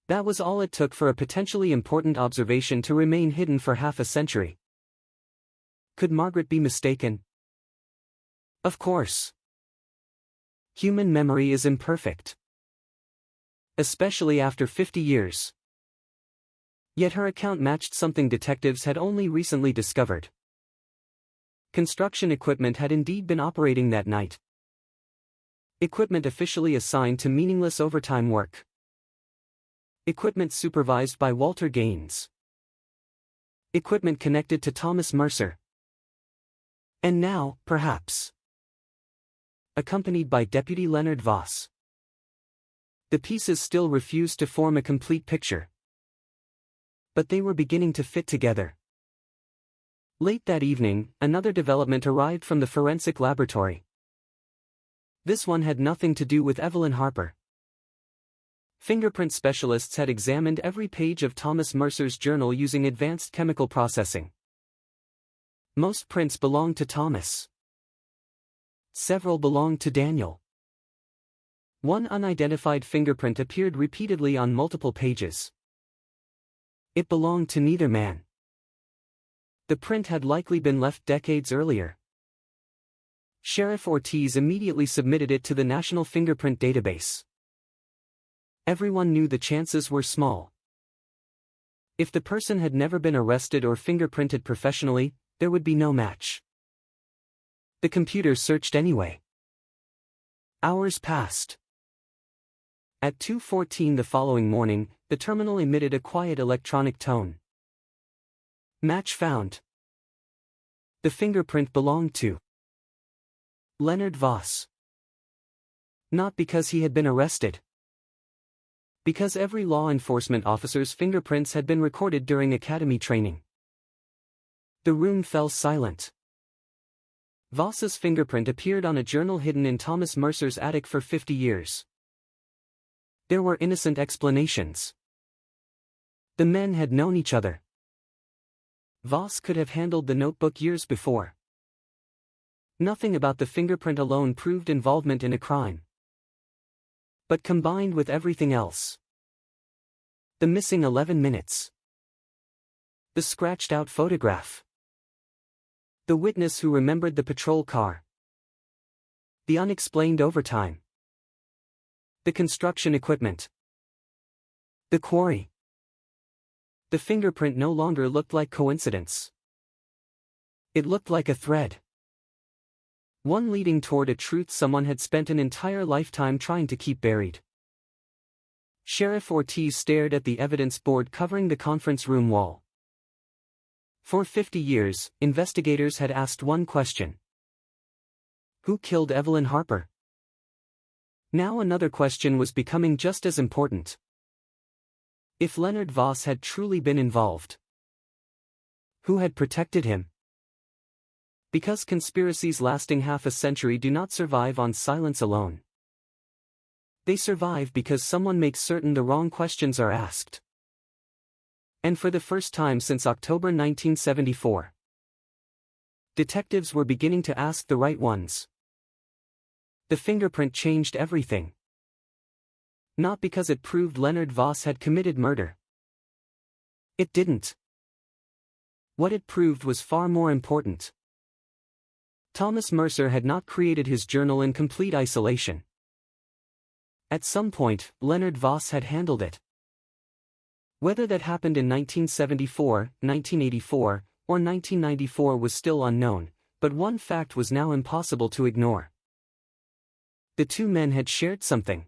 That was all it took for a potentially important observation to remain hidden for half a century. Could Margaret be mistaken? Of course. Human memory is imperfect. Especially after 50 years. Yet her account matched something detectives had only recently discovered. Construction equipment had indeed been operating that night. Equipment officially assigned to meaningless overtime work. Equipment supervised by Walter Gaines. Equipment connected to Thomas Mercer. And now, perhaps, accompanied by Deputy Leonard Voss. The pieces still refused to form a complete picture. But they were beginning to fit together. Late that evening, another development arrived from the forensic laboratory. This one had nothing to do with Evelyn Harper. Fingerprint specialists had examined every page of Thomas Mercer's journal using advanced chemical processing. Most prints belonged to Thomas. Several belonged to Daniel. One unidentified fingerprint appeared repeatedly on multiple pages. It belonged to neither man. The print had likely been left decades earlier. Sheriff Ortiz immediately submitted it to the National Fingerprint Database. Everyone knew the chances were small. If the person had never been arrested or fingerprinted professionally, there would be no match. The computer searched anyway. Hours passed. At 2:14 the following morning, the terminal emitted a quiet electronic tone. Match found. The fingerprint belonged to Leonard Voss. Not because he had been arrested. Because every law enforcement officer's fingerprints had been recorded during academy training. The room fell silent. Voss's fingerprint appeared on a journal hidden in Thomas Mercer's attic for 50 years. There were innocent explanations. The men had known each other. Voss could have handled the notebook years before. Nothing about the fingerprint alone proved involvement in a crime. But combined with everything else, the missing 11 minutes, the scratched-out photograph, the witness who remembered the patrol car, the unexplained overtime, the construction equipment, the quarry. The fingerprint no longer looked like coincidence. It looked like a thread. One leading toward a truth someone had spent an entire lifetime trying to keep buried. Sheriff Ortiz stared at the evidence board covering the conference room wall. For 50 years, investigators had asked one question. Who killed Evelyn Harper? Now another question was becoming just as important. If Leonard Voss had truly been involved, who had protected him? Because conspiracies lasting half a century do not survive on silence alone. They survive because someone makes certain the wrong questions are asked. And for the first time since October 1974, detectives were beginning to ask the right ones. The fingerprint changed everything. Not because it proved Leonard Voss had committed murder. It didn't. What it proved was far more important. Thomas Mercer had not created his journal in complete isolation. At some point, Leonard Voss had handled it. Whether that happened in 1974, 1984, or 1994 was still unknown, but one fact was now impossible to ignore. The two men had shared something.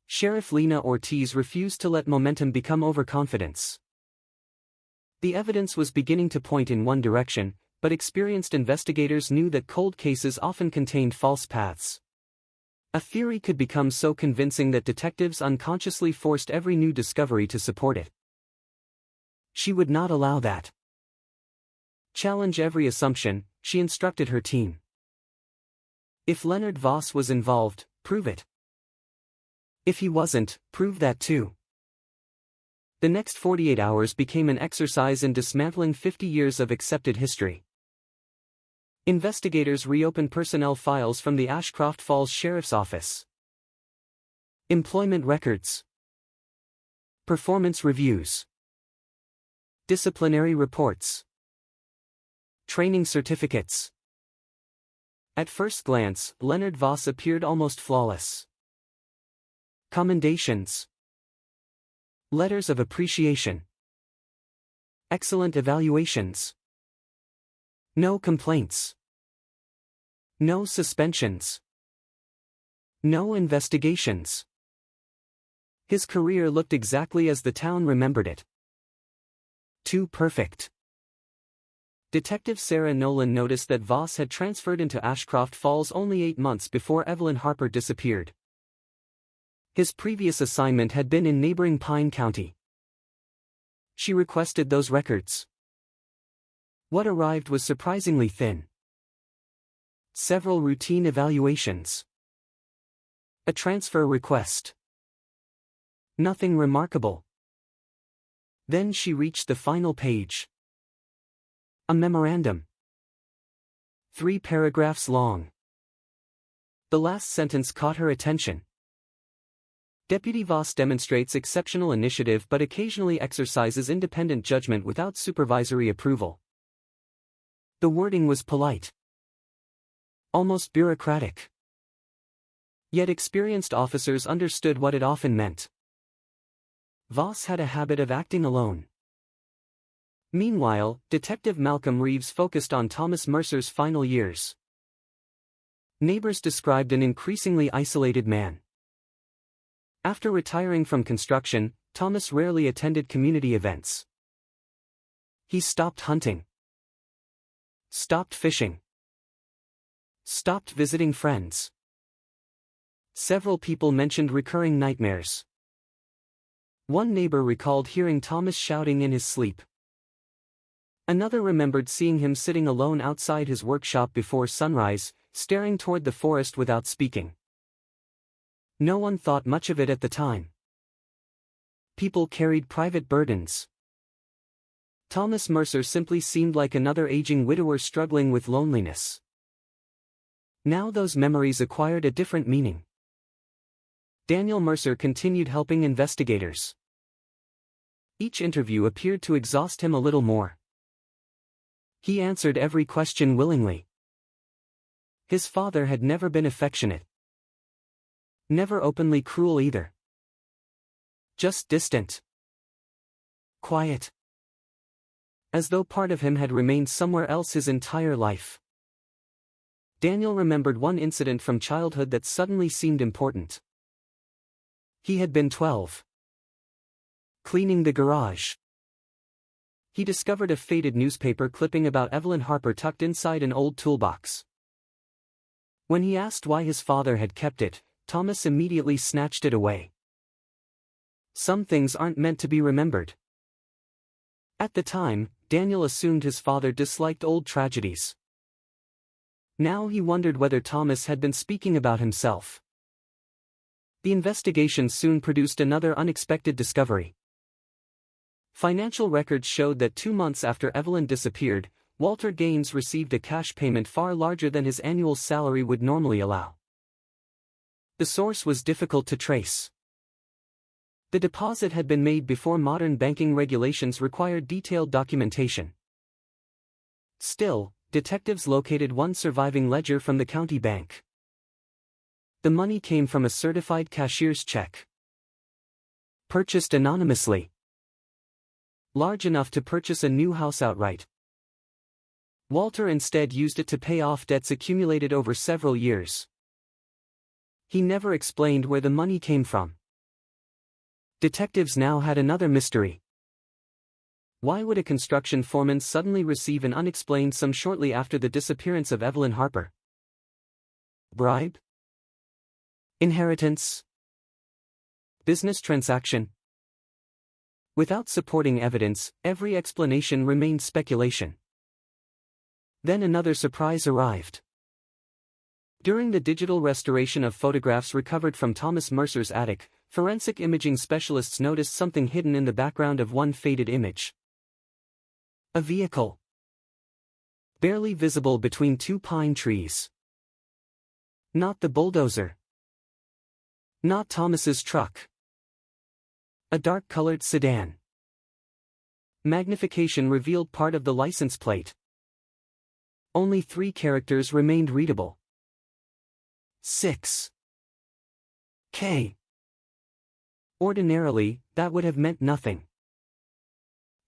Sheriff Lena Ortiz refused to let momentum become overconfidence. The evidence was beginning to point in one direction, but experienced investigators knew that cold cases often contained false paths. A theory could become so convincing that detectives unconsciously forced every new discovery to support it. She would not allow that. Challenge every assumption, she instructed her team. If Leonard Voss was involved, prove it. If he wasn't, prove that too. The next 48 hours became an exercise in dismantling 50 years of accepted history. Investigators reopened personnel files from the Ashcroft Falls Sheriff's Office. Employment records. Performance reviews. Disciplinary reports. Training certificates. At first glance, Leonard Voss appeared almost flawless. Commendations. Letters of appreciation. Excellent evaluations. No complaints. No suspensions. No investigations. His career looked exactly as the town remembered it. Too perfect. Detective Sarah Nolan noticed that Voss had transferred into Ashcroft Falls only 8 months before Evelyn Harper disappeared. His previous assignment had been in neighboring Pine County. She requested those records. What arrived was surprisingly thin. Several routine evaluations. A transfer request. Nothing remarkable. Then she reached the final page. A memorandum. 3 paragraphs long. The last sentence caught her attention. Deputy Voss demonstrates exceptional initiative but occasionally exercises independent judgment without supervisory approval. The wording was polite. Almost bureaucratic. Yet experienced officers understood what it often meant. Voss had a habit of acting alone. Meanwhile, Detective Malcolm Reeves focused on Thomas Mercer's final years. Neighbors described an increasingly isolated man. After retiring from construction, Thomas rarely attended community events. He stopped hunting. Stopped fishing. Stopped visiting friends. Several people mentioned recurring nightmares. One neighbor recalled hearing Thomas shouting in his sleep. Another remembered seeing him sitting alone outside his workshop before sunrise, staring toward the forest without speaking. No one thought much of it at the time. People carried private burdens. Thomas Mercer simply seemed like another aging widower struggling with loneliness. Now those memories acquired a different meaning. Daniel Mercer continued helping investigators. Each interview appeared to exhaust him a little more. He answered every question willingly. His father had never been affectionate. Never openly cruel either. Just distant. Quiet. As though part of him had remained somewhere else his entire life. Daniel remembered one incident from childhood that suddenly seemed important. He had been 12. Cleaning the garage. He discovered a faded newspaper clipping about Evelyn Harper tucked inside an old toolbox. When he asked why his father had kept it, Thomas immediately snatched it away. Some things aren't meant to be remembered. At the time, Daniel assumed his father disliked old tragedies. Now he wondered whether Thomas had been speaking about himself. The investigation soon produced another unexpected discovery. Financial records showed that 2 months after Evelyn disappeared, Walter Gaines received a cash payment far larger than his annual salary would normally allow. The source was difficult to trace. The deposit had been made before modern banking regulations required detailed documentation. Still, detectives located one surviving ledger from the county bank. The money came from a certified cashier's check. Purchased anonymously. Large enough to purchase a new house outright. Walter instead used it to pay off debts accumulated over several years. He never explained where the money came from. Detectives now had another mystery. Why would a construction foreman suddenly receive an unexplained sum shortly after the disappearance of Evelyn Harper? Bribe? Inheritance? Business transaction? Without supporting evidence, every explanation remained speculation. Then another surprise arrived. During the digital restoration of photographs recovered from Thomas Mercer's attic, forensic imaging specialists noticed something hidden in the background of one faded image. A vehicle. Barely visible between 2 pine trees. Not the bulldozer. Not Thomas's truck. A dark-colored sedan. Magnification revealed part of the license plate. Only 3 characters remained readable. 6. K. Ordinarily, that would have meant nothing.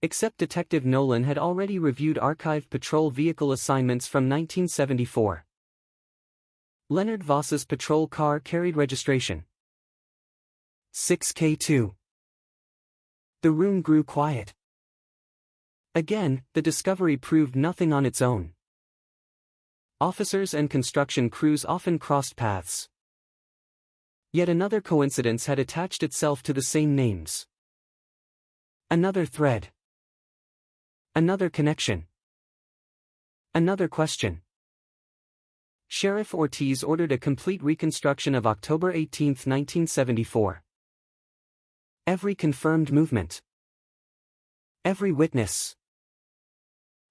Except Detective Nolan had already reviewed archived patrol vehicle assignments from 1974. Leonard Voss's patrol car carried registration 6K2. The room grew quiet. Again, the discovery proved nothing on its own. Officers and construction crews often crossed paths. Yet another coincidence had attached itself to the same names. Another thread. Another connection. Another question. Sheriff Ortiz ordered a complete reconstruction of October 18, 1974. Every confirmed movement. Every witness.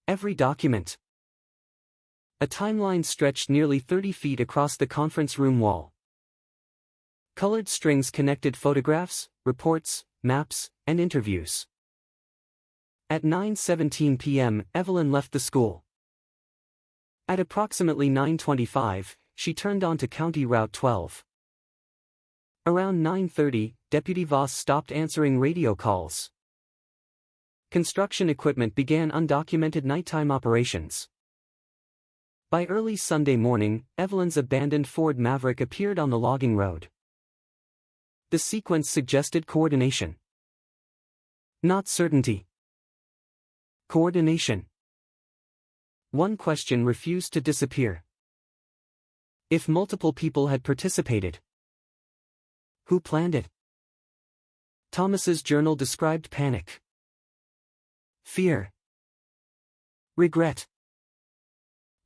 Every document. A timeline stretched nearly 30 feet across the conference room wall. Colored strings connected photographs, reports, maps, and interviews. At 9:17 p.m., Evelyn left the school. At approximately 9:25, she turned onto County Route 12. Around 9:30, Deputy Voss stopped answering radio calls. Construction equipment began undocumented nighttime operations. By early Sunday morning, Evelyn's abandoned Ford Maverick appeared on the logging road. The sequence suggested coordination. Not certainty. Coordination. One question refused to disappear. If multiple people had participated, who planned it? Thomas's journal described panic, fear, regret.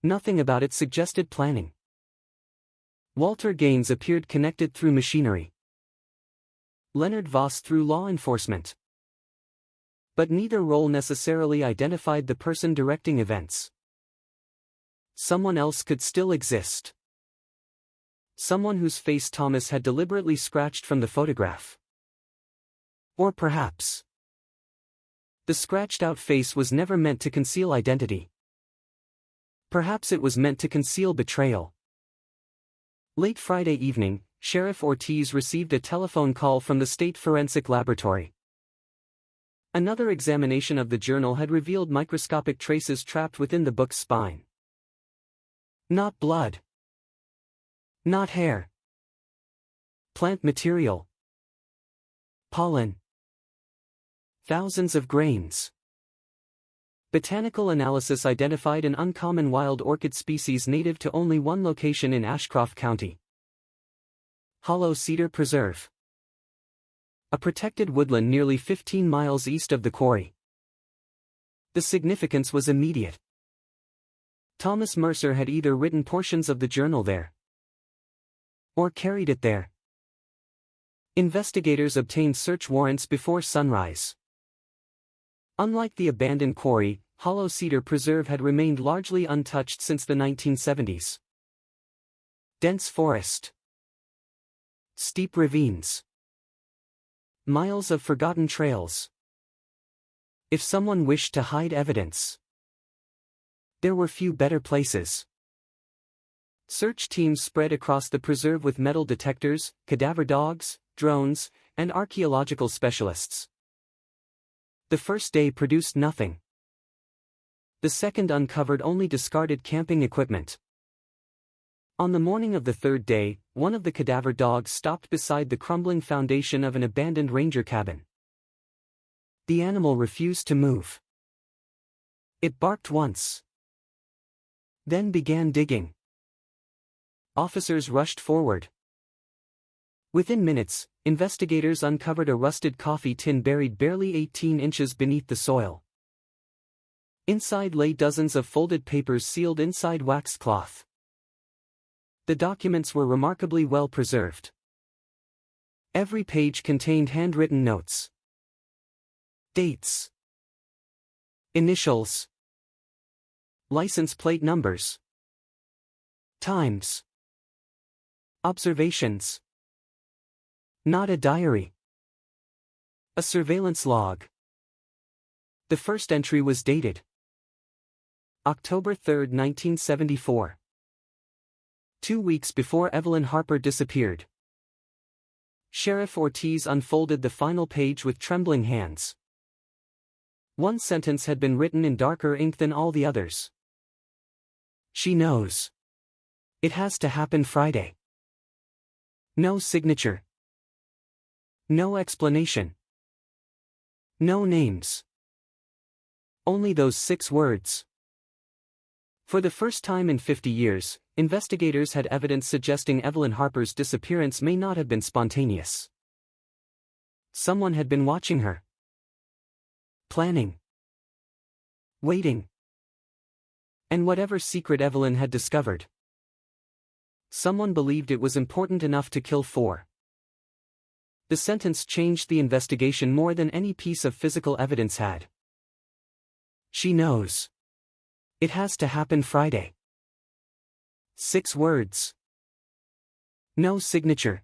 Nothing about it suggested planning. Walter Gaines appeared connected through machinery. Leonard Voss through law enforcement. But neither role necessarily identified the person directing events. Someone else could still exist. Someone whose face Thomas had deliberately scratched from the photograph. Or perhaps the scratched-out face was never meant to conceal identity. Perhaps it was meant to conceal betrayal. Late Friday evening, Sheriff Ortiz received a telephone call from the State Forensic Laboratory. Another examination of the journal had revealed microscopic traces trapped within the book's spine. Not blood. Not hair. Plant material. Pollen. Thousands of grains. Botanical analysis identified an uncommon wild orchid species native to only one location in Ashcroft County. Hollow Cedar Preserve. a protected woodland nearly 15 miles east of the quarry. The significance was immediate. Thomas Mercer had either written portions of the journal there or carried it there. Investigators obtained search warrants before sunrise. Unlike the abandoned quarry, Hollow Cedar Preserve had remained largely untouched since the 1970s. Dense forest, steep ravines, miles of forgotten trails. If someone wished to hide evidence, there were few better places. Search teams spread across the preserve with metal detectors, cadaver dogs, drones, and archaeological specialists. The first day produced nothing. The second uncovered only discarded camping equipment. On the morning of the third day, one of the cadaver dogs stopped beside the crumbling foundation of an abandoned ranger cabin. The animal refused to move. It barked once, then began digging. Officers rushed forward. Within minutes, investigators uncovered a rusted coffee tin buried barely 18 inches beneath the soil. Inside lay dozens of folded papers sealed inside waxed cloth. The documents were remarkably well preserved. Every page contained handwritten notes, dates, initials, license plate numbers, times, observations. Not a diary. A surveillance log. The first entry was dated October 3, 1974. 2 weeks before Evelyn Harper disappeared. Sheriff Ortiz unfolded the final page with trembling hands. One sentence had been written in darker ink than all the others. She knows. It has to happen Friday. No signature. No explanation. No names. Only those 6 words. For the first time in 50 years, investigators had evidence suggesting Evelyn Harper's disappearance may not have been spontaneous. Someone had been watching her. Planning. Waiting. And whatever secret Evelyn had discovered, someone believed it was important enough to kill 4. The sentence changed the investigation more than any piece of physical evidence had. She knows. It has to happen Friday. 6 words. No signature.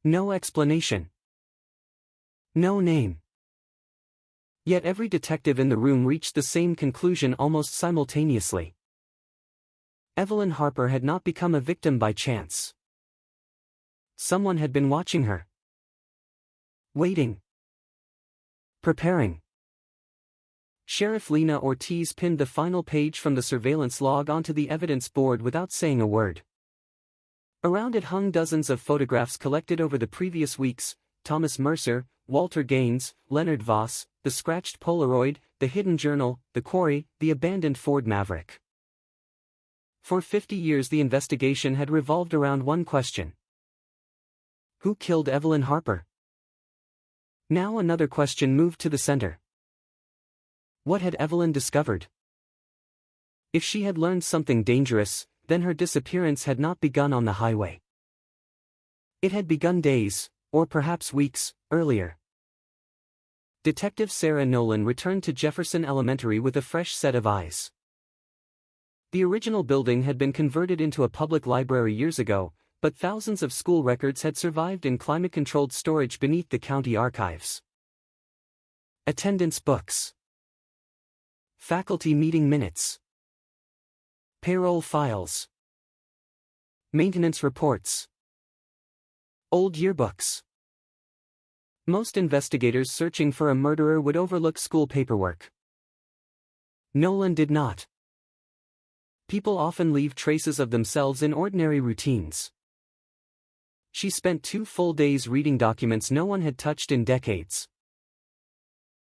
No explanation. No name. Yet every detective in the room reached the same conclusion almost simultaneously. Evelyn Harper had not become a victim by chance. Someone had been watching her. Waiting. Preparing. Sheriff Lena Ortiz pinned the final page from the surveillance log onto the evidence board without saying a word. Around it hung dozens of photographs collected over the previous weeks: Thomas Mercer, Walter Gaines, Leonard Voss, the scratched Polaroid, the hidden journal, the quarry, the abandoned Ford Maverick. For 50 years the investigation had revolved around one question. Who killed Evelyn Harper? Now another question moved to the center. What had Evelyn discovered? If she had learned something dangerous, then her disappearance had not begun on the highway. It had begun days, or perhaps weeks, earlier. Detective Sarah Nolan returned to Jefferson Elementary with a fresh set of eyes. The original building had been converted into a public library years ago, but thousands of school records had survived in climate-controlled storage beneath the county archives. Attendance books. Faculty meeting minutes. Payroll files. Maintenance reports. Old yearbooks. Most investigators searching for a murderer would overlook school paperwork. Nolan did not. People often leave traces of themselves in ordinary routines. She spent 2 full days reading documents no one had touched in decades.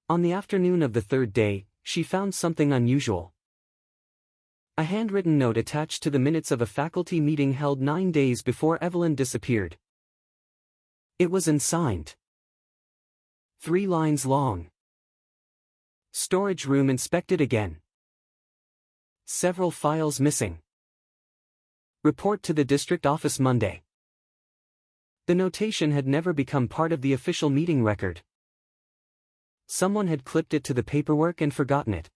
On the afternoon of the third day, she found something unusual. A handwritten note attached to the minutes of a faculty meeting held 9 days before Evelyn disappeared. It was unsigned. 3 lines long. Storage room inspected again. Several files missing. Report to the district office Monday. The notation had never become part of the official meeting record. Someone had clipped it to the paperwork and forgotten it.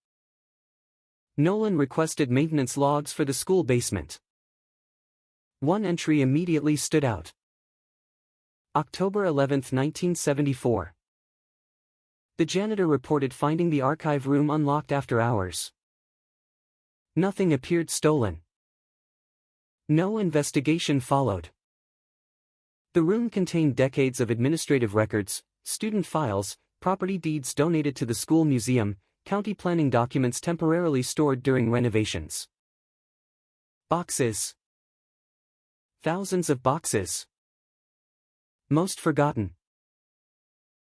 Nolan requested maintenance logs for the school basement. One entry immediately stood out. October 11, 1974. The janitor reported finding the archive room unlocked after hours. Nothing appeared stolen. No investigation followed. The room contained decades of administrative records, student files, property deeds donated to the school museum, county planning documents temporarily stored during renovations. Boxes. Thousands of boxes. Most forgotten.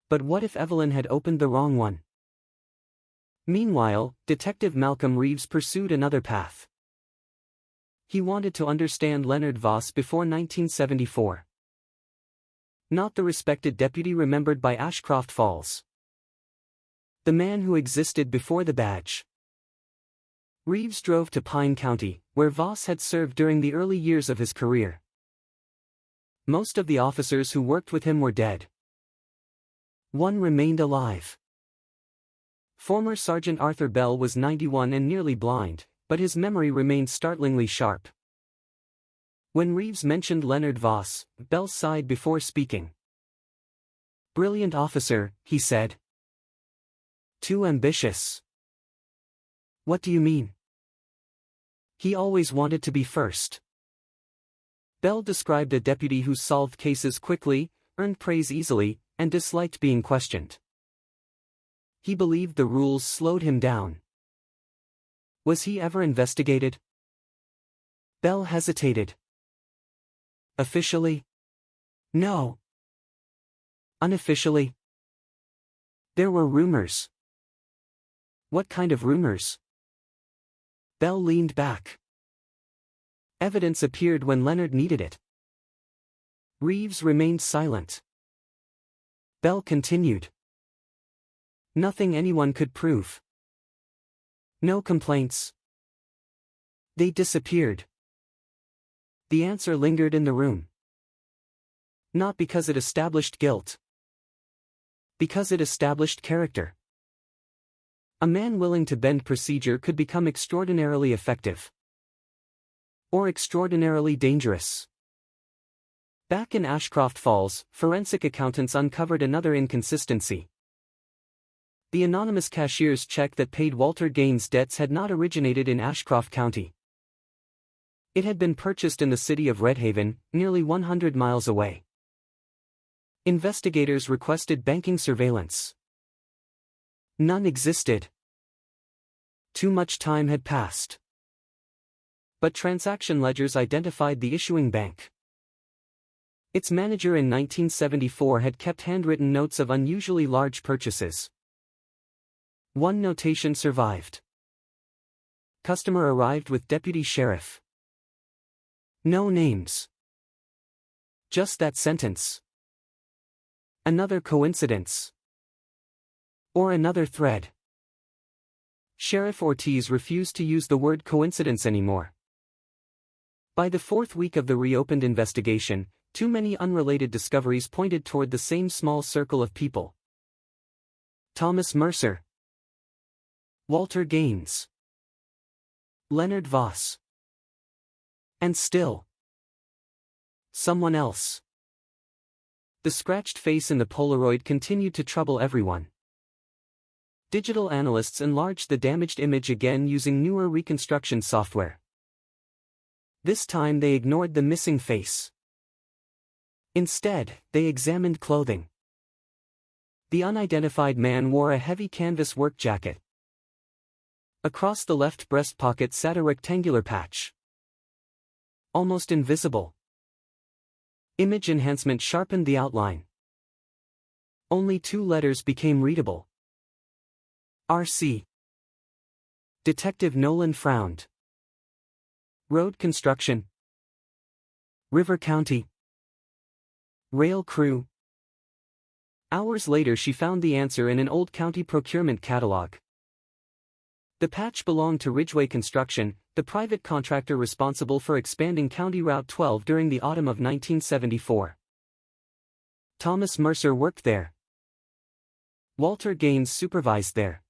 But what if Evelyn had opened the wrong one? Meanwhile, Detective Malcolm Reeves pursued another path. He wanted to understand Leonard Voss before 1974. Not the respected deputy remembered by Ashcroft Falls. The man who existed before the badge. Reeves drove to Pine County, where Voss had served during the early years of his career. Most of the officers who worked with him were dead. One remained alive. Former Sergeant Arthur Bell was 91 and nearly blind, but his memory remained startlingly sharp. When Reeves mentioned Leonard Voss, Bell sighed before speaking. "Brilliant officer," he said. "Too ambitious." "What do you mean?" "He always wanted to be first." Bell described a deputy who solved cases quickly, earned praise easily, and disliked being questioned. He believed the rules slowed him down. Was he ever investigated? Bell hesitated. Officially? No. Unofficially? There were rumors. What kind of rumors? Bell leaned back. Evidence appeared when Leonard needed it. Reeves remained silent. Bell continued. Nothing anyone could prove. No complaints. They disappeared. The answer lingered in the room. Not because it established guilt. Because it established character. A man willing to bend procedure could become extraordinarily effective. Or extraordinarily dangerous. Back in Ashcroft Falls, forensic accountants uncovered another inconsistency. The anonymous cashier's check that paid Walter Gaines' debts had not originated in Ashcroft County. It had been purchased in the city of Red Haven, nearly 100 miles away. Investigators requested banking surveillance. None existed. Too much time had passed. But transaction ledgers identified the issuing bank. Its manager in 1974 had kept handwritten notes of unusually large purchases. One notation survived. Customer arrived with deputy sheriff. No names. Just that sentence. Another coincidence. Or another thread. Sheriff Ortiz refused to use the word coincidence anymore. By the fourth week of the reopened investigation, too many unrelated discoveries pointed toward the same small circle of people. Thomas Mercer. Walter Gaines. Leonard Voss. And still. Someone else. The scratched face in the Polaroid continued to trouble everyone. Digital analysts enlarged the damaged image again using newer reconstruction software. This time they ignored the missing face. Instead, they examined clothing. The unidentified man wore a heavy canvas work jacket. Across the left breast pocket sat a rectangular patch. Almost invisible. Image enhancement sharpened the outline. Only 2 letters became readable. RC. Detective Nolan frowned. Road construction. River County. Rail crew. Hours later she found the answer in an old county procurement catalog. The patch belonged to Ridgeway Construction, the private contractor responsible for expanding County Route 12 during the autumn of 1974. Thomas Mercer worked there. Walter Gaines supervised there.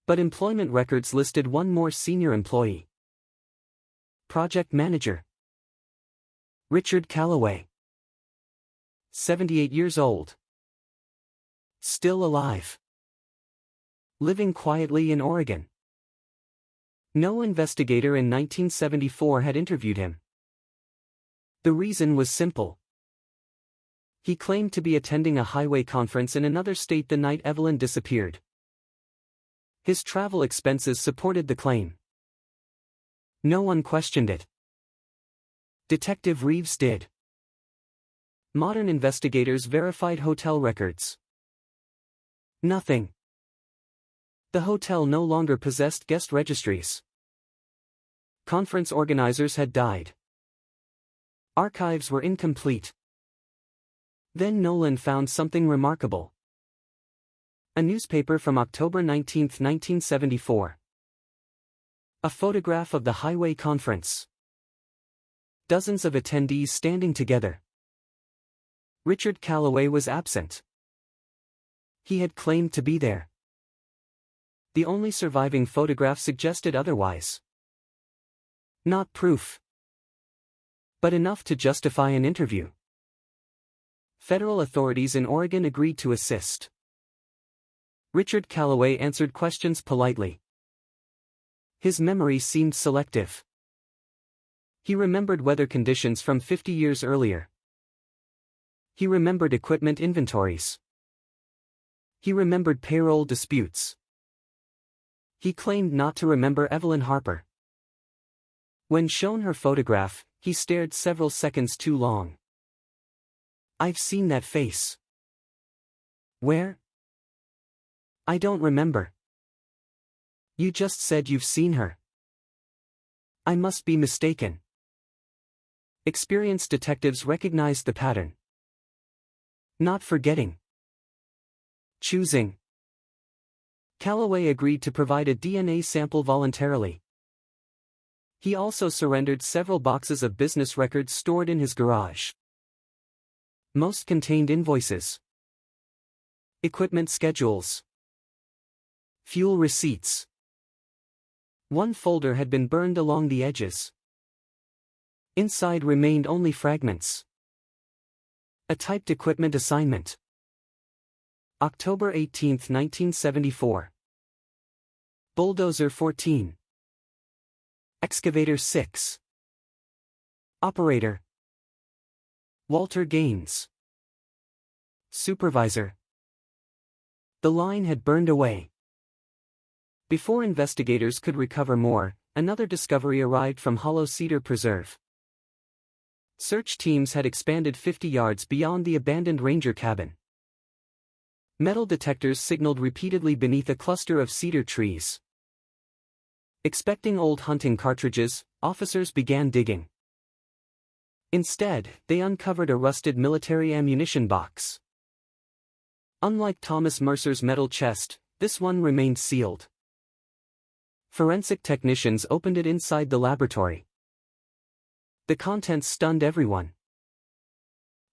But employment records listed one more senior employee. Project manager. Richard Calloway. 78 years old. Still alive. Living quietly in Oregon. No investigator in 1974 had interviewed him. The reason was simple. He claimed to be attending a highway conference in another state the night Evelyn disappeared. His travel expenses supported the claim. No one questioned it. Detective Reeves did. Modern investigators verified hotel records. Nothing. The hotel no longer possessed guest registries. Conference organizers had died. Archives were incomplete. Then Nolan found something remarkable. A newspaper from October 19, 1974. A photograph of the highway conference. Dozens of attendees standing together. Richard Calloway was absent. He had claimed to be there. The only surviving photograph suggested otherwise. Not proof, but enough to justify an interview. Federal authorities in Oregon agreed to assist. Richard Calloway answered questions politely. His memory seemed selective. He remembered weather conditions from 50 years earlier. He remembered equipment inventories. He remembered payroll disputes. He claimed not to remember Evelyn Harper. When shown her photograph, he stared several seconds too long. I've seen that face. Where? I don't remember. You just said you've seen her. I must be mistaken. Experienced detectives recognized the pattern. Not forgetting. Choosing. Calloway agreed to provide a DNA sample voluntarily. He also surrendered several boxes of business records stored in his garage. Most contained invoices, equipment schedules, fuel receipts. One folder had been burned along the edges. Inside remained only fragments. A typed equipment assignment. October 18, 1974. Bulldozer 14. Excavator 6. Operator. Walter Gaines. Supervisor. The line had burned away. Before investigators could recover more, another discovery arrived from Hollow Cedar Preserve. Search teams had expanded 50 yards beyond the abandoned ranger cabin. Metal detectors signaled repeatedly beneath a cluster of cedar trees. Expecting old hunting cartridges, officers began digging. Instead, they uncovered a rusted military ammunition box. Unlike Thomas Mercer's metal chest, this one remained sealed. Forensic technicians opened it inside the laboratory. The contents stunned everyone.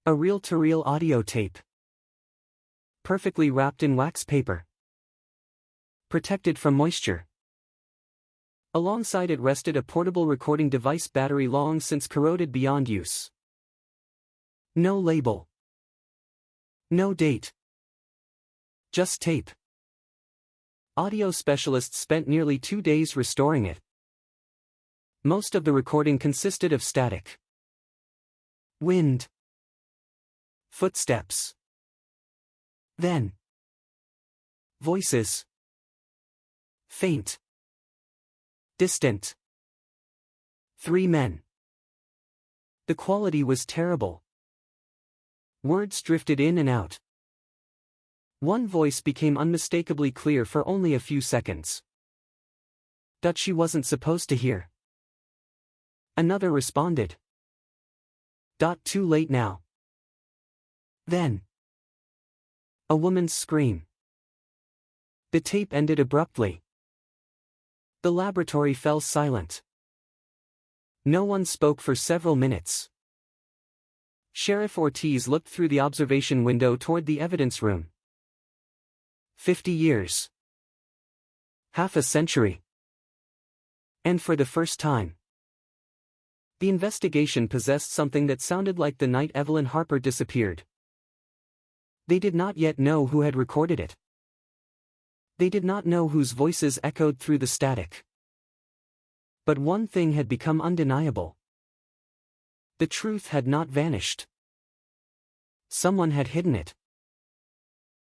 A reel-to-reel audio tape. Perfectly wrapped in wax paper. Protected from moisture. Alongside it rested a portable recording device battery long since corroded beyond use. No label. No date. Just tape. Audio specialists spent nearly 2 days restoring it. Most of the recording consisted of static. Wind. Footsteps. Then. Voices. Faint. Distant. 3 men. The quality was terrible. Words drifted in and out. One voice became unmistakably clear for only a few seconds. That she wasn't supposed to hear. Another responded. Too late now. Then. A woman's scream. The tape ended abruptly. The laboratory fell silent. No one spoke for several minutes. Sheriff Ortiz looked through the observation window toward the evidence room. 50 years. Half a century. And for the first time, the investigation possessed something that sounded like the night Evelyn Harper disappeared. They did not yet know who had recorded it. They did not know whose voices echoed through the static. But one thing had become undeniable. The truth had not vanished. Someone had hidden it.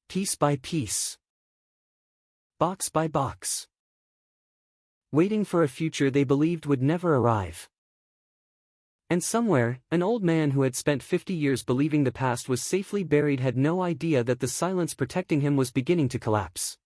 Piece by piece. Box by box. Waiting for a future they believed would never arrive. And somewhere, an old man who had spent 50 years believing the past was safely buried had no idea that the silence protecting him was beginning to collapse.